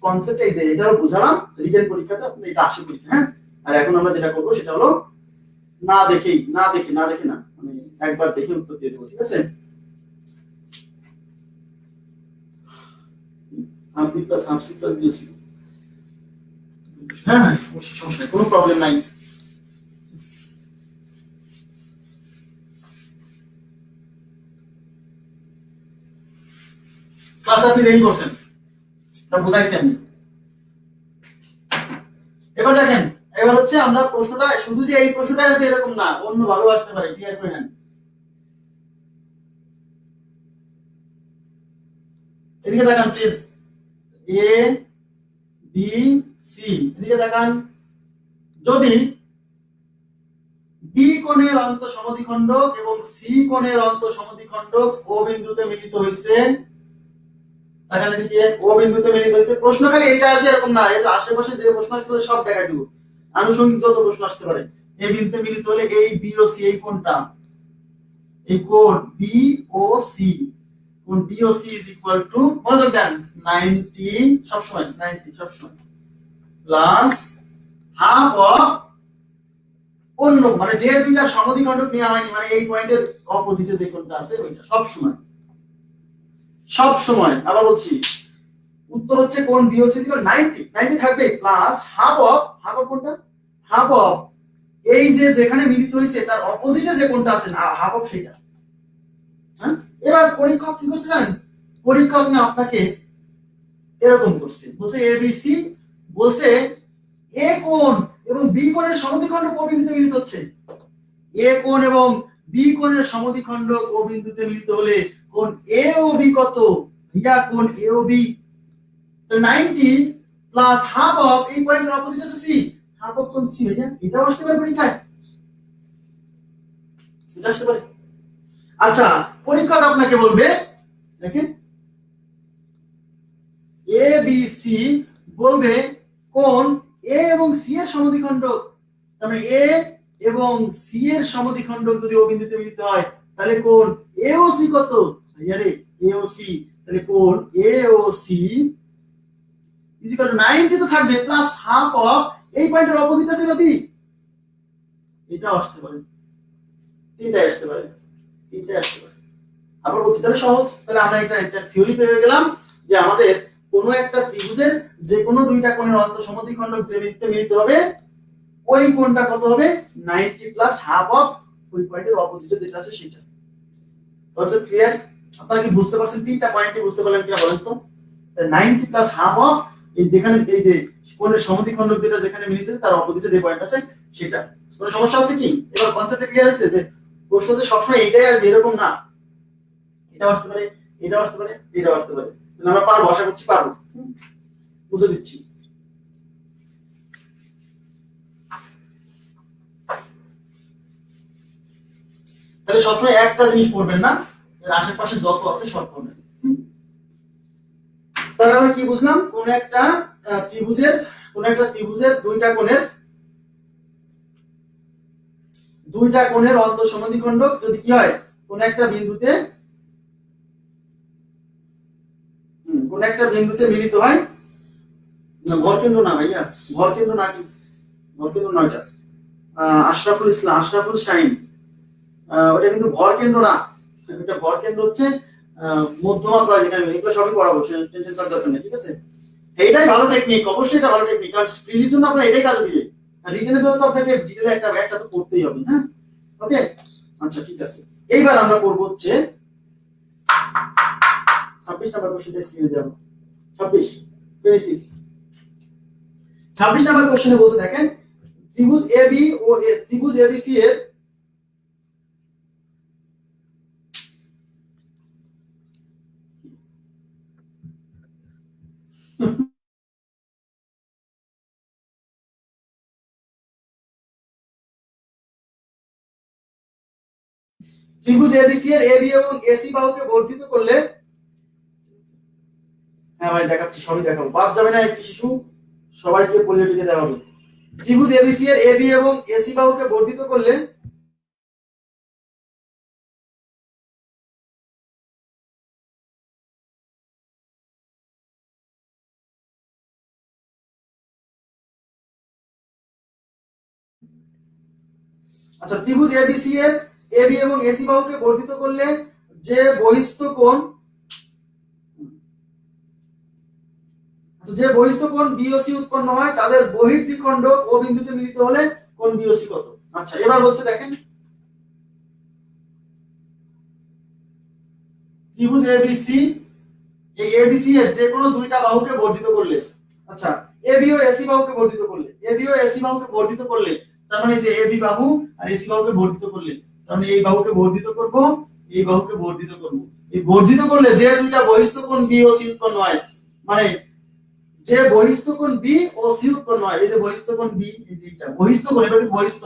Speaker 1: কনসেপ্ট এই যে এটাও বুঝালাম, রিটেন পরীক্ষাতে আপনি এটা আসে পরীক্ষা, হ্যাঁ। আর এখন আমরা যেটা করব সেটা হলো না দেখে না, মানে একবার দেখে উত্তর দিয়ে দেবো, ঠিক আছে? আপনি প্লাস আপসি প্লাস বিএসি, হ্যাঁ, সমস্যা কোনো প্রবলেম নাই। ক্লাস আপনি দেরি করছেন, এটা বুঝাইছি আমি। এবার দেখেন, এবার হচ্ছে আমরা প্রশ্নটা শুধু যে এই প্রশ্নটা আসবে এরকম না, অন্য ভাবে আসতে পারে। ক্লিয়ার করে নেন। এদিকে দেখান প্লিজ, এ বি সি, এদিকে দেখান। যদি বি কোণের অন্ত সমদ্বিখণ্ডক এবং সি কোণের অন্ত সমদ্বিখণ্ডক ও বিন্দুতে মিলিত হয়েছে, তাহলে এদিকে ও বিন্দুতে মিলিত হয়েছে। প্রশ্ন খালি এইটা আসবে এরকম না, এর আশেপাশে যে প্রশ্ন আসতে পারে সব দেখাই দিব, আনুষঙ্গিক যত প্রশ্ন আসতে পারে। এই বিন্দুতে মিলিত হলে এই বি ও সি, এই কোণটা, এই কোণ বি ও সি, কোণ বি ও সি ইজ ইকুয়াল টু, মনোযোগ দেন, 90 সবসময় 90 সবসময় প্লাস হাফ অফ অন্য, মানে যে দুইটার সমদ্বিখণ্ডক নেওয়া হয়নি, মানে এই পয়েন্টের অপোজিটে যে কোণটা আছে ওইটা সবসময়, সবসময়। আবার বলছি, উত্তর হচ্ছে কোণ বিওসি ইকুয়াল 90 থাকবে প্লাস হাফ অফ কোণটা, হাফ অফ এই যে যেখানে মিলিত হয়েছে তার অপোজিটে যে কোণটা আছে না, হাফ অফ সেটা। হ্যাঁ, এবার পরীক্ষক কি করছে জানেন? পরীক্ষক না আপনাকে এরকম করছে, বলছে এবিসি, বলছে এ কোণ এবং বি কোণের সমদ্বিখণ্ডক ও বিন্দুতে মিলিত হচ্ছে। এ কোণ এবং বি কোণের সমদ্বিখণ্ডক ও বিন্দুতে মিলিত হলে কোণ এ ও বি কত? এটা কোণ এ ও বি। তো 90 প্লাস হাফ অফ এই পয়েন্টের অপোজিট আছে সি, হাফ অফ কোণ সি। হয়ে এটাও আসতে পারে পরীক্ষায়, এটা আসতে পারে। আচ্ছা, পরীক্ষক আপনাকে বলবে, দেখেন এ বি সি, বলবে কোণ এ এবং সি এর সমদ্বিখণ্ডক, তার মানে এ এবং সি এর সমদ্বিখণ্ডক যদি ও বিন্দুতে মিলিত হয় তাহলে কোণ এ ও সি কত? আরে এ ও সি, তাহলে কোণ এ ও সি ইজ ইকুয়াল টু 90 তো থাকবে প্লাস হাফ অফ এই পয়েন্টের অপোজিট আছে না বি, এটাও আসতে পারে, তিনটাই আসতে পারে, তিনটাই আসতে পারে। আবার বলছি তাহলে সহজ, তাহলে আমরা একটা থিওরি পেয়ে গেলাম যে আমাদের কোনো একটা ত্রিভুজের যে কোনো দুইটা কোণের অন্তঃসমদ্বিখণ্ডক যে বৃত্তে মিলিত হবে ওই কোণটা কত হবে 90 প্লাস হাফ অফ ওই পয়েন্টের অপোজিটে যেটা আছে সেটা। Concept clear? আপনারা কি বুঝতে পারছেন? তিনটা পয়েন্টই বুঝতে পারলেন কিনা বলেন তো? 90 প্লাস হাফ অফ এই যেখানে এই যে কোণের সমদ্বিখণ্ডক যেটা যেখানে মিলিত আছে তার অপোজিটে যে পয়েন্ট আছে সেটা। কোনো সমস্যা আছে কি? এবার কনসেপ্ট ক্লিয়ার আছে যে প্রশ্নতে সবসময় এইটাই আর এরকম না, এটাও আসতে পারে, এটাও আসতে পারে, এটাও আসতে পারে। তাহলে আমরা পারবো, আশা করছি পারবো। বুঝে দিচ্ছি। তাহলে সবসময় একটা জিনিস পড়বেন না, এর আশেপাশে যত আছে সব পড়বেন। তাহলে আমরা কি বুঝলাম? কোন একটা ত্রিভুজের দুইটা কোণের অন্তঃসমদ্বিখণ্ডক যদি কি হয় কোন একটা বিন্দুতে মিলিত হয়, না ভরকেন্দ্র না ভাইয়া, ভরকেন্দ্র না, কি ভরকেন্দ্র না, এটা আশরাফুল শাহিন, ওটা কিন্তু ভরকেন্দ্র না, এটা ভরকেন্দ্র হচ্ছে মধ্যমাত্রা যেখানে, এগুলো সবই পড়াবো, টেনশন করার দরকার নেই, ঠিক আছে? এইটাই ভালো টেকনিক, অবশ্যই এটা ভালো টেকনিক, কারণ স্প্রিলির জন্য আপনার এটাই কাজে দিবে, আর রিটেনের জন্য তো আপনাকে ডিটেইলে একটা তো করতেই হবে। হ্যাঁ, ওকে, আচ্ছা ঠিক আছে। এইবার আমরা করব হচ্ছে 26 নাম্বার কোশ্চেনটা স্ক্রিনে দেব। 26 নাম্বার কোশ্চেনে বলছে দেখেন, ত্রিভুজ এবি ও ত্রিভুজ এবিসি এর ত্রিভুজ এবিসি এর এবি এবং এসি বাহুকে বর্ধিত করলে, হ্যাঁ ভাই দেখাচ্ছি, সবই দেখাবো, বাদ যাবে না একটি শিশু, সবাইকে পোলিওটিকে দেওয়া হবে। ত্রিভুজ এবিসি এর এবি এবং এসি বাহুকে বর্ধিত করলে আচ্ছা, ত্রিভুজ এবিসি এর এবি এবং এসি বাহুকে বর্ধিত করলে যে বহিস্থ কোণ বিওসি উৎপন্ন হয় তাদের বহির্দ্বিখণ্ডক ও বিন্দুতে মিলিত হলে কোণ বিওসি কত? আচ্ছা, এবার বলছে দেখেন, ত্রিভুজ এবিসি, এই এবিসি এর যে কোনো দুইটা বাহুকে বর্ধিত করলে, আচ্ছা এবি ও এসি বাহুকে বর্ধিত করলে, তার মানে যে এবি বাহু আর এসি বাহুকে বর্ধিত করলে, তার মানে এই বাহুকে বর্ধিত করব, এই বাহুকে বর্ধিত করব, এই বর্ধিত করলে যে দুইটা বহিস্থ কোণ বি ও সি উৎপন্ন হয়, মানে যে বহিস্থ কোণ বি ও সি উৎপন্ন হয়, এই যে বহিস্থ কোণ বি, এই যে এটা বহিস্থ কোণ, এটা কি বহিস্থ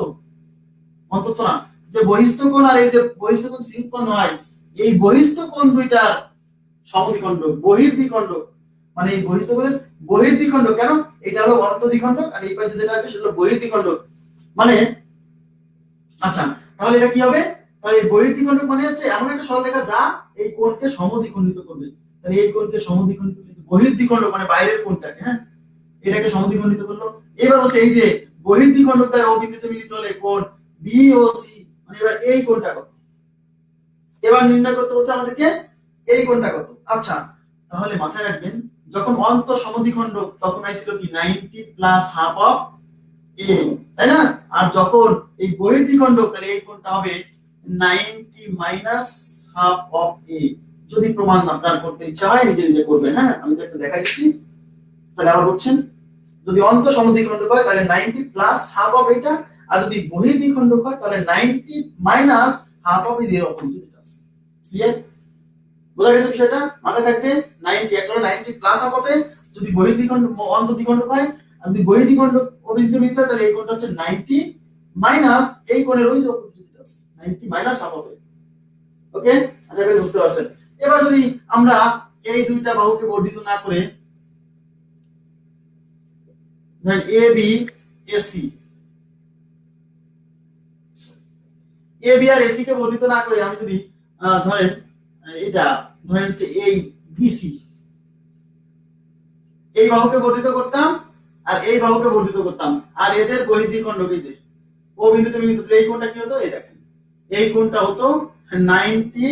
Speaker 1: অন্তত না, যে বহিস্থ কোণ আর এই যে বহিস্থ কোণ সি উৎপন্ন হয়, এই বহিস্থ কোণ দুইটা সমদ্বিখণ্ডক, বহির্দ্বিখণ্ডক, মানে এই বহিস্থ কোণের বহির্দ্বিখণ্ডক, কেন এটা হলো অন্তঃদ্বিখণ্ডক আর এই পাশে যেটা আছে সেটা হলো বহির্দ্বিখণ্ডক, মানে আচ্ছা তাহলে এটা কি হবে? তাহলে এই বহির্দ্বিখণ্ডক মানে হচ্ছে এমন একটা সরলরেখা যা এই কোণকে সমদ্বিখণ্ডিত করবে, তাহলে এই কোণকে সমদ্বিখণ্ডিত, বহির্দ্বিখণ্ডক মানে বাইরের কোণটাকে, হ্যাঁ এটাকে সমদ্বিখণ্ডিত করলো। এবার হচ্ছে এই যে বহির্দ্বিখণ্ডক দ্বয় ও বিন্দুতে মিলিত হলে কোণ বি ও সি, মানে এবার এই কোণটা কত, এবার নির্ণয় করতে বলছে আমাদেরকে এই কোণটা কত। আচ্ছা তাহলে মাথায় রাখবেন, যখন অন্তঃসমদ্বিখণ্ডক তখন আইছিল কি 90 প্লাস হাফ অফ এ, তাই না? আর যখন এই বহির্দ্বিখণ্ডক তাহলে এই কোণটা হবে 90 মাইনাস হাফ অফ এ। যদি প্রমাণ আপনার করতে ইচ্ছা হয় নিজে নিজে করবেন, হ্যাঁ আমি তো একটা দেখাই দিচ্ছি। তাহলে আবার বলছেন, যদি অন্তঃসমদ্বিখণ্ডক হয় তাহলে 90 প্লাস হাফ অফ এটা, আর যদি বহির্দ্বিখণ্ডক হয় তাহলে 90 মাইনাস হাফ অফ এর অপোজিট আছে। ক্লিয়ার? বোঝা গেছে বিষয়টা? মাথায় থাকবে 90 একটা হলো 90 প্লাস হাফ অফ এ, যদি বহির্দ্বিখণ্ডক অন্তঃদ্বিখণ্ডক হয়, আর যদি বহির্দ্বিখণ্ডক অবিদ্যুৎ মিলিত হয় তাহলে এই কোণটা হচ্ছে 90 মাইনাস এই কোণের ওই যে অপোজিট আছে 90 মাইনাস হাফ অফ এ। ওকে, আশা করি বুঝতে পারছেন। এবার যদি আমরা এই দুইটা বাহুকে বর্ধিত না করে ধরেন A B AC, A B R AC কে বর্ধিত না করে আমি যদি ধরেন এটা ধরেন হচ্ছে এই বিসি, এই বাহুকে বর্ধিত করতাম আর এই বাহুকে বর্ধিত করতাম, আর এদের বহির্দ্বিখণ্ডক এই যে ও বিন্দুতে মিলিত হতো, এই কোণটা কি হতো, এই দেখেন এই কোণটা হতো 90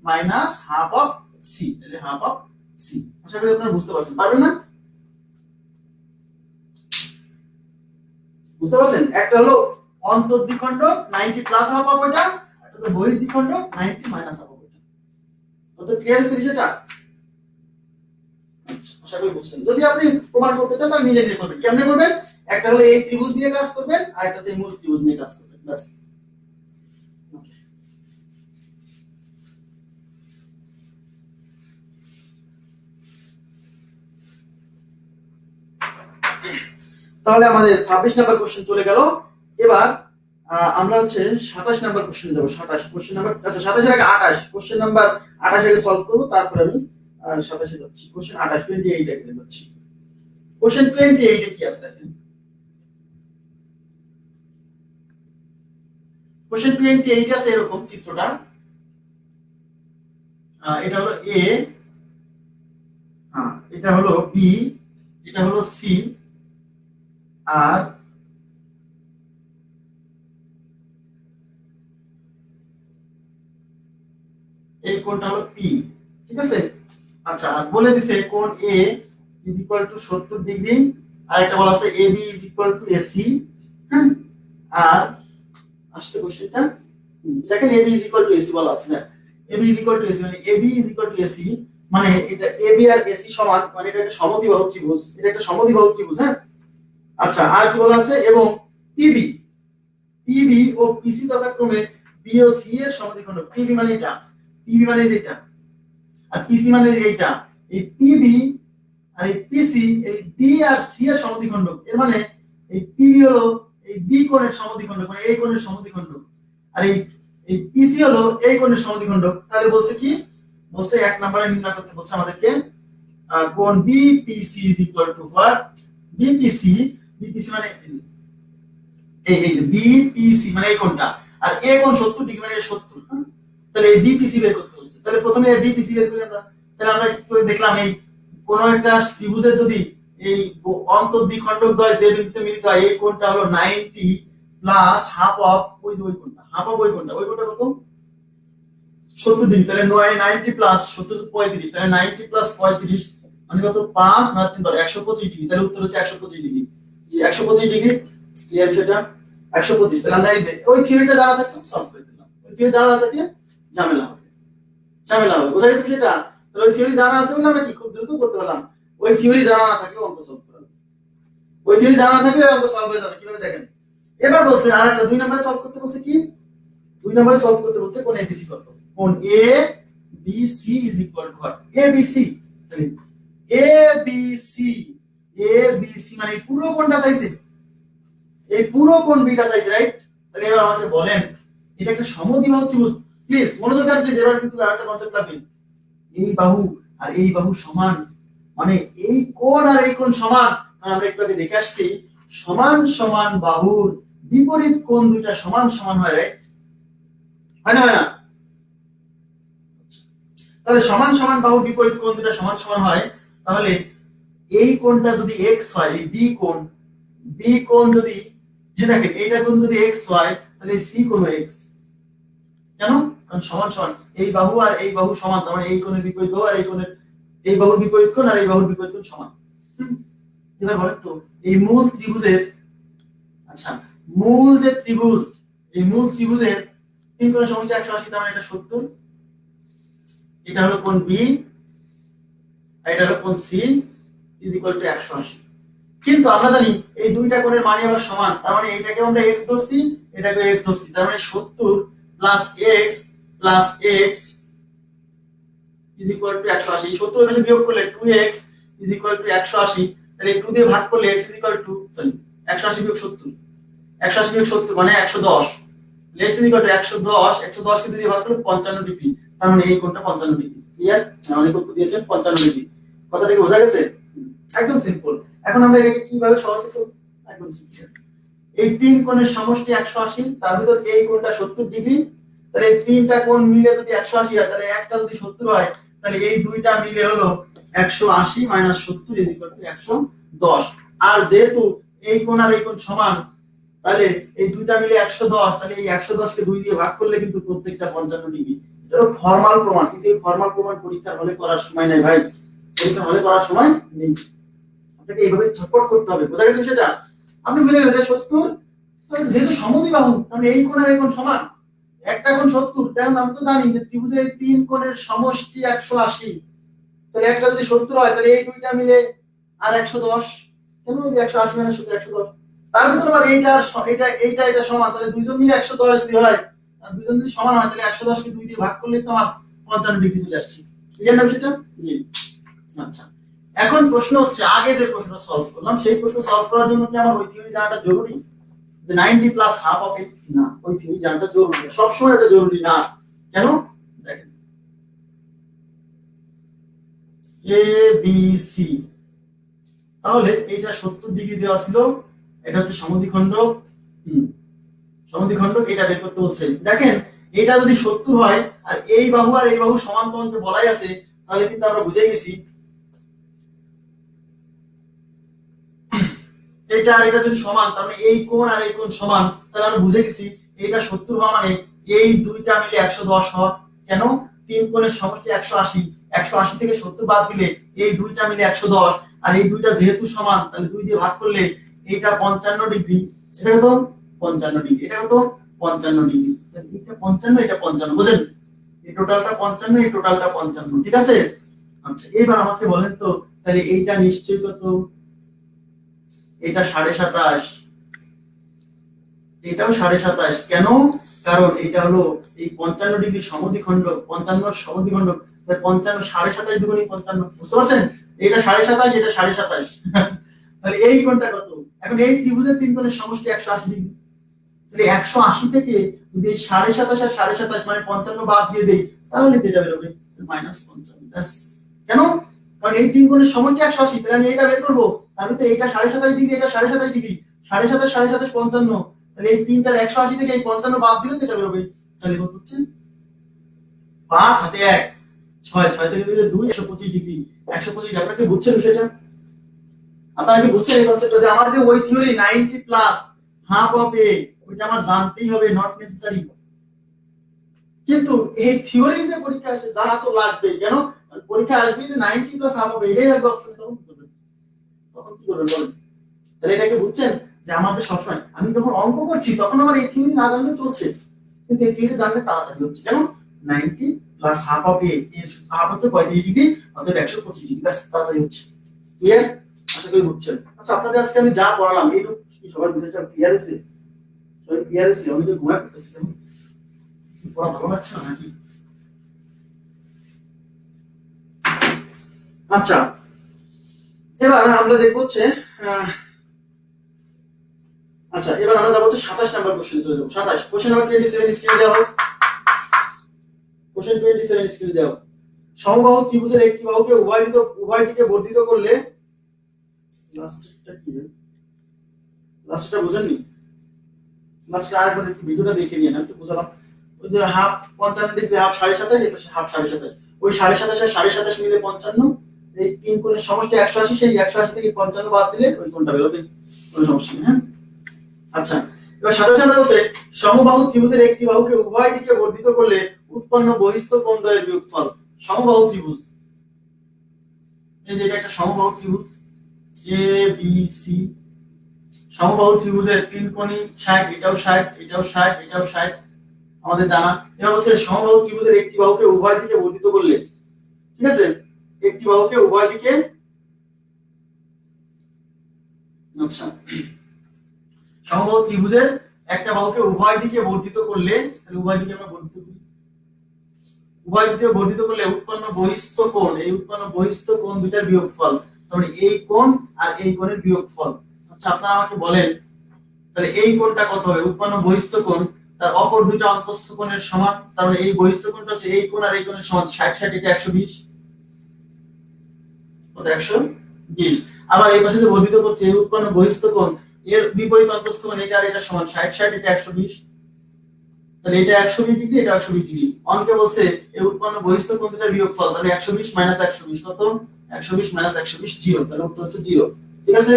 Speaker 1: মাইনাস হাফ অফ সি, তাহলে হাফ অফ সি। আশা করি আপনারা বুঝতে পারছেন, পারবেন না? বুঝতে পারছেন? একটা হলো অন্তর্দ্বিখণ্ডক 90 প্লাস হাফ অফ ওটা, একটা হলো বহির্দ্বিখণ্ডক 90 মাইনাস হাফ অফ ওটা। বুঝতে ক্লিয়ার হচ্ছে বিষয়টা? আশা করি বুঝছেন। যদি আপনি প্রমাণ করতে চান তাহলে নিজে নিজে করবেন। কেমনে করবেন? একটা হলো এই ত্রিভুজ দিয়ে কাজ করবেন, আর একটা হচ্ছে এই মূল ত্রিভুজ নিয়ে কাজ করবেন, ব্যাস। তাহলে আমাদের 26 নাম্বার কোশ্চেন চলে গেল। এবার আমরা হচ্ছে 27 নাম্বার কোশ্চেনে যাব। 27 কোশ্চেন নাম্বার, আচ্ছা 27 এর আগে 28 কোশ্চেন নাম্বার 28 আগে সলভ করব, তারপরে আমি 27 এ যাচ্ছি। কোশ্চেন 28 28 এ যাচ্ছি। কোশ্চেন 28 এ কি আছে দেখেন। কোশ্চেন 28 আছে এরকম চিত্রটা, এটা হলো এ, এটা হলো বি, এটা হলো সি, আর এই কোণটা হলো পি, ঠিক আছে? আচ্ছা, আর বলে দিছে কোণ A is equal to 70 degree, আর এটা বলা আছে AB is equal to AC. হ্যাঁ, আর আসছে কোশ্চেনটা দেখেন AB is equal to AC বলা আছে না, AB is equal to AC মানে AB is equal to AC মানে এটা এবি আর এসি সমান, মানে এটা একটা সমদ্বিবাহু ত্রিভুজ, এটা একটা সমদ্বিবাহু ত্রিভুজ। হ্যাঁ, আচ্ছা, আর কি বলা আছে, এবং পিবি পিবি ও পিসি যথাক্রমে বি ও সি এর সমদ্বিখণ্ডক। পিবি মানে এটা, পিবি মানে এটা, আর পিসি মানে এইটা। এই পিবি আর এই পিসি এই বি আর সি এর সমদ্বিখণ্ডক। এর মানে এই পিবি হলো এই বি কোণের সমদ্বিখণ্ডক, মানে এই কোণের সমদ্বিখণ্ডক, আর এই পিসি হলো এই কোণের সমদ্বিখণ্ডক। তাহলে বলছে কি, বলছে এক নম্বরে নির্ণয় করতে বলছে আমাদেরকে কোণ BPC is equal to what, BPC, BPC মানে এই বিপিসি মানে এই কোণটা, আর এ কোণ 70 ডিগ্রি মানে 70। তাহলে এই বিপিসি বের করতে বলছে। তাহলে প্রথমে এই বিপিসি বের করি আমরা। তাহলে আমরা কি করে দেখলাম, এই কোন একটা ত্রিভুজের যদি এই অন্তর্দ্বিখণ্ডক দ্বয় যে বিন্দুতে মিলিত হয়, এই কোণটা হলো 90 প্লাস হাফ অফ ওই যে ওই কোণটা, হাফ অফ ওই কোণটা, ওই কোণটা কত, 70 ডিগ্রি। তাহলে 90 প্লাস 70 35, তাহলে 90 প্লাস 35 মানে কত, 5 না 3 ধর 125 ডিগ্রি। তাহলে উত্তর হচ্ছে 125 ডিগ্রি। জি 125 ডিগ্রি, ক্লিয়ার বিষয়টা? 125। তাহলে আমরা এই যে ওই থিওরিটা জানা থাকলে সলভ করে দিলাম, ওই থিওরি জানা না থাকলে ঝামেলা হবে, ঝামেলা হবে। বোঝা গেছে সেটা? তাহলে ওই থিওরি জানা আছে বলে আমরা কি খুব দ্রুত করতে পারলাম। ওই থিওরি জানা না থাকলে অঙ্ক সলভ করা যাবে, ওই থিওরি জানা না থাকলে অঙ্ক সলভ হয়ে যাবে। কিভাবে দেখেন, এবার বলছে আরেকটা 2 নম্বরে সলভ করতে বলছে কি, 2 নম্বরে সলভ করতে বলছে কোণ এবিসি কত, কোণ A B C is equal to A B C. A B C, A B C মানে পুরো কোণটা চাইছে, এই পুরো কোণ বিটা চাইছে, রাইট? তাহলে এবার আমাকে বলেন এটা একটা সমদ্বিবাহু ত্রিভুজ। প্লিজ মনোযোগ দেন, প্লিজ এবার কিন্তু আরেকটা কনসেপ্ট লাগবে। এই বাহু আর এই বাহু সমান, মানে এই কোণ আর এই কোণ সমান। আমরা একটু আগে দেখে আসছি সমান সমান বাহুর বিপরীত কোণ দুইটা সমান সমান হয়, রাইট? হয় না, হয় না? তাহলে সমান সমান বাহুর বিপরীত কোণ দুইটা সমান সমান হয়, তাহলে এই কোণটা যদি x হয়, এই বি কোণ যদি দেখেন এইটা কোণ যদি x হয়, তাহলে সি কোণ x। কেন? কারণ সমান সমান এই বাহু আর এই বাহু সমান, তার মানে এই কোণের বিপরীত বাহু আর এই কোণের, এই বাহুর বিপরীত কোণ আর এই বাহুর বিপরীত কোণ সমান। এবার বলেন তো এই মূল ত্রিভুজের, আচ্ছা মূল যে ত্রিভুজ, এই মূল ত্রিভুজের তিন কোণের সমষ্টি 180, তার মানে এটা 70। এটা হলো কোণ বি, আর এটা হলো কোণ সি ইজ ইকুয়াল টু 180। কিন্তু আমরা জানি এই দুইটা কোণের মান আবার সমান, তার মানে এইটাকে আমরা x ধরছি, এটাকে x ধরছি, তার মানে 70 plus x plus x is equal to 180। এই 70 এর পাশে বিয়োগ করলে 2x ইজ ইকুয়াল টু 180। তাহলে 2 দিয়ে ভাগ করলে x ইজ ইকুয়াল টু 180 বিয়োগ 70, 180 বিয়োগ 70 মানে 110। x ইজ ইকুয়াল টু 110, 110 কে 2 দিয়ে ভাগ করলে 55 ডিগ্রি, তার মানে এই কোণটা 55 ডিগ্রি। ক্লিয়ার? অনেক উত্তর দিয়েছেন 55 ডিগ্রি। কথাটা কি বোঝা গেছে? একদম সিম্পল। এখন আমরা এটাকে কিভাবে সহজে করব? একদম সিম্পল। এই তিন কোণের সমষ্টি 180, তার ভিতর এই কোণটা 70 ডিগ্রি। তাহলে এই তিনটা কোণ মিলে যদি 180 হয়, তাহলে একটা যদি 70 হয়, তাহলে তাহলে এই দুইটা মিলে হলো 180 মাইনাস 70 ইজ ইকুয়াল টু 110। আর যেহেতু এই কোণ আর এই কোণ সমান, তাহলে এই দুইটা মিলে 110, তাহলে এই 110 কে 2 দিয়ে ভাগ করলে কিন্তু প্রত্যেকটা 55 ডিগ্রি। এটা হলো ফর্মাল প্রমাণ, কিন্তু এই ফর্মাল প্রমাণ পরীক্ষার হলে করার সময় নাই ভাই, পরীক্ষার হলে করার সময় নেই। আপনাকে এইভাবে ছটপট করতে হবে, বোঝা গেছে সেটা? আপনি বুঝে গেলেন এটা 70, যেহেতু সমদ্বিবাহু তাহলে এই কোণ আর এই কোণ সমান, একটা কোণ 70, তাহলে আমরা তো জানি যে ত্রিভুজের এই তিন কোণের সমষ্টি 180, তাহলে একটা যদি 70 হয় তাহলে এই দুইটা মিলে আর 110, কেন এই 180 মাইনাস 70 110, তার ভিতর আবার এইটা সমান, তাহলে দুইজন মিলে 110 যদি হয়, আর দুইজন যদি সমান হয় তাহলে 110 কে 2 দিয়ে ভাগ করলে তো আমার 55 ডিগ্রি চলে আসছে। ক্লিয়ার না সেটা? জি। আচ্ছা, এখন প্রশ্ন হচ্ছে আগে যে প্রশ্নটা সলভ করলাম সেই প্রশ্ন সলভ করার জন্য কি আমার ওই থিওরি জানাটা জরুরি যে 90 প্লাস হাফ অফ এ? না, ওই থিওরি জানাটা জরুরি না, সব সময় এটা জরুরি না। কেন? দেখেন এ বি সি, তাহলে এইটা 70 ডিগ্রি দেওয়া ছিল, এটা হচ্ছে সমদ্বিখণ্ড, সমদ্বিখণ্ড, এটা বের করতে বলছে। দেখেন এটা যদি 70 হয় আর এই বাহু আর এই বাহু সমান তোমাকে বলাই আছে, তাহলে কিন্তু আমরা বুঝে গেছি এটা আর এটা যদি সমান, তার মানে এই কোণ আর এই কোণ সমান, তাহলে আমরা বুঝে গেছি এটা 70 হওয়া মানে এই দুইটা মিলে 110 হওয়া। কেন? তিন কোণের সমষ্টি 180, 180 থেকে 70 বাদ দিলে এই দুইটা মিলে 110, আর এই দুইটা যেহেতু সমান তাহলে 2 দিয়ে ভাগ করলে এইটা 55 ডিগ্রি, এটা কত? 55 ডিগ্রি, এটা কত? 55 ডিগ্রি। তাহলে এটা 55, এটা 55, বুঝেন? এই টোটালটা 55, এই টোটালটা 55, ঠিক আছে? আচ্ছা, এবার আমাকে বলেন তো তাহলে এইটা নিশ্চয়ই কত? এটা 27.5, এটাও 27.5। কেন? কারণ এটা হলো এই 55 ডিগ্রি সমদ্বিখণ্ড, 55 সমদ্বিখণ্ড, 55 27.5 দুগুণে 55, বুঝতে পারছেন? এটা 27.5, এটা 27.5। তাহলে এই কোণটা কত? এখন এই ত্রিভুজের তিন কোণের সমষ্টি 180 ডিগ্রি, তাহলে 180 থেকে যদি 27.5 আর 27.5 মানে 55 বাদ দিয়ে দেই, তাহলে এটা বের হবে -55। কেন? কারণ এই তিন কোণের সমষ্টি 180, তাহলে আমি এটা বের করব, তাহলে তো এটা 27.5 ডিগ্রি, এটা 27.5 ডিগ্রি, 27.5 27.5 55, তাহলে এই তিনটার 180 থেকে এই 55 বাদ দিলে এটা বের হবে। তাহলে কত হচ্ছে? 5 হাতে 1, 6, 6 থেকে দিলে 2, 125 ডিগ্রি, 125। আপনারা কি বুঝছেন বিষয়টা? আপনারা কি বুঝছেন এই কনসেপ্টটা যে আমার যে ওই থিওরি 90 প্লাস হাফ অফ এ, ওইটা আমার জানতেই হবে, নট নেসেসারি। কিন্তু এই থিওরি যে পরীক্ষা আসে জানা তো লাগবে। কেন? পরীক্ষা আসবে যে 90 প্লাস হাফ অফ এটাই থাকবে অপশন, তখন কি করবেন? তখন কি করবেন বলেন? তাহলে এটাকে বুঝছেন যে আমাদের সবসময় আমি যখন অঙ্ক করছি তখন আমার এই থিওরি না জানলে চলছে, কিন্তু এই থিওরি জানলে তাড়াতাড়ি হচ্ছে। কেন? 90 প্লাস হাফ অফ এ, এর হাফ হচ্ছে 35 ডিগ্রি, অর্থাৎ 125 ডিগ্রি, ব্যাস তাড়াতাড়ি হচ্ছে। ক্লিয়ার? আশা করি বুঝছেন। আচ্ছা, আপনাদের আজকে আমি যা পড়ালাম এইটুকু কি সবার বিষয়টা ক্লিয়ার হয়েছে? সবাই ক্লিয়ার হয়েছে? আমি তো ঘুমায় পড়তেছি, কেন পড়া ভালো লাগছে না নাকি? আচ্ছা, এবার আমরা দেখবো হচ্ছে আচ্ছা, এবার আমরা যাবো হচ্ছে 27 নাম্বার কোশ্চেন চলে যাবো। 27 কোশ্চেন নাম্বার 27 স্ক্রিনে দেওয়া হোক। কোশ্চেন 27 স্ক্রিনে দেওয়া হোক। সমবাহু ত্রিভুজের একটি বাহুকে উভয় দিকে বর্ধিত করলে, লাস্টটা কি হবে? লাস্টটা বুঝেননি? লাস্টটা আরেকবার একটু ভিডিওটা দেখে নিয়ে না, তো বুঝলাম। ওই যে হাফ 55 ডিগ্রি, হাফ 27.5, এটা হাফ 27.5, ওই 27.5 আর 27.5 মিলে 55, এই তিন কোণের সমষ্টি 180, সেই 180 থেকে 55 বাদ দিলে ওই কোণটা বের হবে, কোনো সমস্যা নেই। হ্যাঁ, আচ্ছা, এবার 27 আমরা বলছে সমবাহু ত্রিভুজের একটি বাহুকে উভয় দিকে বর্ধিত করলে উৎপন্ন বহিস্থ কোণ দ্বয়ের বিয়োগফল। সমবাহু ত্রিভুজ, এই যে এটা একটা সমবাহু ত্রিভুজ এ বি সি, সমবাহু ত্রিভুজের তিন কোণই 60, এটাও 60, এটাও 60, এটাও 60, আমাদের জানা। এবার বলছে সমবাহু ত্রিভুজের একটি বাহুকে উভয় দিকে বর্ধিত করলে, ঠিক আছে, একটি বাহুকে উভয় দিকে, আচ্ছা, সমবাহু ত্রিভুজের একটা বাহুকে উভয় দিকে বর্ধিত করলে, তাহলে উভয় দিকে আমরা বর্ধিত করি, উভয় দিকে বর্ধিত করলে উৎপন্ন বহিস্থ কোণ, এই উৎপন্ন বহিস্থ কোণ দুইটার বিয়োগফল, তাহলে এই কোণ আর এই কোণের বিয়োগফল। আচ্ছা, আপনারা আমাকে বলেন তাহলে এই কোণটা কত হবে? উৎপন্ন বহিস্থ কোণ তার অপর দুইটা অন্তঃস্থ কোণের সমান, তাহলে এই বহিস্থ কোণটা হচ্ছে এই কোণ আর এই কোণের সমান, 60 60, এটা 120, কত? 120। আবার এই পাশে যে বর্ধিত করছে এই উৎপন্ন বহিস্থ কোণ এর বিপরীত অন্তঃস্থ কোণ, এটা আর এটা সমান, 60 60, এটা 120, তাহলে এটা 120 ডিগ্রি, এটা 120 ডিগ্রি। অঙ্কে বলছে এই উৎপন্ন বহিস্থ কোণ দুটার বিয়োগফল, তাহলে 120 মাইনাস 120 কত? 120 মাইনাস 120 0, তাহলে উত্তর হচ্ছে 0। ঠিক আছে?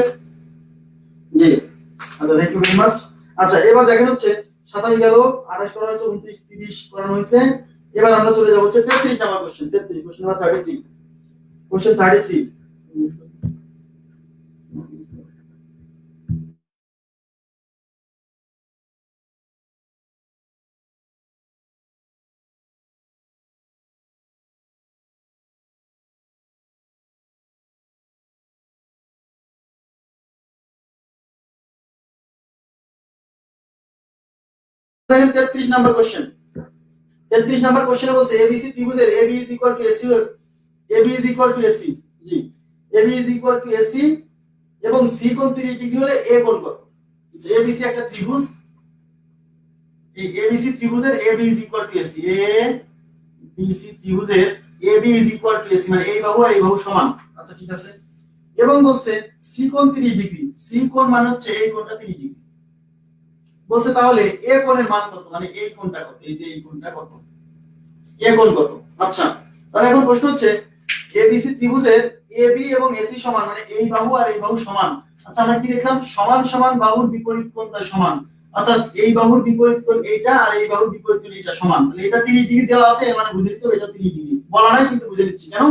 Speaker 1: জি। আচ্ছা, থ্যাংক ইউ ভেরি মাচ। আচ্ছা, এবার দেখেন হচ্ছে 27 গেল, 28 করা হয়েছে, 29 30 করানো হয়েছে। এবার আমরা চলে যাব হচ্ছে 33 number question. 33 question number 33, question 33। দেখেন 33 নাম্বার কোশ্চেন। 33 নাম্বার কোশ্চেনে বলছে এবিসি ত্রিভুজের AB is equal to AC, AB is equal to AC, G, AB is equal to AC এবং C কোণ 30 ডিগ্রি হলে A কোণ কত? যে ABC একটা ত্রিভুজ, এই ABC ত্রিভুজের AB is equal to AC, ABC ত্রিভুজের AB is equal to AC মানে এই বাহু আর এই বাহু সমান। আচ্ছা, ঠিক আছে। এবং বলছে C কোণ 30 ডিগ্রি, C কোণ মানে হচ্ছে এই কোণটা 30 ডিগ্রি। বলছে তাহলে A কোণের মান কত, মানে এই কোণটা কত, এই যে এই কোণটা কত, A কোণ কত? আচ্ছা, তাহলে এখন প্রশ্ন হচ্ছে ABC ত্রিভুজের AB এবং AC সমান, মানে এই বাহু আর এই বাহু সমান। আচ্ছা, আমরা কি দেখলাম? সমান সমান বাহুর বিপরীত কোণ তাই সমান, অর্থাৎ এই বাহুর বিপরীত কোণ এইটা আর এই বাহুর বিপরীত কোণ এইটা সমান। তাহলে এটা 30 ডিগ্রি দেওয়া আছে, এর মানে বুঝে নিতে হবে এটা 30 ডিগ্রি। বলা নাই কিন্তু বুঝে নিচ্ছি কেন?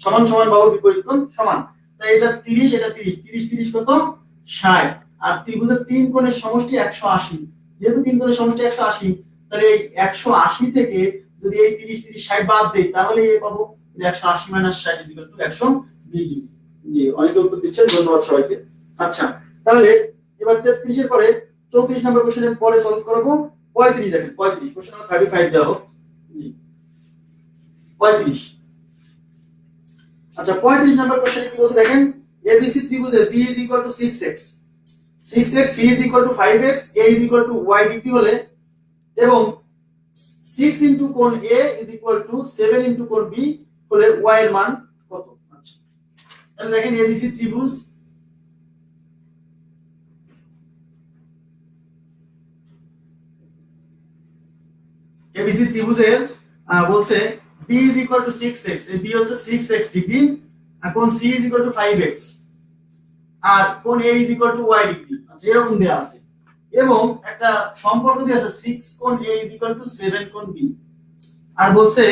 Speaker 1: সমান সমান বাহুর বিপরীত কোণ সমান, তাই এটা 30, এটা 30, 30 30 কত? 60। আর ত্রিভুজের তিন কোণের সমষ্টি 180, যেহেতু তিন কোণের সমষ্টি 180, তাহলে এই 180 থেকে যদি এই 30 30 60 বাদ দেই তাহলে এই পাবো 180 মাইনাস 60 ইকুয়াল টু 120 ডিগ্রি। জি, অনেকে উত্তর দিচ্ছেন, ধন্যবাদ সবাইকে। আচ্ছা, তাহলে এবার 33 এর পরে 34 নম্বর কোশ্চেনের পরে সলভ করব 35। দেখেন 35 কোশ্চেন নাম্বার 35 দেওয়া হোক। জি, 35। আচ্ছা, 35 নম্বর কোশ্চেনে কি বলছে দেখেন, ABC ত্রিভুজের B is equal to 6x, 6x, C is equal to 5x, A is equal to y degree হলে এবং 6 ইনটু কোণ A is equal to 7 into কোণ B হলে y এর মান কত? আচ্ছা, তাহলে দেখেন ABC ত্রিভুজ, ABC ত্রিভুজের বলছে B is equal to 6x, এই B হচ্ছে 6x ডিগ্রি, আর কোণ C is equal to 5x, আর কোণ A is equal to y degree. আচ্ছা, এরকম দেয়া আছে এবং একটা সম্পর্ক দেয়া আছে 6 কোণ A is equal to 7 কোণ B, আর বলছে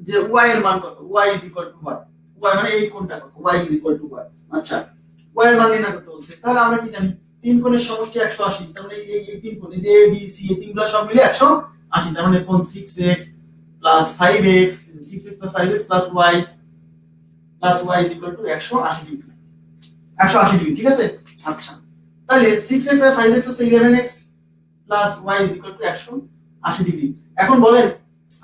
Speaker 1: যে y এর মান কত? y is equal to what? y মানে এই কোণটা কত? y is equal to what? আচ্ছা, y এর মান নির্ণয় করতে বলছে। তাহলে আমরা কি জানি? তিন কোণের সমষ্টি 180, তার মানে এই তিন কোণ, এই যে A B C এই তিনগুলো সব মিলে 180, তার মানে কোণ 6x plus 5x, 6x plus 5x plus y is equal to 180 degree, 180 degree. ঠিক আছে? আচ্ছা, তাহলে 6x আর 5x হচ্ছে 11x plus y is equal to 180 degree. এখন বলেন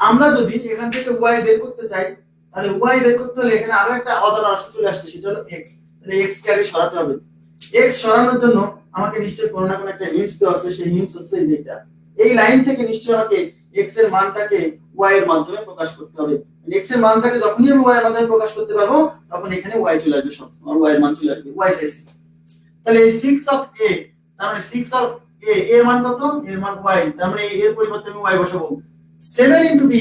Speaker 1: আমরা যদি এখান থেকে y বের করতে চাই, তাহলে y বের করতে হলে এখানে আরো একটা অজানা রাশি চলে আসছে, সেটা হলো x। তাহলে x কে আগে সরাতে হবে। x সরানোর জন্য আমাকে নিশ্চয়ই কোনো না কোনো একটা হিন্টস দেওয়া আছে, সেই হিন্টস হচ্ছে এই যেটা, এই লাইন থেকে নিশ্চয়ই আমাকে x এর মানটাকে y এর মাধ্যমে প্রকাশ করতে হবে। x এর মানটাকে যখনই আমি y এর মাধ্যমে প্রকাশ করতে পারবো তখন এখানে y চলে আসবে, সব আর y এর মান চলে আসবে, y সাইজ। তাহলে এই 6 অফ a, তার মানে 6 অফ a এর মান কত? এর মান y, তার মানে এর পরিবর্তে আমি y বসাবো। 7 ইনটু b,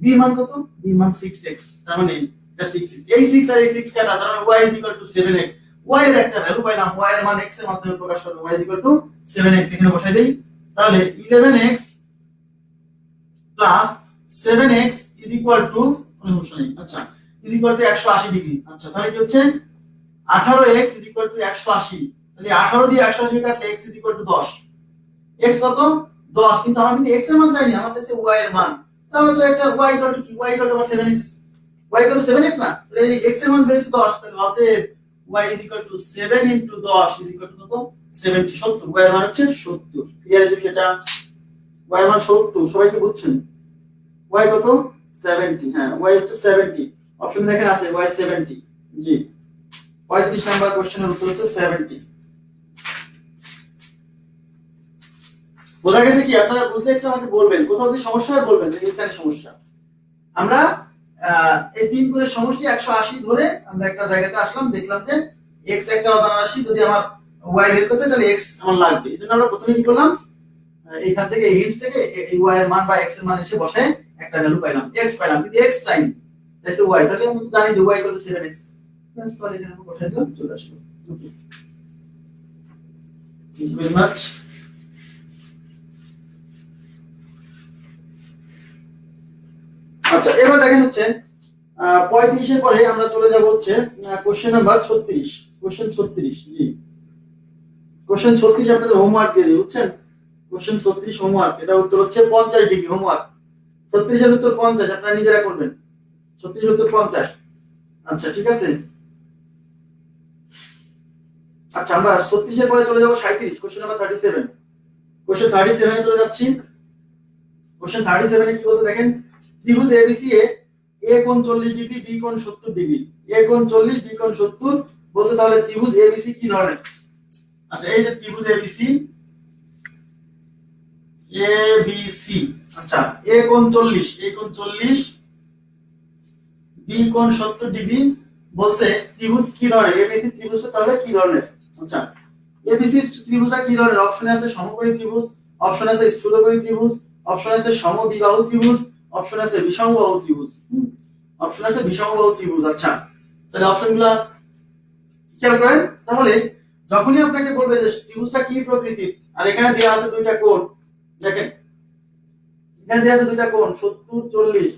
Speaker 1: b মান কত? b মান 6x, তার মানে এটা 6x, এই 6 আর এই 6 কাটা, তার মানে y is equal to 7x। y এর একটা ভ্যালু পাইলাম, y এর মান x এর মাধ্যমে প্রকাশ করব, y is equal to 7x এখানে বসাই দেই। তাহলে 11x plus 7x is equal to, আচ্ছা, is equal to 180 ডিগ্রি। আচ্ছা, তাহলে কি হচ্ছে 18x is equal to 180, তাহলে 18 দিয়ে 180 কাটলে x is equal to 10, x কত? 10, কিন্তু আমার কিন্তু x এর মান চাইনি, আমার চাইছে y এর মান। তাহলে তো একটা y equal to কি? y equal to 7x, y equal to 7x না, তাহলে এই x এর মান বেরিয়েছে 10, তাহলে অতএব y is equal to 7 into 10 is equal to কত? 70, 70, y এর মান হচ্ছে 70। ক্লিয়ার আছে সেটা? y এর মান 70, সবাই কি বুঝছেন? y কত? 70, হ্যাঁ y হচ্ছে 70, অপশন দেখেন আছে y 70। জি, 35 নাম্বার কোশ্চেনের উত্তর হচ্ছে 70। বোঝা গেছে কি? আপনারা বুঝলে একটু আমাকে বলবেন, কোথাও যদি সমস্যা হয় বলবেন যে এখানে সমস্যা। আমরা এই তিন কোণের সমষ্টি 180 ধরে আমরা একটা জায়গাতে আসলাম, দেখলাম যে x একটা অজানা রাশি, যদি আমার y বের করতে তাহলে x আমার লাগবে, এজন্য আমরা প্রথমে কি করলাম? এখান থেকে এই হিন্টস থেকে এই y এর মান বা x এর মান এসে বসে একটা ভ্যালু পাইলাম, x পাইলাম, যদি x চাই তাহলে y, তাহলে আমি তো জানি যে y 7x, ব্যাস তাহলে এখানে আমরা বসাই দিলাম, চলে আসলো। ওকে, থ্যাংক ইউ ভেরি মাচ। আচ্ছা, এবার দেখেন হচ্ছে 35 এর পরে আমরা চলে যাব হচ্ছে কোশ্চেন নাম্বার 36, কোশ্চেন 36। জি, কোশ্চেন 36 আপনাদের হোমওয়ার্ক দিয়ে দিই, বুঝছেন? কোশ্চেন 36 হোমওয়ার্ক, এটা উত্তর হচ্ছে 50 ডিগ্রি হোমওয়ার্ক। 36 এর উত্তর 50, আপনারা নিজেরা করবেন। 36 এর উত্তর 50। আচ্ছা, ঠিক আছে। আচ্ছা, আমরা 36 এর পরে চলে যাব 37, কোশ্চেন নাম্বার 37। কোশ্চেন 37 এ চলে যাচ্ছি। কোশ্চেন 37 এ কি বলছে দেখেন, ত্রিভুজ এবিসি এ এ কোণ 40 ডিগ্রি, বি কোণ 70 ডিগ্রি, এ কোণ 40, বি কোণ 70 বলছে, তাহলে ত্রিভুজ এবিসি কি ধরনের? আচ্ছা, এই যে ত্রিভুজ এবিসি, এবিসি, আচ্ছা, এ কোণ 40, এ কোণ 40, বি কোণ 70 ডিগ্রি বলছে, ত্রিভুজ কি ধরনের? এবিসি ত্রিভুজটা তাহলে কি ধরনের? আচ্ছা, এবিসি ত্রিভুজটা কি ধরনের? অপশনে আছে সমকোণী ত্রিভুজ, অপশন আছে স্থূলকোণী ত্রিভুজ, অপশন আছে সমদ্বিবাহু ত্রিভুজ, অপশন আছে বিষমবাহু ত্রিভুজ, অপশন আছে বিষমবাহু ত্রিভুজ। আচ্ছা, তাহলে অপশনগুলো খেয়াল করেন। তাহলে যখনই আপনাকে বলবে যে ত্রিভুজটা কি প্রকৃতির, আর এখানে দেয়া আছে দুইটা কোণ, দেখেন এখানে দেয়া আছে দুইটা কোণ 70 40,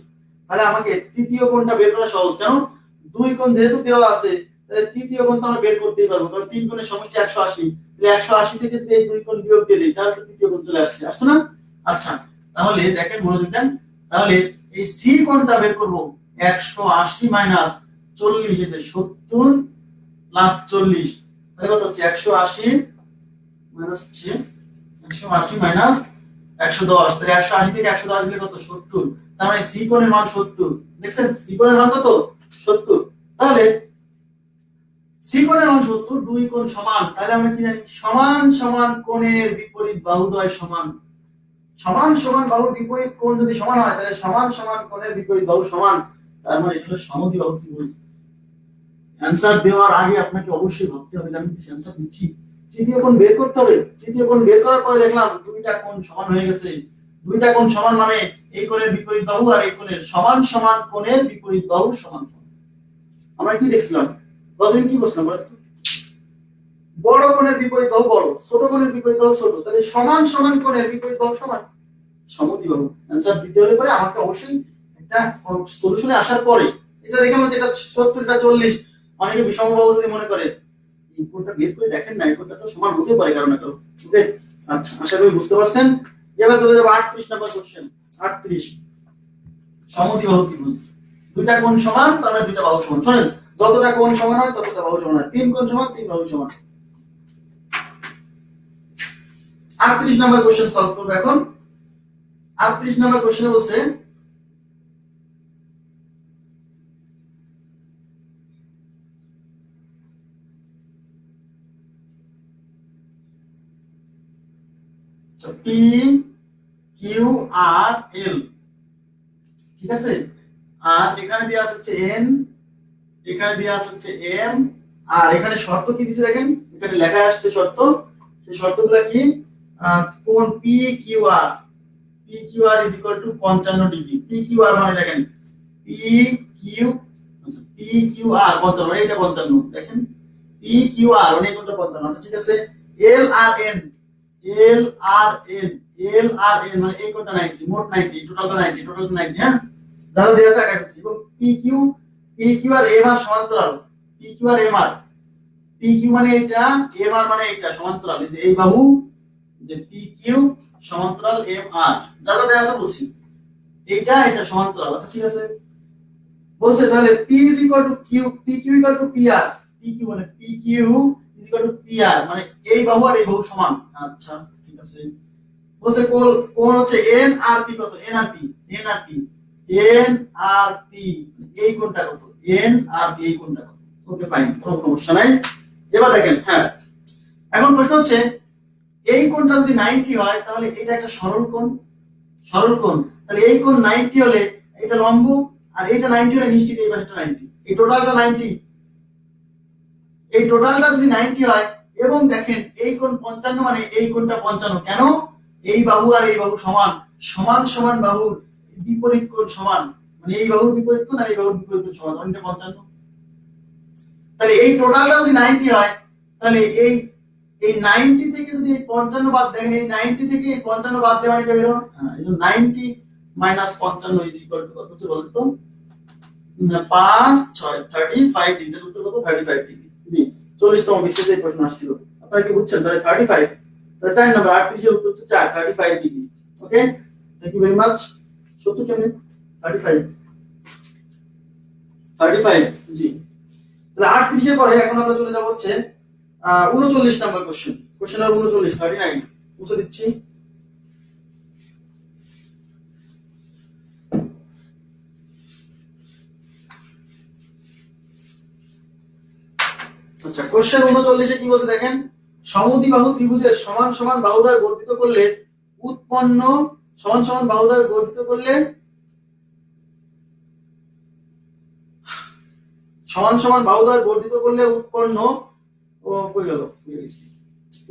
Speaker 1: তাহলে আমাকে তৃতীয় কোণটা বের করা সহজ, কারণ দুই কোণ যেহেতু দেওয়া আছে, তাহলে তৃতীয় কোণ তো আমরা বের করতেই পারবো, কারণ তিন কোণের সমষ্টি 180, তাহলে 180 থেকে যদি এই দুই কোণ বিয়োগ দিয়ে দিই তাহলে তো তৃতীয় কোণ চলে আসছে, আসছে না? আচ্ছা, তাহলে দেখেন মনোযোগ দেন, তাহলে এই সি কোণটা বের করব, 180 মাইনাস 40, এতে 70 প্লাস 40, তাহলে কত হচ্ছে 180 মাইনাস হচ্ছে 180 মাইনাস 110, তাহলে 180 থেকে 110 গেলে কত 70, তার মানে সি কোণের মান 70, দেখছেন সি কোণের মান কত 70। তাহলে সি কোণের মান 70, দুই কোণ সমান, তাহলে আমরা কি জানি সমান সমান কোণের বিপরীত বাহুদ্বয় সমান, সমান সমান বাহুর বিপরীত কোণ যদি সমান হয় তাহলে সমান সমান কোণের বিপরীত বাহু সমান, তার মানে এটা হলো সমদ্বিবাহু ত্রিভুজ। অ্যানসার দেওয়ার আগে আপনাকে অবশ্যই ভাবতে হবে যে আমি যে অ্যানসার দিচ্ছি তৃতীয় কোণ বের করতে হবে। তৃতীয় কোণ বের করার পরে দেখলাম দুইটা কোণ সমান হয়ে গেছে, দুইটা কোণ সমান মানে এই কোণের বিপরীত বাহু আর এই কোণের সমান সমান কোণের বিপরীত বাহু সমান। আমরা কি দেখছিলাম কতদিন, কি বলছিলাম বলেন তো? বড় কোণের বিপরীত বাহু বড়, ছোট কোণের বিপরীত বাহু ছোট, তাহলে সমান সমান কোণের বিপরীত বাহু সমান, সমদ্বিবাহু। অ্যানসার দিতে হলে পরে আমাকে অবশ্যই একটা সলিউশনে আসার পরে এটা দেখে মনে হচ্ছে এটা 70 এটা 40, অনেকে বিষমবাহু যদি মনে করে এই কোণটা বের করে দেখেন না, এই কোণটা তো সমান হতে পারে কারণ এটা। ওকে, আচ্ছা, আশা করি বুঝতে পারছেন। এবার চলে যাব 38 নাম্বার কোশ্চেন। 38, সমদ্বিবাহু ত্রিভুজ, দুইটা কোণ সমান তাহলে দুইটা বাহু সমান। শুনেন, যতটা কোণ সমান হয় ততটা বাহু সমান হয়, তিন কোণ সমান তিন বাহু সমান। 38 নাম্বার কোশ্চেন সলভ করব এখন। 38 নাম্বার কোশ্চেনে বলছে পি কিউ আর এল, ঠিক আছে, আর এখানে দেয়া আছে হচ্ছে এন, এখানে দেয়া আছে হচ্ছে এম, আর এখানে শর্ত কি দিছে দেখেন, এখানে লেখা আসছে শর্ত, সেই শর্তগুলো কি, কোণ P Q R, P Q R is equal to 55 degree. P Q R মানে দেখেন পি কিউ, আচ্ছা পি কিউ আর 55, এইটা 55, দেখেন পি কিউ আর মানে কোণটা 55। আচ্ছা, ঠিক আছে, এল আর এন, এল আর এন, এল আর এন মানে এই কোণটা 90, মোট 90, টোটালটা 90, টোটালটা 90, হ্যাঁ, যারা দেয়া আছে আঁকা এবং P Q, P Q R M R সমান্তরাল, P Q R M R, P Q মানে এটা, এম আর মানে এটা সমান্তরাল, এই যে এই বাহু যে পি কিউ সমান্তরাল এম আর, যারা দেয়া আছে বলছি এইটা এটা সমান্তরাল। আচ্ছা, ঠিক আছে, বলছে তাহলে P is equal to Q, P Q equal to P R, P Q মানে P Q is equal to P R মানে এই বাহু আর এই বাহু সমান। আচ্ছা, ঠিক আছে, বলছে কোণ হচ্ছে এন আর পি কত, এন আর পি, এন আর পি, এন আর পি এই কোণটা কত, এন আর পি এই কোণটা কত। ওকে, ফাইন, কোনো সমস্যা নাই। এবার দেখেন, হ্যাঁ, এখন প্রশ্ন হচ্ছে এই কোণটা যদি 90 হয় তাহলে এটা একটা সরল কোণ, সরল কোণ, তাহলে এই কোণ 90 হলে এটা লম্ব, আর এইটা 90 হলে নিশ্চিত এই পাশটা 90, এই টোটালটা 90, এই টোটালটা যদি 90 হয় এবং দেখেন এই কোণ 55 মানে এই কোণটা 55, কেন এই বাহু আর এই বাহু সমান, সমান সমান বাহুর বিপরীত কোণ সমান, মানে এই বাহুর বিপরীত কোণ আর এই বাহুর বিপরীত কোণ সমান, মানে 55। তাহলে এই টোটালটা যদি 90 হয়, তাহলে এই এই 90 থেকে যদি এই 55 বাদ দেন, এই 90 থেকে এই 55 বাদ দেওয়া এটা বের হবে। হ্যাঁ, এই 90 মাইনাস 55 ইজ ইকুয়াল টু কত হচ্ছে বলুন তো? 5 6 35 ডিগ্রি। তাহলে উত্তর কত? 35 ডিগ্রি। জি, 40তম বিশেষে এই প্রশ্ন আসছিল। আপনারা কি বুঝছেন? তাহলে 35, তাহলে 4 নাম্বার 38 এর উত্তর হচ্ছে 4, 35 degree. Okay, thank you very much. সত্য কেমনে? 35 35, জি। তাহলে 38 এর পরে এখন আমরা চলে যাব হচ্ছে 39 নাম্বার কোশ্চেন। কোশ্চেন নাম্বার 39, 39 মুছে দিচ্ছি। আচ্ছা, কোশ্চেন 39 এ কি বলছে দেখেন, সমদ্বিবাহু ত্রিভুজের সমান সমান বাহুদ্বয় বর্ধিত করলে উৎপন্ন, সমান সমান বাহুদ্বয় বর্ধিত করলে সমান সমান বাহুদ্বয় বর্ধিত করলে উৎপন্ন, ও কই গেল,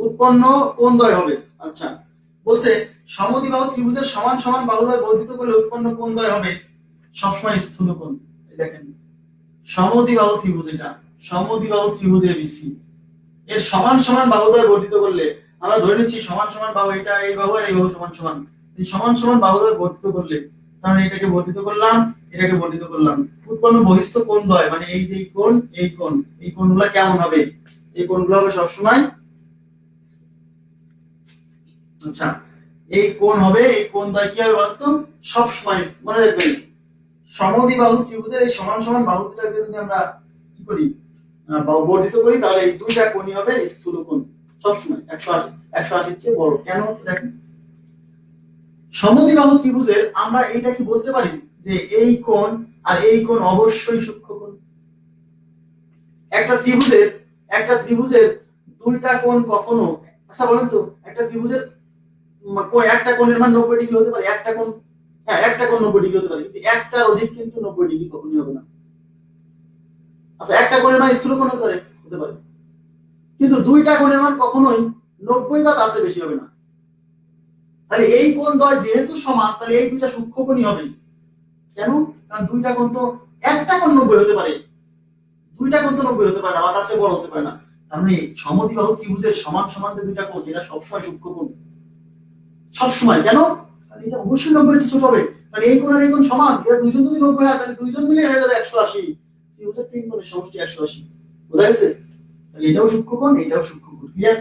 Speaker 1: উৎপন্ন কোণদ্বয় হবে। আচ্ছা, বলছে সমদ্বিবাহু ত্রিভুজের সমান সমান বাহুদ্বয় বর্ধিত করলে উৎপন্ন কোণদ্বয় হবে সবসময় স্থূলকোণ। এই দেখেন সমদ্বিবাহু ত্রিভুজ, এটা সমদ্বিবাহু ত্রিভুজ এবিসি এর সমান সমান বাহুদ্বয় বর্ধিত করলে, আমরা ধরে নিচ্ছি সমান সমান বাহু, এটা এই বাহু আর এই বাহু সমান সমান, এই সমান সমান বাহুদ্বয় বর্ধিত করলে, তাহলে এটাকে বর্ধিত করলাম, এটাকে বর্ধিত করলাম, উৎপন্ন বহিস্থ কোণদ্বয়, মানে এই যে কোণ, এই কোণ, এই কোণগুলো কেমন হবে? এই কোণগুলো হবে সব সময়, আচ্ছা এই কোণ হবে, এই কোণদ্বয় কি হবে বলতো? সব সময় মনে রাখবেন, সমদ্বিবাহু ত্রিভুজের এই সমান সমান বাহু দুটাকে যদি আমরা কি করি, বর্ধিত করি, তাহলে এই দুইটা কোণই হবে স্থূলকোণ সবসময় 180, 180 চেয়ে বড়। কেন হচ্ছে দেখেন, সমদ্বিবাহু ত্রিভুজের আমরা এটা কি বলতে পারি যে এই কোণ আর এই কোণ অবশ্যই সূক্ষ্মকোণ। একটা ত্রিভুজের দুইটা কোণ কখনো, আচ্ছা বলেন তো, একটা ত্রিভুজের একটা কোণের মান 90 ডিগ্রি হতে পারে, একটা কোণ, হ্যাঁ একটা কোণ 90 ডিগ্রি হতে পারে, কিন্তু একটার অধিক কিন্তু 90 ডিগ্রি কখনোই হবে না। আচ্ছা, একটা কোণের মান স্থূলকোণ হতে পারে, হতে পারে, কিন্তু দুইটা কোণের মান কখনোই 90 বা তার চেয়ে বেশি হবে না। তাহলে এই কোণ দ্বয় যেহেতু সমান, তাহলে এই দুইটা সূক্ষ্মকোণই হবে। কেন? কারণ দুইটা কোণ তো, একটা কোণ 90 হতে পারে, দুইটা কোণ তো 90 হতে পারে না বা তার চেয়ে বড় হতে পারে না। তার মানে সমদ্বিবাহু ত্রিভুজের সমান সমান যে দুইটা কোণ, এটা সবসময় সূক্ষ্মকোণ, সবসময়। কেন? কারণ এটা অবশ্যই 90 এর চেয়ে ছোট হবে, মানে এই কোণ আর এই কোণ সমান, এরা দুইজন যদি 90 হয়, তাহলে দুইজন মিলে হয়ে যাবে 180, ত্রিভুজের তিন কোণের সমষ্টি 180। বোঝা গেছে? তাহলে এটাও সূক্ষ্মকোণ, এটাও সূক্ষ্মকোণ। ক্লিয়ার?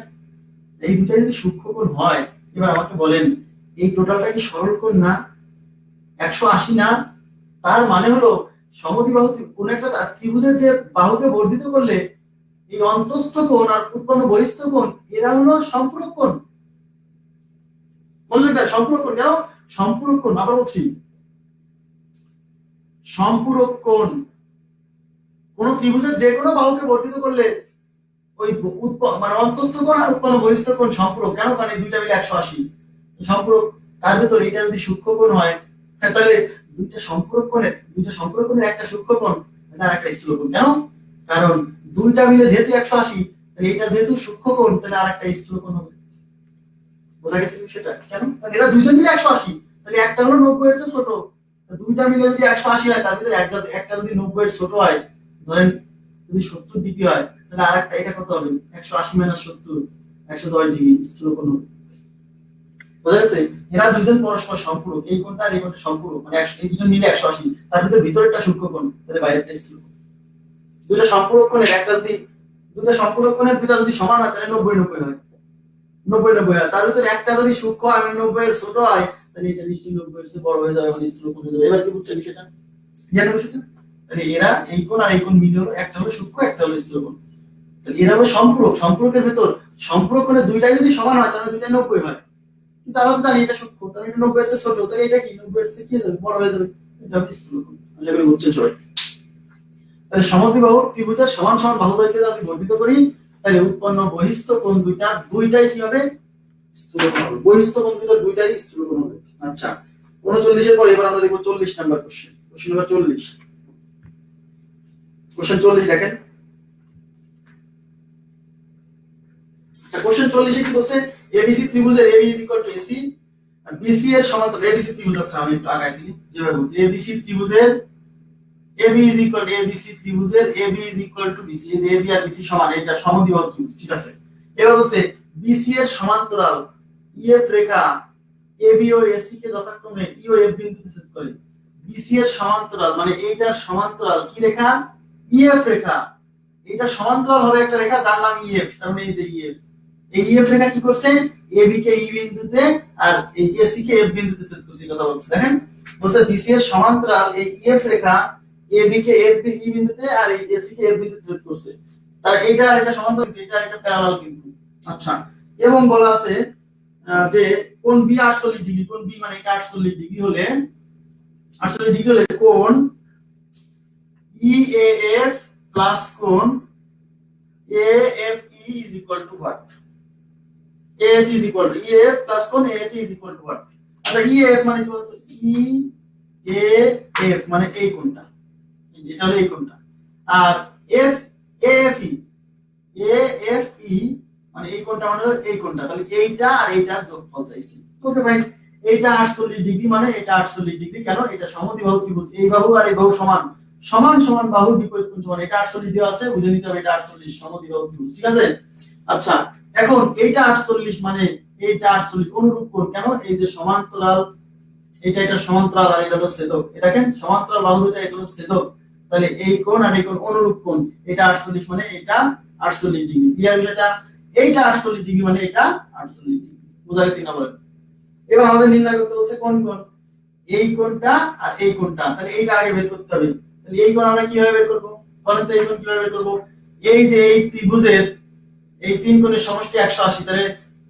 Speaker 1: এই দুটো যদি সূক্ষ্মকোণ হয়, এবার আমাকে বলেন এই টোটালটা কি সরল কোণ না? 180 না? তার মানে হলো সমদ্বিবাহু কোন একটা ত্রিভুজের যে বাহুকে বর্ধিত করলে এই অন্তঃস্থ কোণ আর উৎপন্ন বহিস্থ কোণ, এরা হলো সম্পূরক কোণ। বললেন না সম্পূরক কোণ? কেন সম্পূরক কোণ? আবার বলছি, সম্পূরক কোণ কোন ত্রিভুজের যে কোনো বাহুকে বর্ধিত করলে ওই মানে অন্তঃস্থ কোণ আর উৎপন্ন বহিস্থ কোণ সম্পূরক। কেন? কারণ এই দুইটা মিলে 180 সম্পূরক। তার ভিতর এটা যদি সূক্ষ্ম কোণ হয়, তাহলে দুইটা সম্পূরক কোণের একটা সূক্ষ্ম কোণ আর একটা স্থূল কোণ। কেন? কারণ দুইটা মিলে যেহেতু 180, তাহলে এটা যেহেতু সূক্ষ্ম কোণ, তাহলে আর একটা স্থূল কোণ হবে। বোঝা গেছে সেটা? কেন? কারণ এরা দুইজন মিলে 180, তাহলে একটা হলো 90 এর চেয়ে ছোট, দুইটা মিলে যদি 180 হয়, তার ভিতরে একটা যদি 90 এর ছোট হয়, ধরেন যদি 70 ডিগ্রি হয়, তাহলে আরেকটা এটা কত হবে? 180 মাইনাস 70, 110 ডিগ্রি স্থূল কোণ হবে। বোঝা গেছে? এরা দুইজন পরস্পর সম্পূরক, এই কোণটা আর এই কোণটা সম্পূরক, মানে এই দুজন মিলে 180, তার ভিতরেরটা সূক্ষ্ম কোণ, তাহলে বাইরেরটা স্থূল কোণ। দুইটা সম্পূরক কোণের একটা যদি, দুইটা সম্পূরক কোণের দুইটা যদি সমান হয়, তাহলে 90 90 হয়, 90 90 হয়। তার ভিতরে একটা যদি সূক্ষ্ম হয়, 90 এর ছোট হয়, তাহলে এটা নিশ্চয়ই 90 এর চেয়ে বড় হয়ে যাবে, মানে স্থূল কোণ হয়ে যাবে। এবার কি বুঝছেন বিষয়টা? ক্লিয়ার বিষয়টা? তাহলে এরা এই কোণ আর এই কোণ মিলে হলো, একটা হলো সূক্ষ্ম, একটা হলো স্থূল কোণ। তাহলে এরা হলো সম্পূরক। সম্পূরকের ভিতর সম্পূরক কোণের দুইটাই যদি সমান হয়, তাহলে দুইটা 90 হয়, কিন্তু আমরা তো জানি এটা সূক্ষ্ম, তাহলে এটা 90 এর চেয়ে ছোট, তাহলে এটা কি 90 এর চেয়ে কি হয়ে যাবে? বড় হয়ে যাবে। এটা হবে স্থূলকোণ। আশা করি বুঝছেন সবাই। তাহলে সমদ্বিবাহু ত্রিভুজের সমান সমান বাহুদ্বয়কে যদি বর্ধিত করি, তাহলে উৎপন্ন বহিস্থ কোণ দুইটাই কি হবে? স্থূলকোণ হবে। বহিস্থ কোণ দুইটাই স্থূলকোণ হবে। আচ্ছা, 39 এর পর এবার আমরা দেখব 40 number question. Question number 40। Question 40 দেখেন। আচ্ছা, কোশ্চেন 40 এ কি বলছে? ABC ত্রিভুজের AB = AC বিসি এর সমান্তরাল এবিসি ত্রিভুজ, আচ্ছা আমি একটু আগাই দিই যেভাবে বলছি, এবিসি ত্রিভুজের AB is equal to ABC ত্রিভুজের AB is equal to BC, এই যে এবি আর বিসি সমান, এটা সমদ্বিবাহু ত্রিভুজ, ঠিক আছে। এবার বলছে বিসি এর সমান্তরাল ইএফ রেখা এবি ও এসি কে যথাক্রমে ই ও এফ বিন্দুতে ছেদ করে। বিসি এর সমান্তরাল মানে এইটার সমান্তরাল কি রেখা, ইএফ রেখা, এটা সমান্তরাল হবে একটা রেখা যার নাম ইএফ, তার মানে এই যে ইএফ, এই ইএফ রেখা কি করছে, এবি কে ই বিন্দুতে আর এই এসি কে এফ বিন্দুতে ছেদ করছে, কথা বলছে। দেখেন বলছে বিসি এর সমান্তরাল এই ইএফ রেখা এবি কে এফ ই বিন্দুতে আর এই এসি কে এফ বিন্দুতে ছেদ করছে, তার এইটা আর এটা সমান্তরাল, এটা একটা প্যারালাল কিন্তু। আচ্ছা, এবং বলা আছে যে কোণ বি 48 ডিগ্রি, কোণ বি মানে এটা 48 ডিগ্রি হলে, 48 ডিগ্রি হলে কোণ ইএএফ প্লাস কোণ AFE is equal to what, AF is equal to EF plus কোণ AFE is equal to what. আচ্ছা ইএফ মানে কি বলতো, ইএএফ মানে এই কোণটা, এটা হলো এই কোণটা, আর এফ এএফই, এএফই মানে এই কোণটা মানে হলো এই কোণটা, তাহলে এইটা আর এইটার যোগফল চাইছি। ওকে ফাইন, এইটা 48 ডিগ্রি মানে এটা 48 ডিগ্রি, কেন এটা সমদ্বিবাহু ত্রিভুজ, এই বাহু আর এই বাহু সমান, সমান সমান বাহুর বিপরীত কোণ সমান, এটা 48 দেওয়া আছে, বুঝে নিতে হবে এটা 48 সমদ্বিবাহু ত্রিভুজ, ঠিক আছে। আচ্ছা এখন এইটা 48 মানে এইটা 48 অনুরূপ কোণ, কেন এই যে সমান্তরাল, এটা এটা সমান্তরাল আর এটা হলো ছেদক, দেখেন সমান্তরাল বাহু দুটো এটা হলো ছেদক, তাহলে এই কোণ আর এই কোণ অনুরূপ কোণ, এটা 48 মানে এটা 48 ডিগ্রি, ক্লিয়ার এটা, এইটা 48 ডিগ্রি মানে এটা 48 ডিগ্রি, বুঝা গেছে না বলেন। এবার আমাদের নির্ণয় করতে বলছে কোন কোণ, এই কোণটা আর এই কোণটা, তাহলে এইটা আগে বের করতে হবে, তাহলে এই কোণ আমরা কিভাবে বের করব, বলেন তো এই কোণ কিভাবে বের করব, এই যে এই ত্রিভুজের এই তিন কোণের সমষ্টি 180, তাহলে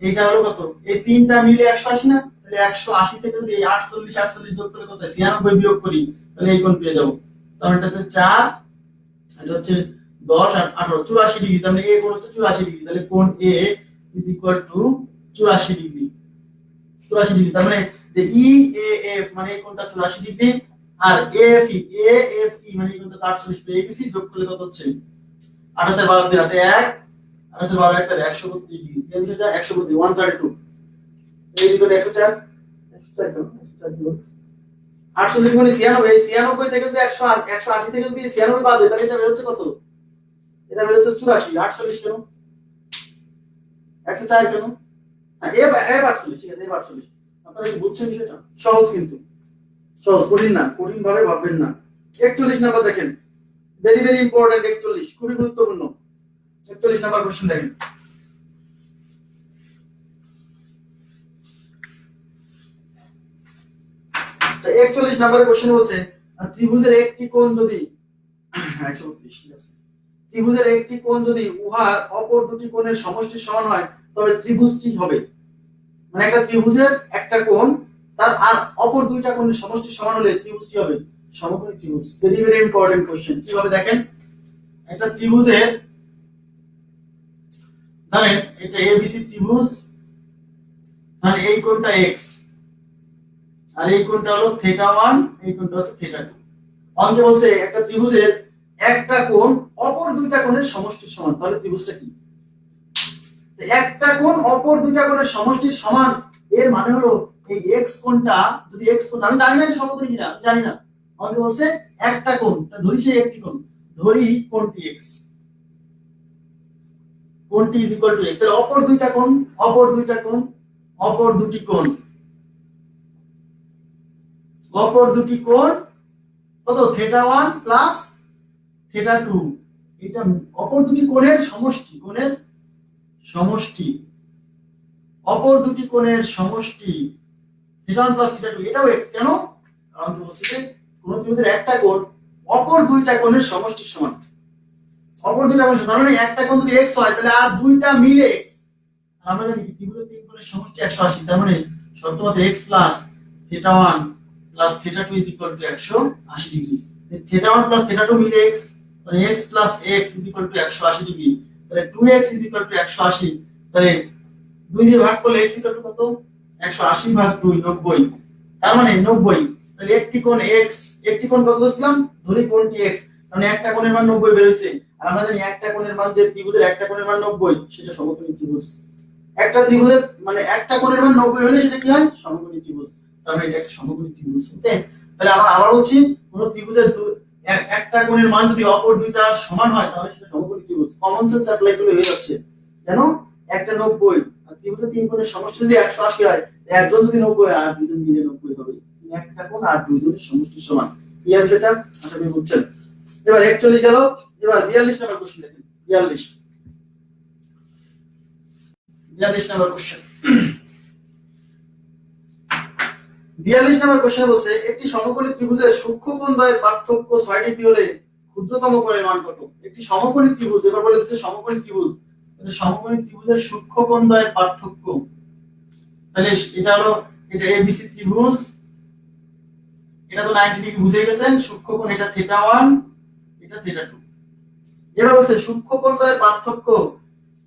Speaker 1: এইটা হলো কত, এই তিনটা মিলে 180 না, তাহলে 180 থেকে যদি এই 48 48 যোগ করে কত 96 বিয়োগ করি, তাহলে এই কোণ পেয়ে যাব, তাহলে এটা হচ্ছে 4, এটা হচ্ছে 10 আর 18 84 ডিগ্রি, তাহলে এই কোণ হচ্ছে 84 ডিগ্রি, তাহলে কোণ A is equal to 84 degree, 84 degree, তার মানে যে ইএএফ মানে এই কোণটা 84 ডিগ্রি, আর এএফই এএফই মানে এই কোণটা 48 পেয়ে গেছি, যোগ করলে কত হচ্ছে 28 এর 12 দিয়ে হাতে 1, 28 এর 12 একটা 132 ডিগ্রি, এই বিষয়টা 132 132, এই দিকে 104 48 মানে 96, 96 থেকে যদি 180 থেকে যদি 96 বাদ দেই তাহলে এটা বের হচ্ছে কত, এটা বের হচ্ছে 84, 48 কেন 104 কেন, হ্যাঁ এ 48, ঠিক আছে এ 48, আপনারা কি বুঝছেন বিষয়টা, সহজ কিন্তু সহজ, কঠিন না, কঠিন ভাবে ভাববেন না। 41 নাম্বার দেখেন, ভেরি ভেরি ইম্পর্টেন্ট, 41 খুবই গুরুত্বপূর্ণ। 41 নাম্বার কোশ্চেন দেখেন, আচ্ছা 41 নম্বরের কোশ্চেন বলছে ত্রিভুজের একটি কোণ যদি 132, ঠিক আছে, ত্রিভুজের একটি কোণ যদি উহার অপর দুটি কোণের সমষ্টির সমান হয় তবে ত্রিভুজটি হবে, মানে একটা ত্রিভুজের একটা কোণ তার আর অপর দুইটা কোণের সমষ্টির সমান হলে ত্রিভুজটি হবে সমকোণী ত্রিভুজ। ভেরি ভেরি ইম্পর্টেন্ট কোশ্চেন, কিভাবে দেখেন, একটা ত্রিভুজের ধরেন এটা এবিসি ত্রিভুজ, মানে এই কোণটা x আর এই কোণটা হলো θ1, এই কোণটা হচ্ছে θ2, অঙ্কে বলছে একটা ত্রিভুজের একটা কোণ অপর দুইটা কোণের সমষ্টির সমান, তাহলে ত্রিভুজটা কি, একটা কোণ অপর দুইটা কোণের সমষ্টির সমান, এর মানে হলো এই x কোণটা যদি x কোণ, আমি জানি না এটা সমকোণী কিনা, আমি জানি না, অঙ্কে বলছে একটা কোণ, তা ধরি সেই একটি কোণ, ধরি কোণটি x, কোণটি ইজ ইকুয়াল টু x, তাহলে অপর দুইটা কোণ, অপর দুইটা কোণ, অপর দুটি কোণ, অপর দুটি কোণ কত θ1 প্লাস θ2, এটা অপর দুটি কোণের সমষ্টি, কোণের সমষ্টি, অপর দুটি কোণের সমষ্টি θ1 প্লাস θ2, এটাও x, কেন, কারণ কি বলছে যে কোন ত্রিভুজের একটা কোণ অপর দুইটা কোণের সমষ্টির সমান, অপর দুইটা কোণের সমান, মানে একটা কোণ যদি x হয় তাহলে আর দুইটা মিলে x, আমরা জানি কি ত্রিভুজের তিন কোণের সমষ্টি 180, তার মানে শর্তমতে x plus θ1 plus θ2 is equal to 180 degree, θ1 plus θ2 মিলে x, মানে x plus x is equal to 180 degree, তাহলে 2x ইজ ইকুয়াল টু 180, তাহলে 2 দিয়ে ভাগ করলে x ইকুয়াল টু কত, 180 ভাগ 2 90, তার মানে 90, তাহলে একটি কোণ x, একটি কোণ কত ধরছিলাম, ধরি কোণটি x, মানে একটা কোণের মান 90 বের হইছে, আর আমরা জানি একটা কোণের মান, যে ত্রিভুজের একটা কোণের মান 90 সেটা সমকোণী ত্রিভুজ, একটা ত্রিভুজের মানে একটা কোণের মান 90 হলে সেটা কি হয় সমকোণী ত্রিভুজ। তার মানে এটা একটা সমকোণী ত্রিভুজ। ওকে, তাহলে আমরা আবার বলছি কোন ত্রিভুজের একটা কোণের মান যদি অপর দুইটার সমান হয় তাহলে সেটা সমকোণী ত্রিভুজ। কমন সেন্স অ্যাপ্লাই করলে হয়ে যাচ্ছে। কেন একটা 90 আর ত্রিভুজের তিন কোণের সমষ্টি যদি 180 হয়, একজন যদি 90 হয় আর দুইজন মিলে 90 হবে। একটা কোণ আর দুইজনের সমষ্টি সমান। ক্লিয়ার সেটা? আশা করি বুঝছেন। এবার 41 গেল। এবার 42 নম্বর কোশ্চেন দেখেন। 42 নম্বর কোশ্চেন। 42 নম্বর কোশ্চেন বলছে একটি সমকোণী ত্রিভুজের সূক্ষ্মকোণ দ্বয়ের পার্থক্য 6 ডিগ্রি হলে ক্ষুদ্রতম কোণের মান কত? একটি সমকোণী ত্রিভুজ, এবার বলে দিচ্ছে সমকোণী ত্রিভুজ, তাহলে সমকোণী ত্রিভুজের সূক্ষ্মকোণ দ্বয়ের পার্থক্য, তাহলে এটা হলো এটা এবিসি ত্রিভুজ, এটা তো 90 ডিগ্রি বুঝে গেছেন। সূক্ষ্মকোণ এটা θ1, এটা θ2। এবার বলছে সূক্ষ্মকোণ দ্বয়ের পার্থক্য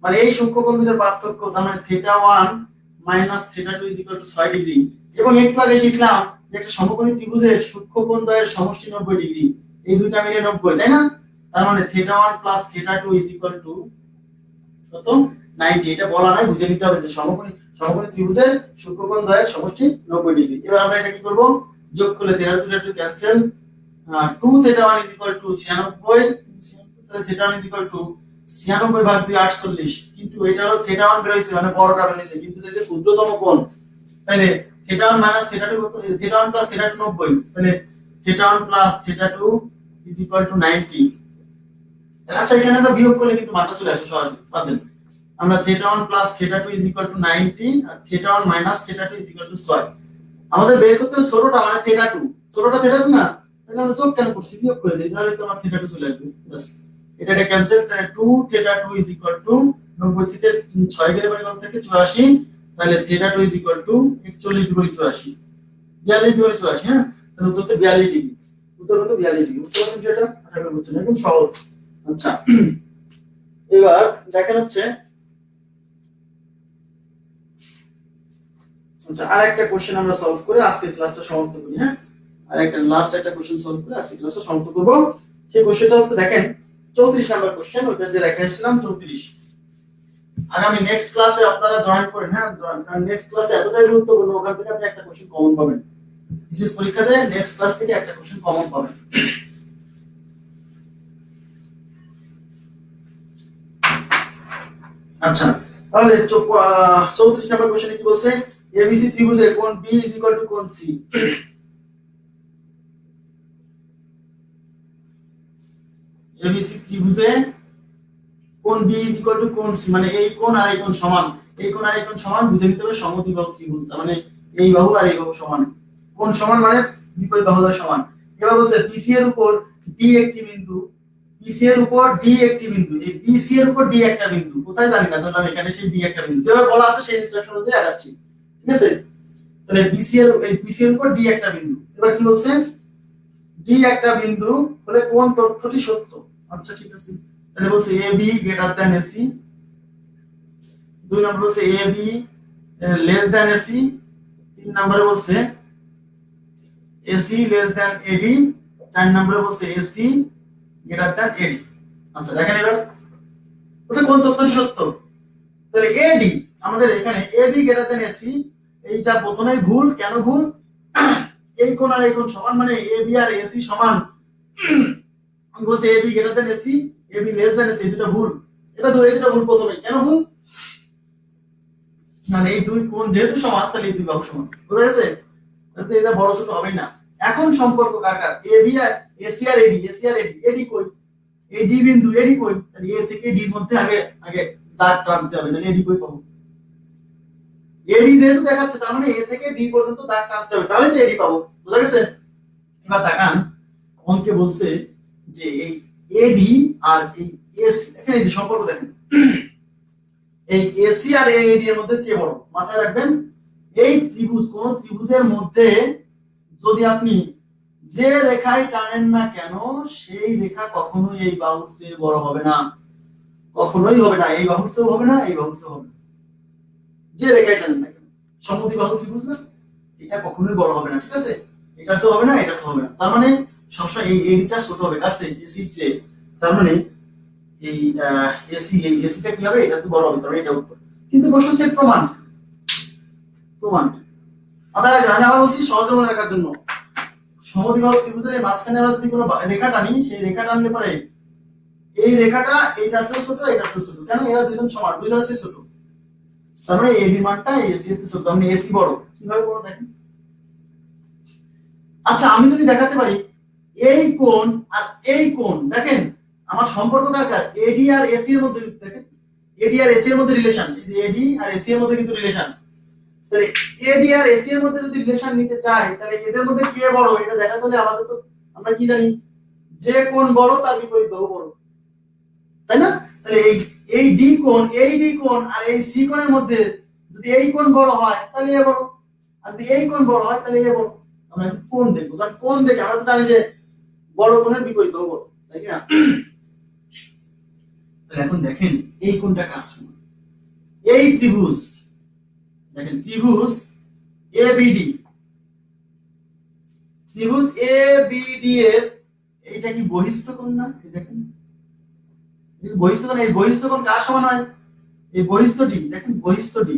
Speaker 1: মানে এই সূক্ষ্মকোণ দুটোর পার্থক্য, তার মানে θ1 θ2 6 ডিগ্রি। এবং একটু আগে শিখলাম যে একটা সমকোণী ত্রিভুজের সূক্ষ্মকোণ দ্বয়ের সমষ্টি 90 ডিগ্রি, এই দুইটা মিলে 90, তাই না? তার মানে θ1 θ2 কত 90। এটা বলা নাই, বুঝে নিতে হবে যে সমকোণী ত্রিভুজের সূক্ষ্মকোণ দ্বয়ের সমষ্টি 90 ডিগ্রি। এবার আমরা এটা কি করব, যোগ করলে θ2 ক্যান্সেল, 2 θ1 96, তাহলে θ1 96 ভাগ 2 48, কিন্তু এটা হলো θ1 বের হইছে মানে বড়টা বের হইছে, কিন্তু এই যে ক্ষুদ্রতম কোণ, তাহলে θ1 θ2 কত, θ1 θ2 90, তাহলে θ1 θ2 90। আচ্ছা এখানে আমরা বিয়োগ করলে কিন্তু মানটা চলে আসে সহজে, পাবেন আমরা θ1 θ2 90 আর θ1 θ2 6। আমাদের বের করতে হবে ছোটটা মানে θ2, ছোটটা θ2 না, তাহলে আমরা যোগ কেন করছি, বিয়োগ করে দেই, তাহলে তোমার θ2 চলে আসবে। বাস এটা ক্যান্সেল, তাহলে 2 θ2 90 থেকে 6 গেলে মানে কত থেকে 84, তাহলে θ2 41 দুগুণ 84, 42 দুগুণ 84। হ্যাঁ, তাহলে উত্তর হচ্ছে 42 ডিগ্রি। উত্তর কত 42 ডিগ্রি। বুঝতে পারছেন যেটা? আশা করি বুঝছেন, একদম সহজ। আচ্ছা এবার দেখেন হচ্ছে, আচ্ছা আরেকটা কোশ্চেন আমরা সলভ করে আজকের ক্লাসটা সমাপ্ত করি। হ্যাঁ, আরেকটা লাস্ট একটা কোশ্চেন সলভ করে আজকের ক্লাসটা সমাপ্ত করব। সেই কোশ্চেনটা হচ্ছে দেখেন 34 নাম্বার কোশ্চেন, ওই পেজে রেখে আসছিলাম 34। আগামী নেক্সট ক্লাসে আপনারা জয়েন করেন। হ্যাঁ, কারণ নেক্সট ক্লাসে এতটাই গুরুত্বপূর্ণ, ওখান থেকে আপনি একটা কোশ্চেন কমন পাবেন। বিশেষ পরীক্ষাতে নেক্সট ক্লাস থেকে একটা কোশ্চেন কমন পাবেন। আচ্ছা তাহলে 34 নাম্বার কোশ্চেনে কি বলছে, এবিসি ত্রিভুজের কোণ বি কোণ সি। এবিসি ত্রিভুজে কোণ বি কোণ সি, মানে এই কোণ আর এই কোণ সমান, এই কোণ আর এই কোণ সমান, বুঝে নিতে হবে সমদ্বিবাহু ত্রিভুজ, তার মানে এই বাহু আর এই বাহু সমান, কোণ সমান মানে বিপরীত বাহু দ্বয় সমান। এবার বলছে পিসি এর উপর ডি একটি বিন্দু, পিসি এর উপর ডি একটি বিন্দু, এই পিসি এর উপর ডি একটা বিন্দু, কোথায় জানি না, ধরলাম এখানে সেই ডি একটা বিন্দু, যেভাবে বলা আছে সেই ইনস্ট্রাকশন অনুযায়ী আগাচ্ছি। ঠিক আছে, তাহলে পিসি এর উপর ডি একটা বিন্দু। এবার কি বলছে, ডি একটা বিন্দু হলে কোন তথ্যটি সত্য। আচ্ছা ঠিক আছে, তাহলে বলছে A B greater than AC, দুই নম্বর বলছে A be less than AC, তিন নম্বরে বলছে এসি লেস দ্যান এডি, চার নম্বরে বলছে এসি গ্রেটার দ্যান এডি। আচ্ছা দেখেন এবার ওটা কোন তথ্যটি সত্য, তাহলে এডি আমাদের এখানে এবি গ্রেটার দ্যান এসি, এইটা প্রথমেই ভুল। কেন ভুল, এই কোণ আর এই কোণ সমান মানে এবি আর এসি সমান, আমি বলছি AB greater than AC, AB less than AC, দুটো ভুল। এটা তো এই দুটো ভুল প্রথমে, কেন ভুল, মানে এই দুই কোণ যেহেতু সমান তাহলে এই দুই বাহু সমান, বুঝা গেছে? তাহলে এটা বড় ছোট হবে না। এখন সম্পর্ক কার কার, এবি আর এসি আর এডি, এসি আর এডি, এডি কই, এই ডি বিন্দু, এডি কই, তাহলে এ থেকে ডি এর মধ্যে আগে আগে দাগ টানতে হবে, তাহলে এডি কই পাবো, এডি যেহেতু দেখাচ্ছে তার মানে এ থেকে ডি পর্যন্ত দাগ টানতে হবে, তাহলে তো এডি পাবো, বুঝা গেছে? এবার তাকান অঙ্কে বলছে যে এই এডি আর এই এসি, এখানে এই যে সম্পর্ক দেখেন, এই এসি আর এডি এর মধ্যে কে বড়, মাথায় রাখবেন। এই ত্রিভুজ, কোন ত্রিভুজের মধ্যে যদি আপনি যে রেখায় টানেন না কেন সেই রেখা কখনোই এই বাহুর চেয়ে বড় হবে না, কখনোই হবে না, এই বাহুর চেয়েও হবে না, এই বাহুর চেয়েও হবে না, যে রেখায় টানেন না কেন, সমদ্বিবাহু ত্রিভুজ না, এটা কখনোই বড় হবে না। ঠিক আছে, এটার চেয়ে হবে না, এটার চেয়ে হবে না, তার মানে সবসময় এই এডিটা ছোট হবে কাছে এসির চেয়ে, তার মানে এই এসি, এই এসিটা কি হবে, এটা তো বড় হবে, তবে এটা উত্তর। কিন্তু প্রশ্ন হচ্ছে প্রমাণ। প্রমাণ আমরা আমি আবার বলছি সহজে মনে রাখার জন্য, সমদ্বিবাহু ত্রিভুজের এই মাঝখানে আমরা যদি কোনো রেখা টানি, সেই রেখা টানলে পরে এই রেখাটা এইটার চেয়ে ছোট, এইটার চেয়ে ছোট, কেন এরা দুজন সমান, দুজনের চেয়ে ছোট, তার মানে এবি মানটা এসি এর চেয়ে ছোট, তার মানে এসি বড়। কিভাবে বড় দেখেন। আচ্ছা আমি যদি দেখাতে পারি এই কোণ আর এই কোণ, দেখেন আমার সম্পর্ক কার, এডি আর এসি এর মধ্যে, দেখেন এডি আর এসি এর মধ্যে রিলেশন, এই যে এডি আর এসি এর মধ্যে কিন্তু রিলেশন। তাহলে এডি আর এসি এর মধ্যে যদি রিলেশন নিতে চাই, তাহলে এদের মধ্যে কে বড় এটা দেখাতে হলে আমাদের তো আমরা কি জানি, যে কোণ বড় তার বিপরীত বাহু বড়, তাই না? তাহলে এই ডি কোণ আর এই সি কোণের মধ্যে যদি এই কোণ বড় হয় তাহলে এ বড়, আর যদি এই কোণ বড় হয় তাহলে এ বড়। আমরা কোণ দেখবো, কারণ কোণ দেখে আমরা তো জানি যে বড় কোণের বিপরীত বাহু বড়, তাই না? তাহলে এখন দেখেন এই কোণটা কার সমান, এই ত্রিভুজ, দেখেন ত্রিভুজ এবিডি, ত্রিভুজ এবিডি এর এইটা কি বহিস্থ কোণ না? দেখেন এই বহিস্থ কোণ, এই বহিস্থ কোণ কার সমান হয়, এই বহিস্থ ডি, দেখেন বহিস্থ ডি,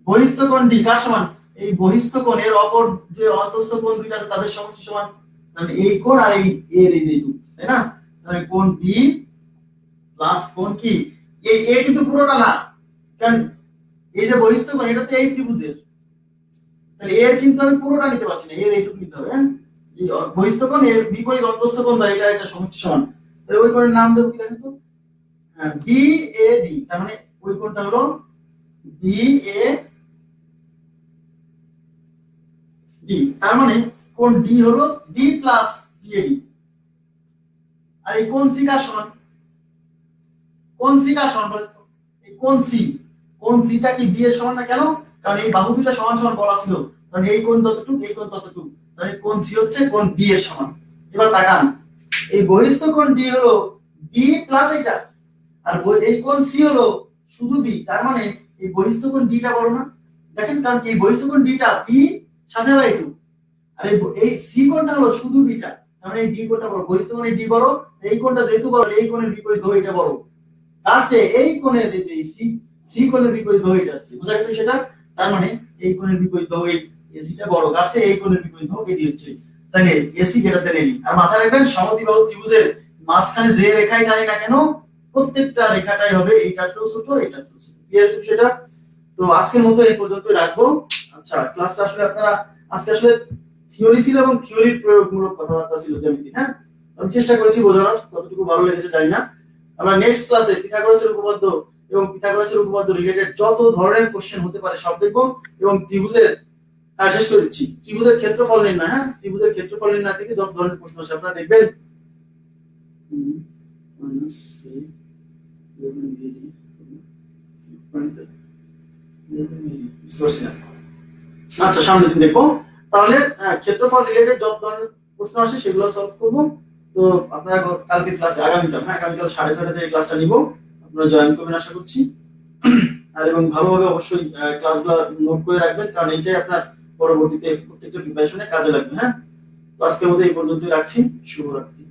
Speaker 1: বহিস্থ কোণ ডি কার সমান, এই বহিস্থ কোণ এর অপর যে অন্তঃস্থ কোণ দুইটা আছে তাদের সমষ্টি সমান, মানে এই কোণ আর এই এর এই যে তাই না? তাহলে কোণ বি প্লাস কোণ কি, এই এ কিন্তু পুরোটা না, কারণ এই যে বহিস্থ কোণ এটা তো এই ত্রিভুজের, তাহলে এর কিন্তু আমি পুরোটা নিতে পারছি না, এর এইটুকু নিতে হবে। হ্যাঁ, এই বহিস্থ কোণ এর বিপরীত অন্তঃস্থ কোণ দ্বারা এটা একটা সমষ্টি সমান, তাহলে ওই কোণের নাম দেব কি দেখেন তো, বি এ ডি, তার মানে ওই কোণটা হলো বি এ ডি, তার মানে কোণ ডি হলো B plus B A D. আর এই কোণ সি কার সমান, কোণ সি কার সমান বলেন তো, এই কোণ সি, কোণ সিটা কি বি এর সমান না? কেন? কারণ এই বাহু দুটো সমান সমান বলা ছিল, কারণ এই কোণ যতটুকু এই কোণ ততটুকু, তাহলে কোণ সি হচ্ছে কোণ বি এর সমান। এবার তাকান, এই বহিস্থ কোণ ডি হলো বি প্লাস এটা, আর এই কোণ সি হলো শুধু বি, তার মানে এই বহিস্থ কোণ ডিটা বড় না? দেখেন, কারণ এই বহিস্থ কোণ ডিটা বি সাথে বাই 2, আর এই সি কোণটা হলো শুধু বিটা, তার মানে এই ডি কোণটা বড়, বহিস্থ কোণ ডি বড়, এই কোণটা যেহেতু বড় এই কোণের বিপরীত বাহু এটা বড়, আসছে এই কোণের এই সি, সি কোণের বিপরীত বাহু এটা আসছে, বুঝা গেছে সেটা? তার মানে এই কোণের বিপরীত বাহু এই এসিটা বড়, আসছে এই কোণের বিপরীত বাহু এডি হচ্ছে, তাহলে এসি গ্রেটার দেন এডি। আর মাথায় রাখবেন সমদ্বিবাহু ত্রিভুজের মাঝখানে যে রেখাই টানি না কেন প্রত্যেকটা রেখাটাই হবে এইটার চেয়েও ছোট এইটার চেয়েও ছোট, ক্লিয়ার আছে সেটা? তো আজকের মতো এই পর্যন্ত রাখবো। আচ্ছা ক্লাসটা আসলে আপনারা আজকে আসলে থিওরি ছিল এবং থিওরির প্রয়োগমূলক কথাবার্তা ছিল জ্যামিতি, হ্যাঁ আমি চেষ্টা করেছি বোঝানোর, কতটুকু ভালো লেগেছে জানি না। আমরা নেক্সট ক্লাসে পিথাগোরাসের উপপাদ্য এবং পিথাগোরাসের উপপাদ্য রিলেটেড যত ধরনের কোশ্চেন হতে পারে সব দেখবো, এবং ত্রিভুজের শেষ করে দিচ্ছি ত্রিভুজের ক্ষেত্রফল নির্ণয়, হ্যাঁ ত্রিভুজের ক্ষেত্রফল নির্ণয় থেকে যত ধরনের প্রশ্ন আছে আপনারা দেখবেন। আচ্ছা সামনের দিন দেখবো তাহলে ক্ষেত্রফল রিলেটেড যত ধরনের প্রশ্ন আসে সেগুলো সলভ করবো। তো আপনারা কালকে ক্লাসে আগামীকাল, হ্যাঁ আগামীকাল 6:30 থেকে ক্লাসটা নিব, আপনারা জয়েন করবেন আশা করছি। আর এবং ভালোভাবে অবশ্যই ক্লাসগুলো নোট করে রাখবেন, কারণ এইটাই আপনার পরবর্তীতে প্রত্যেকটা প্রিপারেশনে কাজে লাগবে। হ্যাঁ তো আজকের মতো এই পর্যন্তই রাখছি, শুভরাত্রি।